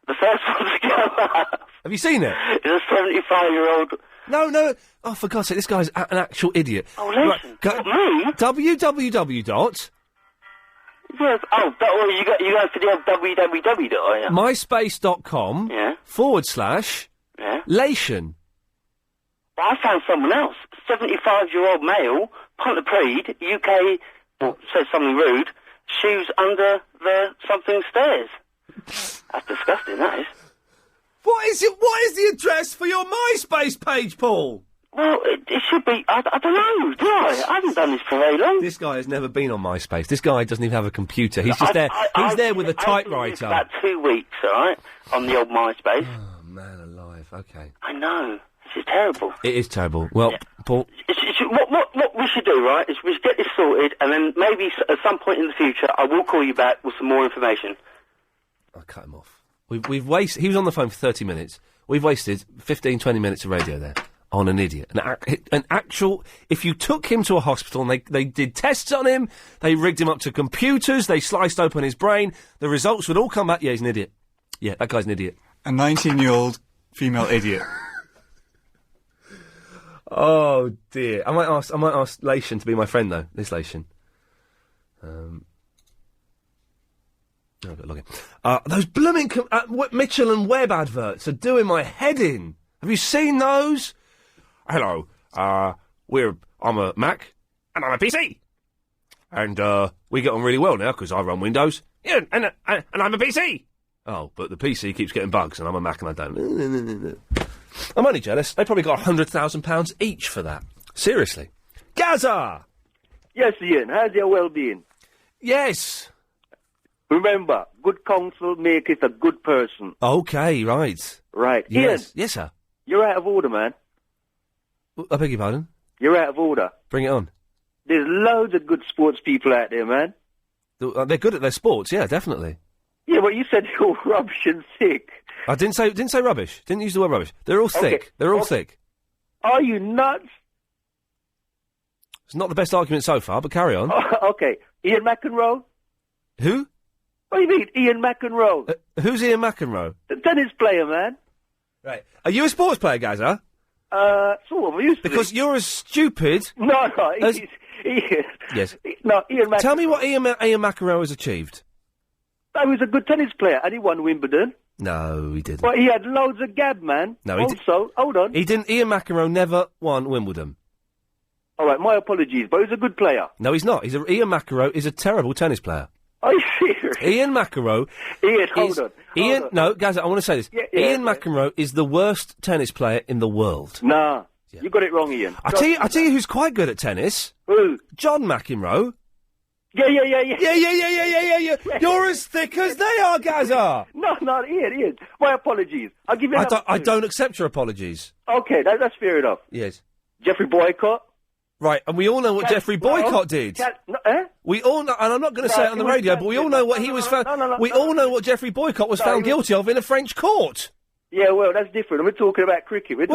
The first one to come up. Have you seen it? It's a 75-year-old... No. Oh, for God's sake, this guy's an actual idiot. Oh, Lation. Me? www. Yes. Oh, you go for the old www, are you? myspace.com Yeah. / Yeah. Lation. Well, I found someone else. 75-year-old male, Pontypridd, UK, says something rude, shoes under the something stairs. That's disgusting, that is. What is the address for your MySpace page, Paul? Well, it should be, I don't know, do I? I haven't done this for very long. This guy has never been on MySpace. This guy doesn't even have a computer. He's just there. He's there with a typewriter. About 2 weeks, all right, on the old MySpace. Oh, man alive, okay. I know. This is terrible. It is terrible. Well, Paul... What we should do, right, is we should get this sorted, and then maybe at some point in the future, I will call you back with some more information. I'll cut him off. We've wasted... He was on the phone for 30 minutes. We've wasted 15, 20 minutes of radio there on an idiot. An actual... If you took him to a hospital and they did tests on him, they rigged him up to computers, they sliced open his brain, the results would all come back, yeah, he's an idiot. Yeah, that guy's an idiot. A 19-year-old female idiot. Oh, dear. I might ask Lation to be my friend, though. This Lation. I've got to log in. Those blooming Mitchell and Webb adverts are doing my head in. Have you seen those? Hello, I'm a Mac, and I'm a PC. And, we get on really well now, because I run Windows. Yeah, and I'm a PC. Oh, but the PC keeps getting bugs, and I'm a Mac and I don't. I'm only jealous. They probably got £100,000 each for that. Seriously. Gaza! Yes, Ian, how's your well-being? Yes. Remember, good counsel maketh a good person. Okay, right. Right. Yes. Ian, Yes, sir. you're out of order, man. I beg your pardon? You're out of order. Bring it on. There's loads of good sports people out there, man. They're good at their sports, yeah, definitely. Yeah, but you said you're rubbish and sick. I didn't say rubbish. Didn't use the word rubbish. They're all thick. Okay. They're all thick. Are you nuts? It's not the best argument so far, but carry on. Okay. Ian McEnroe? Who? What do you mean, Ian McEnroe? Who's Ian McEnroe? The tennis player, man. Right. Are you a sports player, Gaza? Sort of. I used to Because you're as stupid... No, as... Ian. Yes. No, Ian McEnroe. Tell me what Ian McEnroe has achieved. He was a good tennis player, and he won Wimbledon. No, he didn't. But he had loads of gab, man. No, he also, hold on. He didn't. Ian McEnroe never won Wimbledon. All right, my apologies, but he's a good player. No, he's not. Ian McEnroe is a terrible tennis player. Are you serious? Ian McEnroe... Ian, hold on. No, guys, I want to say this. Yeah, Ian McEnroe is the worst tennis player in the world. Nah, you got it wrong, Ian. I tell you who's quite good at tennis. Who? John McEnroe. Yeah. Yeah. You're as thick as they are, Gaza. No, Ian. My apologies. I'll give you I don't accept your apologies. Okay, that's fair enough. Yes. Jeffrey Boycott. Right, and we all know what Jeffrey Boycott did. We all know, and I'm not going to say it on the radio, but we all know what he was found... We all know what Jeffrey Boycott was found guilty of in a French court. Yeah, well, that's different. We're talking about cricket. We're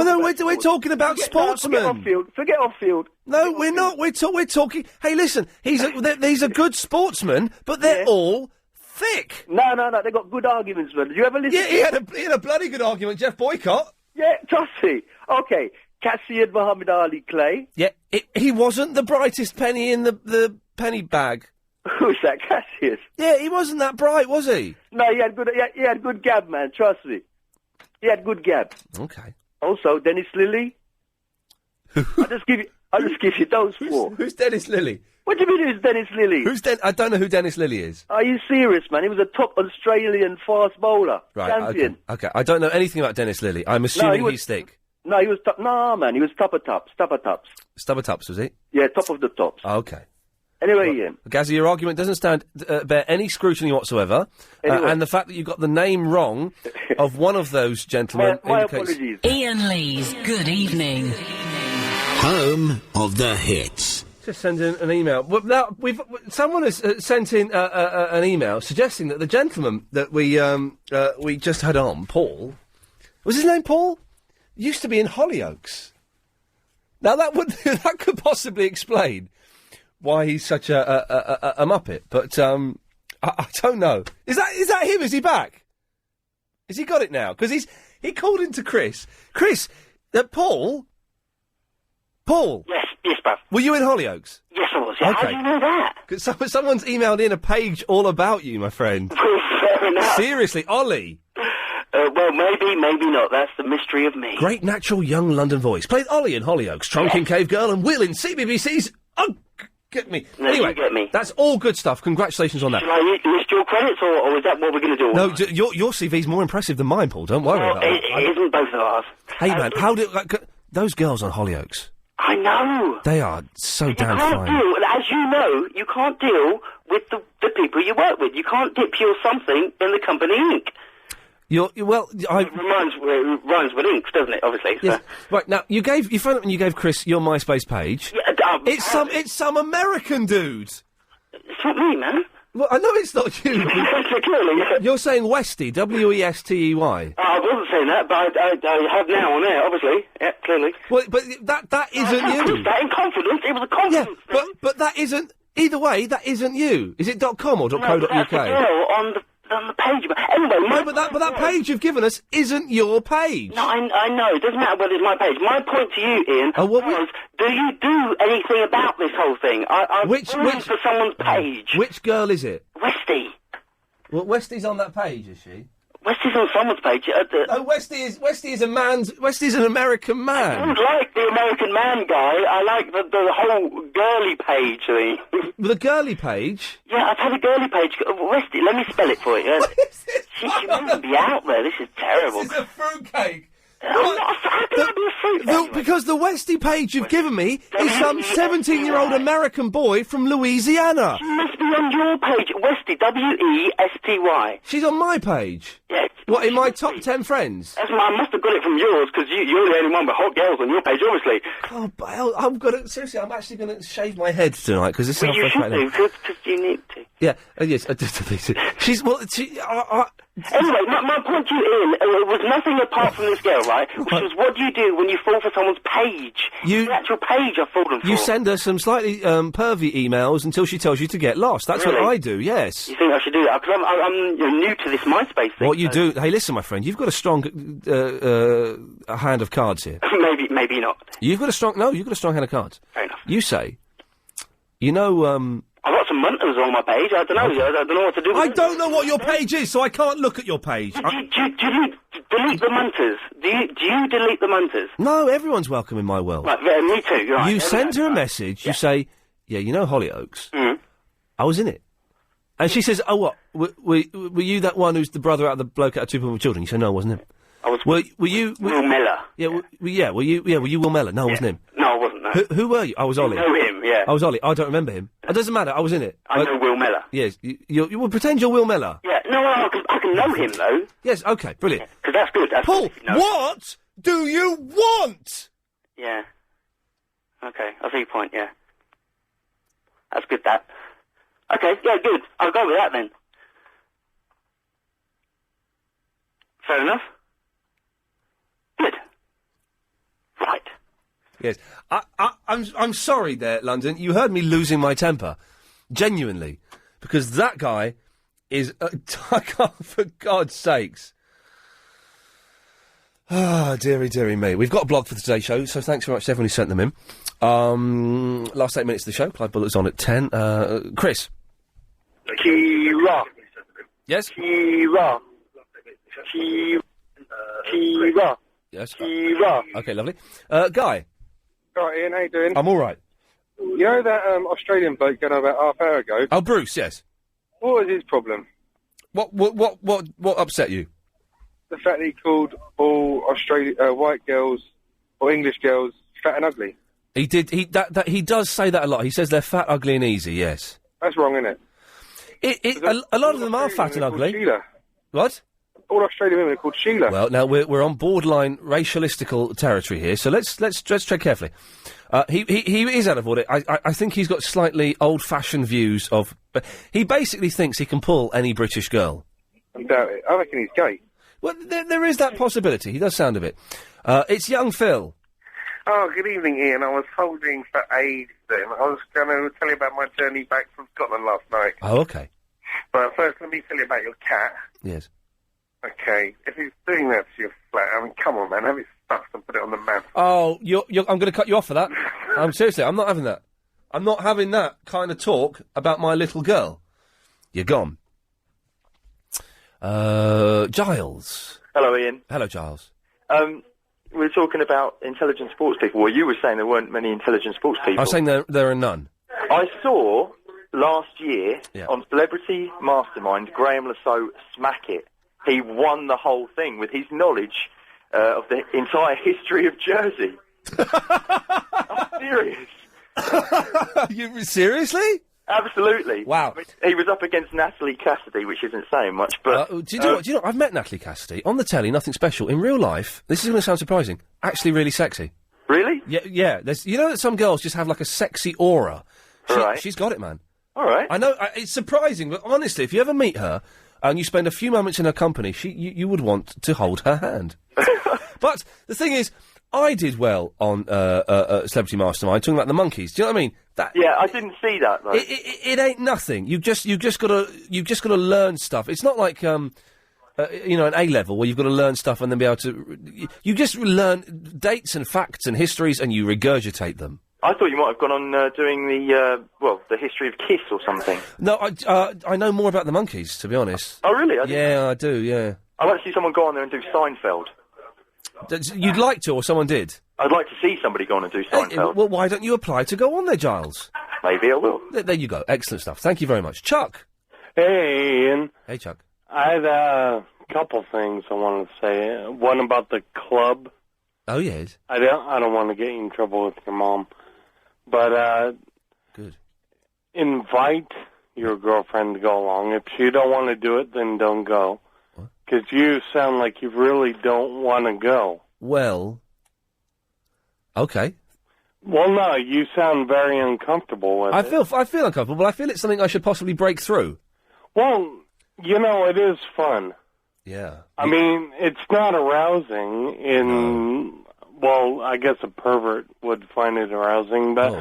talking about sportsmen. Forget off-field. No, we're not. We're talking... Hey, listen, he's a good sportsman, but they're all thick. No, they got good arguments, man. Did you ever listen? Yeah, he had a bloody good argument, Jeff Boycott. Yeah, trust me. Okay, Cassian Muhammad Ali Clay. Yeah, he wasn't the brightest penny in the penny bag. Who's that, Cassius? Yeah, he wasn't that bright, was he? No, he had good gab, man, trust me. He had good gab. Okay. Also, Dennis Lilly. I'll just give you those four. Who's Dennis Lilly? What do you mean who's Dennis Lilly? I don't know who Dennis Lilly is. Are you serious, man? He was a top Australian fast bowler. Right, champion. Okay. I don't know anything about Dennis Lilly. I'm assuming he's thick. No, he was man, he was Stubber Tups. Stubber Tups, was he? Yeah, top of the tops. Oh, okay. Anyway, Ian. Gazzy, your argument doesn't bear any scrutiny whatsoever. Anyway. And the fact that you got the name wrong of one of those gentlemen my indicates... apologies. Iain Lee's Good Evening. Home of the hits. Just send in an email. Well, now, someone has sent in an email suggesting that the gentleman that we just had on, Paul... Was his name Paul? Used to be in Hollyoaks. Now, that could possibly explain why he's such a muppet, but I don't know. Is that him? Is he back? Has he got it now? Because he called into Chris. Chris, Paul. Yes, bruv. Were you in Hollyoaks? Yes, I was. Yeah. Okay. How do you know that? 'Cause someone's emailed in a page all about you, my friend. Fair enough. Seriously, Ollie. Well, maybe not. That's the mystery of me. Great natural young London voice. Played Ollie in Hollyoaks, Trunking Cave Girl, and Will in CBBC's. Oh, get me. No, anyway, you get me. That's all good stuff. Congratulations on that. Shall I list your credits, or is that what we're going to do? No, your CV's more impressive than mine, Paul. Don't worry about it. that. It isn't both of ours. Hey, man, how do those girls on Hollyoaks? I know. They are so damn can't fine. deal, as you know, you can't deal with the people you work with. You can't dip your something in the company ink. It rhymes with inks, doesn't it? Obviously. So. Yes. Right now, you found out when you gave Chris your MySpace page. Yeah, it's some American dude. It's not me, man. Well, I know it's not you. Clearly. You're saying Westy, W-E-S-T-E-Y. I wasn't saying that, but I have now on air, obviously. Yeah, clearly. Well, but that isn't you. That in confidence. It was a confidence. Yeah, but that isn't. Either way, that isn't you. Is it .com or .co.uk? No, that's the girl on the page. But anyway, but that page you've given us isn't your page. No, I know. It doesn't matter whether it's my page. My point to you, Ian, was, do you do anything about this whole thing? I've fallen for someone's page. Which girl is it? Westy. Well, Westy's on that page, is she? Westy's on someone's page. No, Westy is an American man. I don't like the American man guy. I like the whole girly page thing. The girly page? Yeah, I've had a girly page. Westy, let me spell it for you. She wouldn't be out there. This is terrible. This is a fruitcake. How can I be a fruitcake? Because the Westy page you've given me is some 17-year-old American boy from Louisiana. She must be on your page. Westy, W-E-S-T-Y. She's on my page? Yes. What, in my top 10 friends? I must have got it from yours, because you're the only one with hot girls on your page, obviously. Oh, but seriously, I'm actually going to shave my head tonight, because this is... Well, you should do, because you need to. Yeah, yes, I did. She's, well, Anyway, my point to you, Ian, was nothing apart from this girl, right? Which was, what do you do when you fall for someone's page? The actual page I've fallen for. You send her some slightly pervy emails until she tells you to get lost. That's Really? what I do, yes. You think I should do that? Because I'm new to this MySpace thing. What you do... Hey, listen, my friend, you've got a strong hand of cards here. Maybe not. You've got a strong hand of cards. Fair enough. You say, you know, I've got some munters on my page. I don't know. I don't know what to do with I them. don't know what your page is, so I can't look at your page. Do you delete the munters? Do you delete the munters? No, everyone's welcome in my world. Right, yeah, me too. Right, You send her a message, you say, yeah, you know Hollyoaks? I was in it. And she says, oh, what? Were you that one who's the brother out of the bloke out of Two People with Children? You say, no, I wasn't him. I was Were you... Will Mellor. Yeah, were you Will Mellor? No, I wasn't him. No, I wasn't, no. Who were you? I was Ollie. You know him, yeah. I was Ollie. I don't remember him. It doesn't matter, I was in it. I know Will Mellor. Yes, you will pretend you're Will Mellor. Yeah, no, I can know him, though. Yes, okay, brilliant. Because that's good. That's Paul, good if you know. what do you want? Yeah. Okay, I see your point, yeah. That's good, that. Okay, yeah, good. I'll go with that, then. Fair enough. Good. Right. Yes, I'm sorry there, London. You heard me losing my temper, genuinely, because that guy is. I can't, for God's sakes. Ah, dearie me. We've got a blog for today's show, so thanks very much to everyone who sent them in. Last 8 minutes of the show. Clive Bullett's on at 10. Chris. Kira. Yes. Kira. Yes. Kira. Okay, lovely. Guy. Right, Ian, how you doing? I'm all right. You know that Australian bloke got on about half hour ago? Oh, Bruce, yes. What was his problem? What upset you? The fact that he called all white girls or English girls fat and ugly. He did. He does say that a lot. He says they're fat, ugly, and easy. Yes. That's wrong, isn't it? A lot of them are fat and ugly. Sheila. What? All Australian women are called Sheila. Well, now we're on borderline racialistical territory here, so let's tread carefully. He is out of order. I think he's got slightly old-fashioned views of. But he basically thinks he can pull any British girl. I doubt it. I reckon he's gay. Well, there is that possibility. He does sound a bit. It's young Phil. Oh, good evening, Ian. I was holding for ages then. I was going to tell you about my journey back from Scotland last night. Oh, okay. But first, let me tell you about your cat. Yes. Okay, if he's doing that to your flat, I mean, come on, man, have it stuffed and put it on the mat. Oh, I'm going to cut you off for that. Seriously, I'm not having that. I'm not having that kind of talk about my little girl. You're gone. Giles. Hello, Ian. Hello, Giles. We were talking about intelligent sports people. Well, you were saying there weren't many intelligent sports people. I was saying there are none. I saw last year on Celebrity Mastermind, Graham Lasso smack it. He won the whole thing with his knowledge of the entire history of Jersey. I'm serious. You seriously? Absolutely. Wow. He was up against Natalie Cassidy, which isn't saying much, but... do you know what? I've met Natalie Cassidy. On the telly, nothing special. In real life, this is going to sound surprising, actually really sexy. Really? Yeah. You know that some girls just have like a sexy aura? Right. She's got it, man. All right. I know, it's surprising, but honestly, if you ever meet her and you spend a few moments in her company, you would want to hold her hand. But the thing is, I did well on Celebrity Mastermind, talking about the monkeys. Do you know what I mean? Yeah, I didn't see that though. It ain't nothing. You've just got to learn stuff. It's not like an A level where you've got to learn stuff and then be able to. You just learn dates and facts and histories and you regurgitate them. I thought you might have gone on doing the history of Kiss or something. No, I know more about the monkeys, to be honest. Oh really? I do. Yeah. I'd like to see someone go on there and do Seinfeld. You'd like to, or someone did? I'd like to see somebody go on and do Seinfeld. Well, why don't you apply to go on there, Giles? Maybe I will. There you go. Excellent stuff. Thank you very much. Chuck. Hey, Ian. Hey, Chuck. I had a couple things I wanted to say. One about the club. Oh, yes. I don't want to get you in trouble with your mom. But, Good. Invite your girlfriend to go along. If she don't want to do it, then don't go. Because you sound like you really don't want to go. Well, okay. Well, no, you sound very uncomfortable with it. I feel uncomfortable, but I feel it's something I should possibly break through. Well, you know, it is fun. Yeah. I mean, it's not arousing in... Well, I guess a pervert would find it arousing, but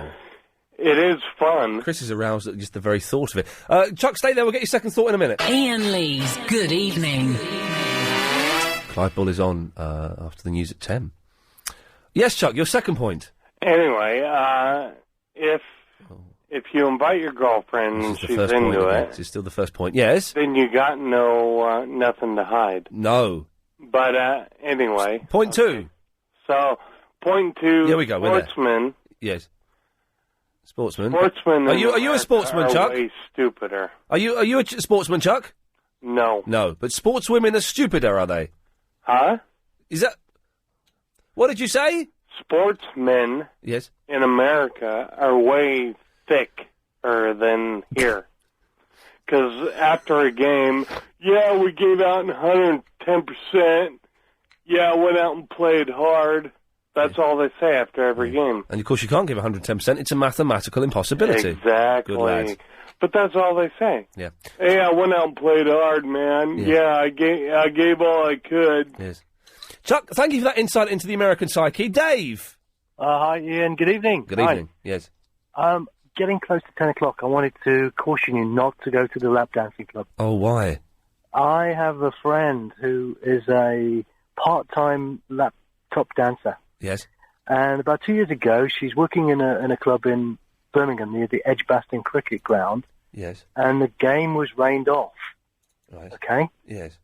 it is fun. Chris is aroused at just the very thought of it. Chuck, stay there. We'll get your second thought in a minute. Iain Lee's Good Evening. Clive Bull is on after the news at 10. Yes, Chuck, your second point. Anyway, if you invite your girlfriend and she's into it... This is still the first point, yes? Then you got nothing to hide. No. But, anyway... Point two. So, point two, here we go, sportsmen... Yes. Sportsman. Sportsmen... Are you a sportsman, Chuck? Way stupider. Are you a sportsman, Chuck? No. No, but sportswomen are stupider, are they? Huh? Is that... What did you say? Sportsmen... Yes. ...in America are way thicker than here. Because after a game, yeah, we gave out 110%. Yeah, went out and played hard. That's all they say after every game. And, of course, you can't give 110%. It's a mathematical impossibility. Exactly. Good lad. But that's all they say. Yeah. Hey, I went out and played hard, man. Yeah, I gave all I could. Yes. Chuck, thank you for that insight into the American psyche. Dave! Hi, Ian. Good evening. Good evening. Yes. Getting close to 10 o'clock, I wanted to caution you not to go to the lap dancing club. Oh, why? I have a friend who is a part-time laptop dancer. Yes. And about 2 years ago, she's working in a club in Birmingham near the Edgbaston cricket ground. Yes. And the game was rained off. Right. Okay? Yes.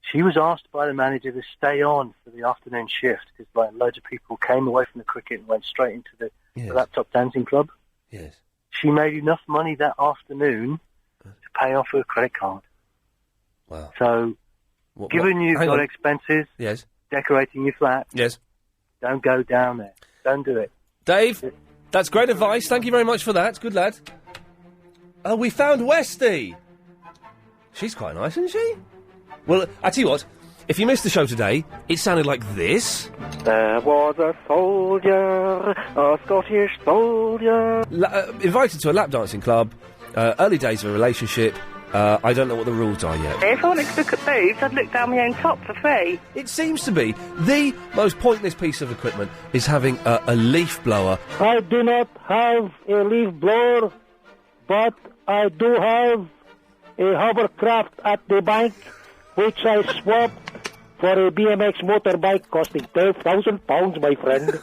She was asked by the manager to stay on for the afternoon shift because loads of people came away from the cricket and went straight into the laptop dancing club. Yes. She made enough money that afternoon to pay off her credit card. Wow. So, given you've got expenses, yes, decorating your flat, yes, don't go down there. Don't do it. Dave, that's great advice. Thank you very much for that. Good lad. Oh, we found Westy. She's quite nice, isn't she? Well, I tell you what, if you missed the show today, it sounded like this. There was a soldier, a Scottish soldier. Invited to a lap dancing club, early days of a relationship. I don't know what the rules are yet. If I wanted to look at boobs, I'd look down my own top for free. It seems to be the most pointless piece of equipment is having a leaf blower. I do not have a leaf blower, but I do have a hovercraft at the bank, which I swapped for a BMX motorbike costing £12,000, my friend.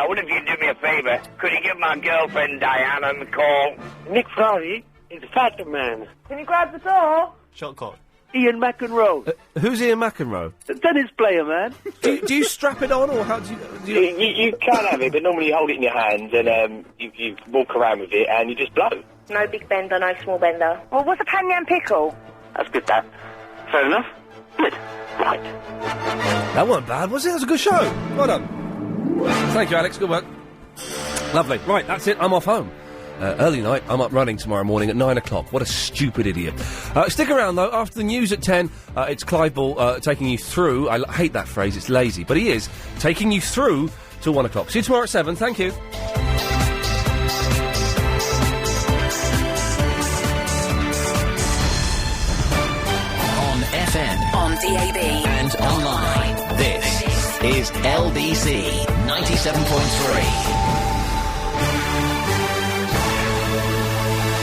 What if you do me a favour? Could you give my girlfriend Diana a call? Nick Ferrari is a fat man. Can you grab the door? Shot clock. Ian McEnroe. Who's Ian McEnroe? The tennis player, man. do you strap it on, or how do you... You can have it, but normally you hold it in your hands and you walk around with it and you just blow. No big bender, no small bender. Well, what's a panyan pickle? That's good, that. Fair enough. Good. Right. That wasn't bad, was it? That was a good show. Well done. Thank you, Alex. Good work. Lovely. Right, that's it. I'm off home. Early night, I'm up running tomorrow morning at 9 o'clock. What a stupid idiot. Stick around, though. After the news at 10, it's Clive Bull taking you through. I hate that phrase. It's lazy. But he is taking you through till 1 o'clock. See you tomorrow at 7. Thank you. On FM, on DAB, and online. This is LBC 97.3.